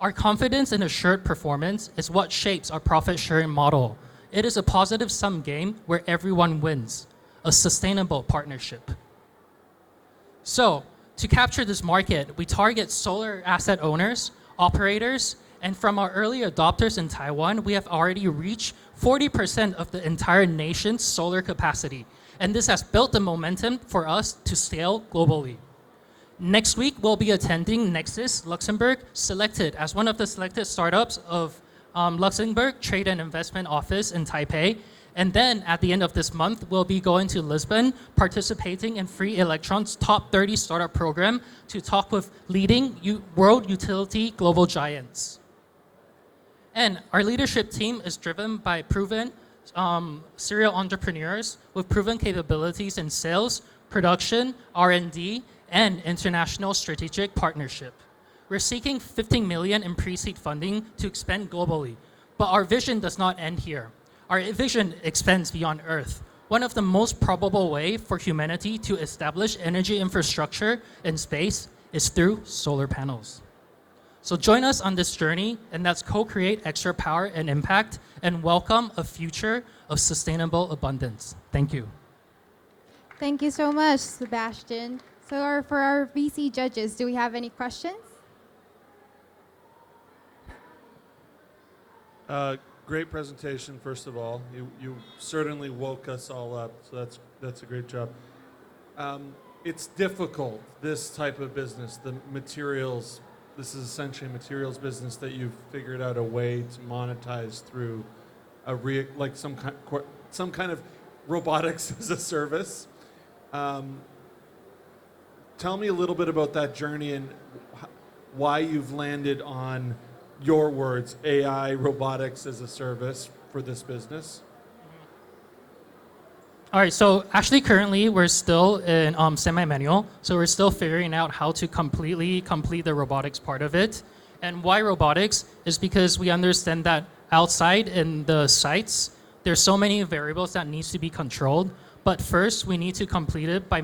Our confidence in assured performance is what shapes our profit-sharing model. It is a positive-sum game where everyone wins, a sustainable partnership. So, to capture this market, we target solar asset owners, operators, and from our early adopters in Taiwan, we have already reached 40% of the entire nation's solar capacity. And this has built the momentum for us to scale globally. Next week, we'll be attending Nexus Luxembourg, selected as one of the selected startups of Luxembourg Trade and Investment Office in Taipei. And then at the end of this month, we'll be going to Lisbon, participating in Free Electron's Top 30 Startup Program to talk with leading world utility global giants. And our leadership team is driven by proven serial entrepreneurs with proven capabilities in sales, production, R&D, and international strategic partnership. We're seeking 15 million in pre-seed funding to expand globally, but our vision does not end here. Our vision expands beyond Earth. One of the most probable way for humanity to establish energy infrastructure in space is through solar panels. So join us on this journey, and let's co-create extra power and impact and welcome a future of sustainable abundance. Thank you. Thank you so much, Sebastian. So for our VC judges, do we have any questions? Great presentation, first of all. You certainly woke us all up, so that's a great job. It's difficult, this type of business, the materials. This is essentially a materials business that you've figured out a way to monetize through some kind of robotics as a service. Tell me a little bit about that journey and why you've landed on, your words, AI, robotics as a service for this business. All right, so actually currently we're still in semi-manual, so we're still figuring out how to completely complete the robotics part of it. And why robotics is because we understand that outside in the sites, there's so many variables that needs to be controlled. But first, we need to complete it by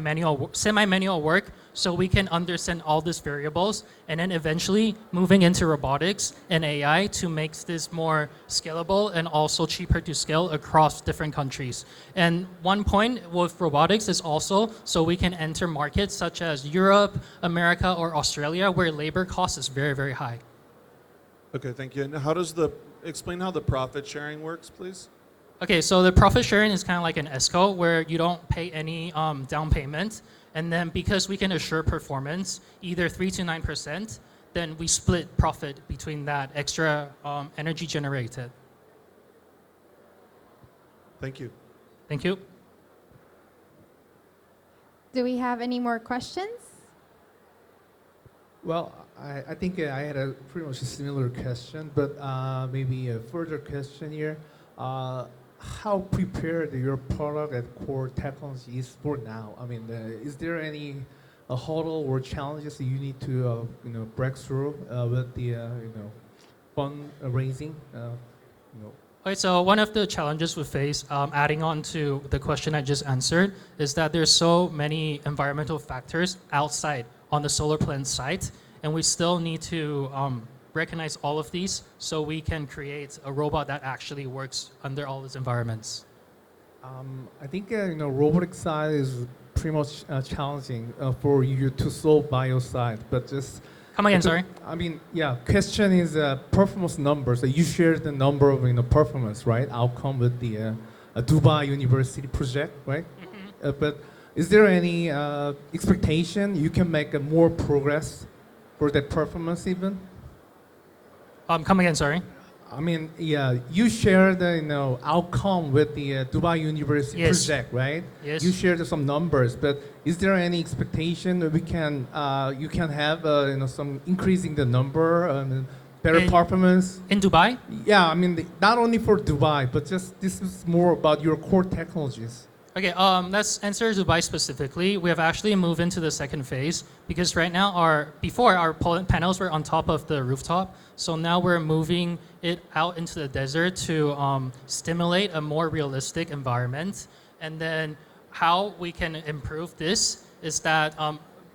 semi-manual work so we can understand all these variables, and then eventually moving into robotics and AI to make this more scalable and also cheaper to scale across different countries. And one point with robotics is also so we can enter markets such as Europe, America, or Australia, where labor cost is very, very high. Okay, thank you. And explain how the profit sharing works, please? Okay, so the profit sharing is kind of like an ESCO where you don't pay any down payment. And then because we can assure performance, either 3 to 9%, then we split profit between that extra energy generated. Thank you. Thank you. Do we have any more questions? Well, I think I had a pretty much a similar question, but maybe a further question here. How prepared your product and core technology is for now? I mean, is there any hurdle or challenges that you need to break through with the fund raising? Okay, so one of the challenges we face, adding on to the question I just answered, is that there's so many environmental factors outside on the solar plant site, and we still need to recognize all of these so we can create a robot that actually works under all these environments. I think robotic side is pretty much challenging for you to solve by your side, but just come again. Sorry. I mean, yeah. Question is performance numbers. You shared the number of performance, right? Outcome with the Dubai University project, right? Mm-hmm. But is there any expectation you can make more progress for that performance even? Come again, sorry. I mean, yeah, you shared the outcome with the Dubai University project, right? Yes. You shared some numbers, but is there any expectation that you can have some increasing the number, better performance in Dubai? Yeah, I mean not only for Dubai, but just this is more about your core technologies. Okay, let's answer Dubai specifically. We have actually moved into the second phase because right now before our panels were on top of the rooftop. So now we're moving it out into the desert to stimulate a more realistic environment. And then how we can improve this is that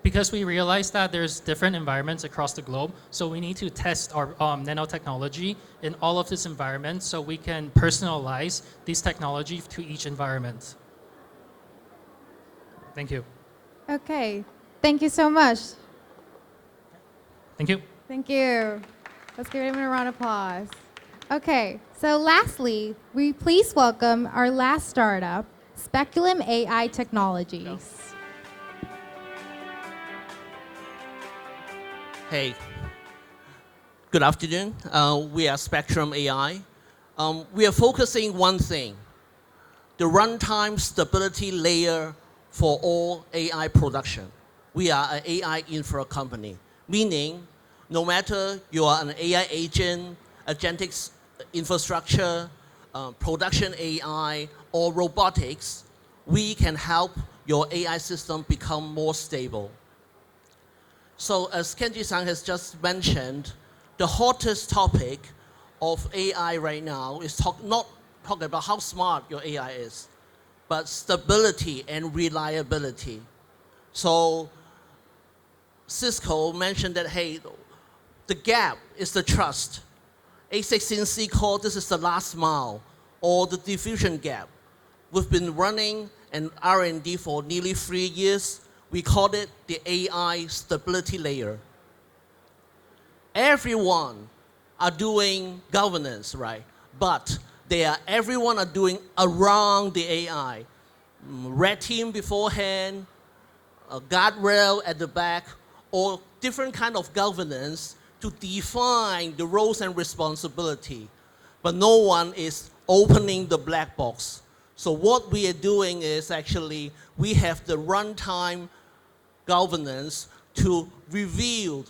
because we realize that there's different environments across the globe, so we need to test our nanotechnology in all of these environments so we can personalize these technology to each environment. Thank you. Okay, thank you so much. Thank you. Thank you. Let's give him a round of applause. Okay, so lastly, we please welcome our last startup, Speculum AI Technologies. Hey, good afternoon. We are Spectrum AI. We are focusing one thing, the runtime stability layer for all AI production. We are an AI infra company, meaning no matter you are an AI agent, agentic infrastructure, production AI, or robotics, we can help your AI system become more stable. So as Kenji-san has just mentioned, the hottest topic of AI right now is not talking about how smart your AI is, but stability and reliability. So Cisco mentioned that, hey, the gap is the trust. A16Z called this is the last mile, or the diffusion gap. We've been running an R&D for nearly 3 years. We call it the AI stability layer. Everyone are doing governance, right? But everyone are doing around the AI. Red team beforehand, a guardrail at the back, or different kind of governance to define the roles and responsibility. But no one is opening the black box. So what we are doing is actually we have the runtime governance to reveal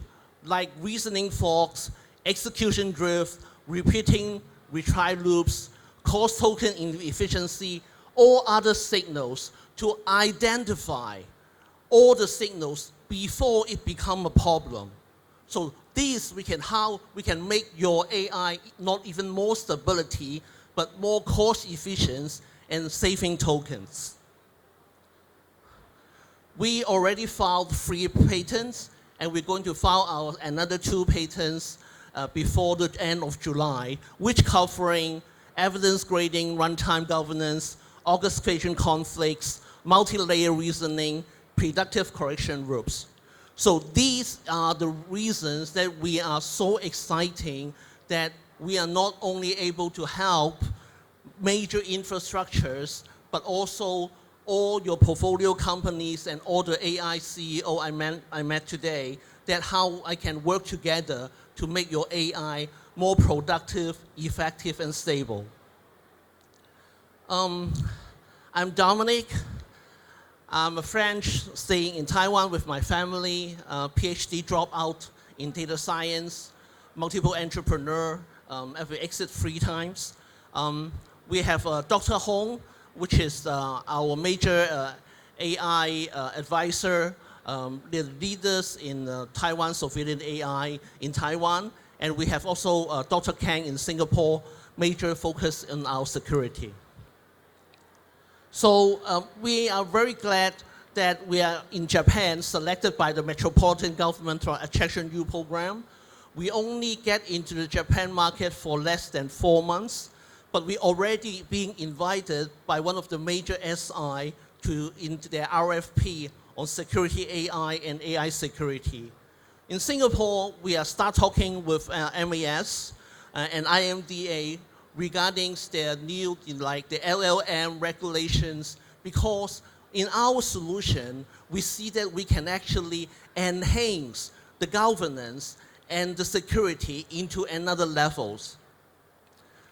like reasoning fogs, execution drift, repeating retry loops, cost token inefficiency, or other signals to identify all the signals before it become a problem. So these how we can make your AI not even more stability, but more cost efficient and saving tokens. We already filed 3 patents, and we're going to file another 2 patents before the end of July, which covering evidence grading, runtime governance, orchestration conflicts, multi-layer reasoning, predictive correction groups. So these are the reasons that we are so exciting that we are not only able to help major infrastructures, but also all your portfolio companies and all the AI CEO I met today, that how I can work together to make your AI more productive, effective, and stable. I'm Dominic. I'm a French staying in Taiwan with my family, PhD dropout in data science, multiple entrepreneur, I've exited 3 times. We have Dr. Huang, which is our major AI advisor, the leaders in Taiwan Sovereign AI in Taiwan. And we have also Dr. Keng in Singapore, major focus on our security. So we are very glad that we are in Japan, selected by the metropolitan government for Attraction U program. We only get into the Japan market for less than 4 months, but we already being invited by one of the major SI into their RFP on security AI and AI security. In Singapore, we are start talking with MAS and IMDA regarding their new, like the LLM regulations, because in our solution, we see that we can actually enhance the governance and the security into another levels.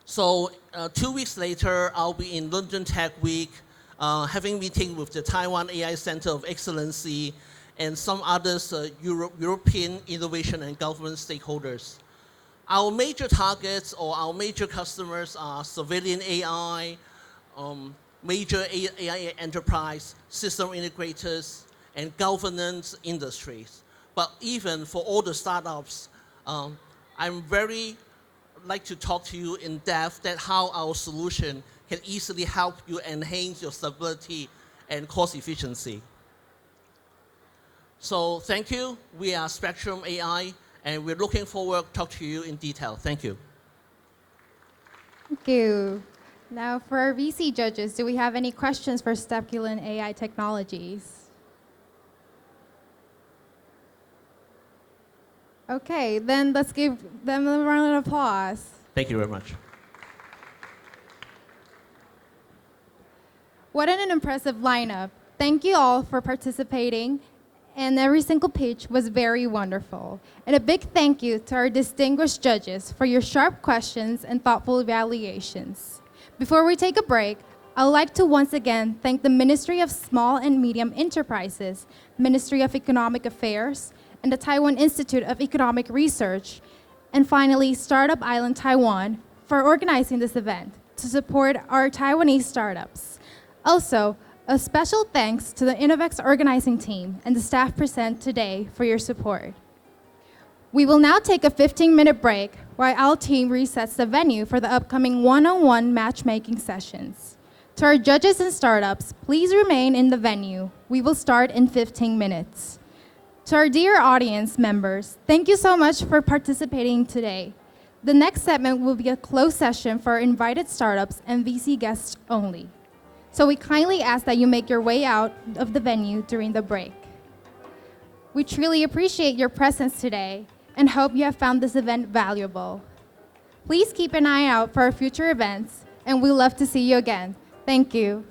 So 2 weeks later, I'll be in London Tech Week, having meeting with the Taiwan AI Center of Excellency and some others, European innovation and government stakeholders. Our major targets or our major customers are civilian AI, major AI enterprise, system integrators, and governance industries. But even for all the startups, I'm very like to talk to you in depth that how our solution can easily help you enhance your stability and cost efficiency. So thank you. We are Spectrum AI, and we're looking forward to talk to you in detail. Thank you. Thank you. Now for our VC judges, do we have any questions for Stepculin AI Technologies? Okay, then let's give them a round of applause. Thank you very much. What an impressive lineup. Thank you all for participating, and every single pitch was very wonderful. And a big thank you to our distinguished judges for your sharp questions and thoughtful evaluations. Before we take a break, I would like to once again thank the Ministry of Small and Medium Enterprises, Ministry of Economic Affairs, and the Taiwan Institute of Economic Research, and finally, Startup Island Taiwan for organizing this event to support our Taiwanese startups. Also, A special thanks to the InnoVEX organizing team and the staff present today for your support. We will now take a 15-minute break while our team resets the venue for the upcoming one-on-one matchmaking sessions. To our judges and startups, please remain in the venue. We will start in 15 minutes. To our dear audience members, thank you so much for participating today. The next segment will be a closed session for invited startups and VC guests only. So we kindly ask that you make your way out of the venue during the break. We truly appreciate your presence today and hope you have found this event valuable. Please keep an eye out for our future events, and we'd love to see you again. Thank you.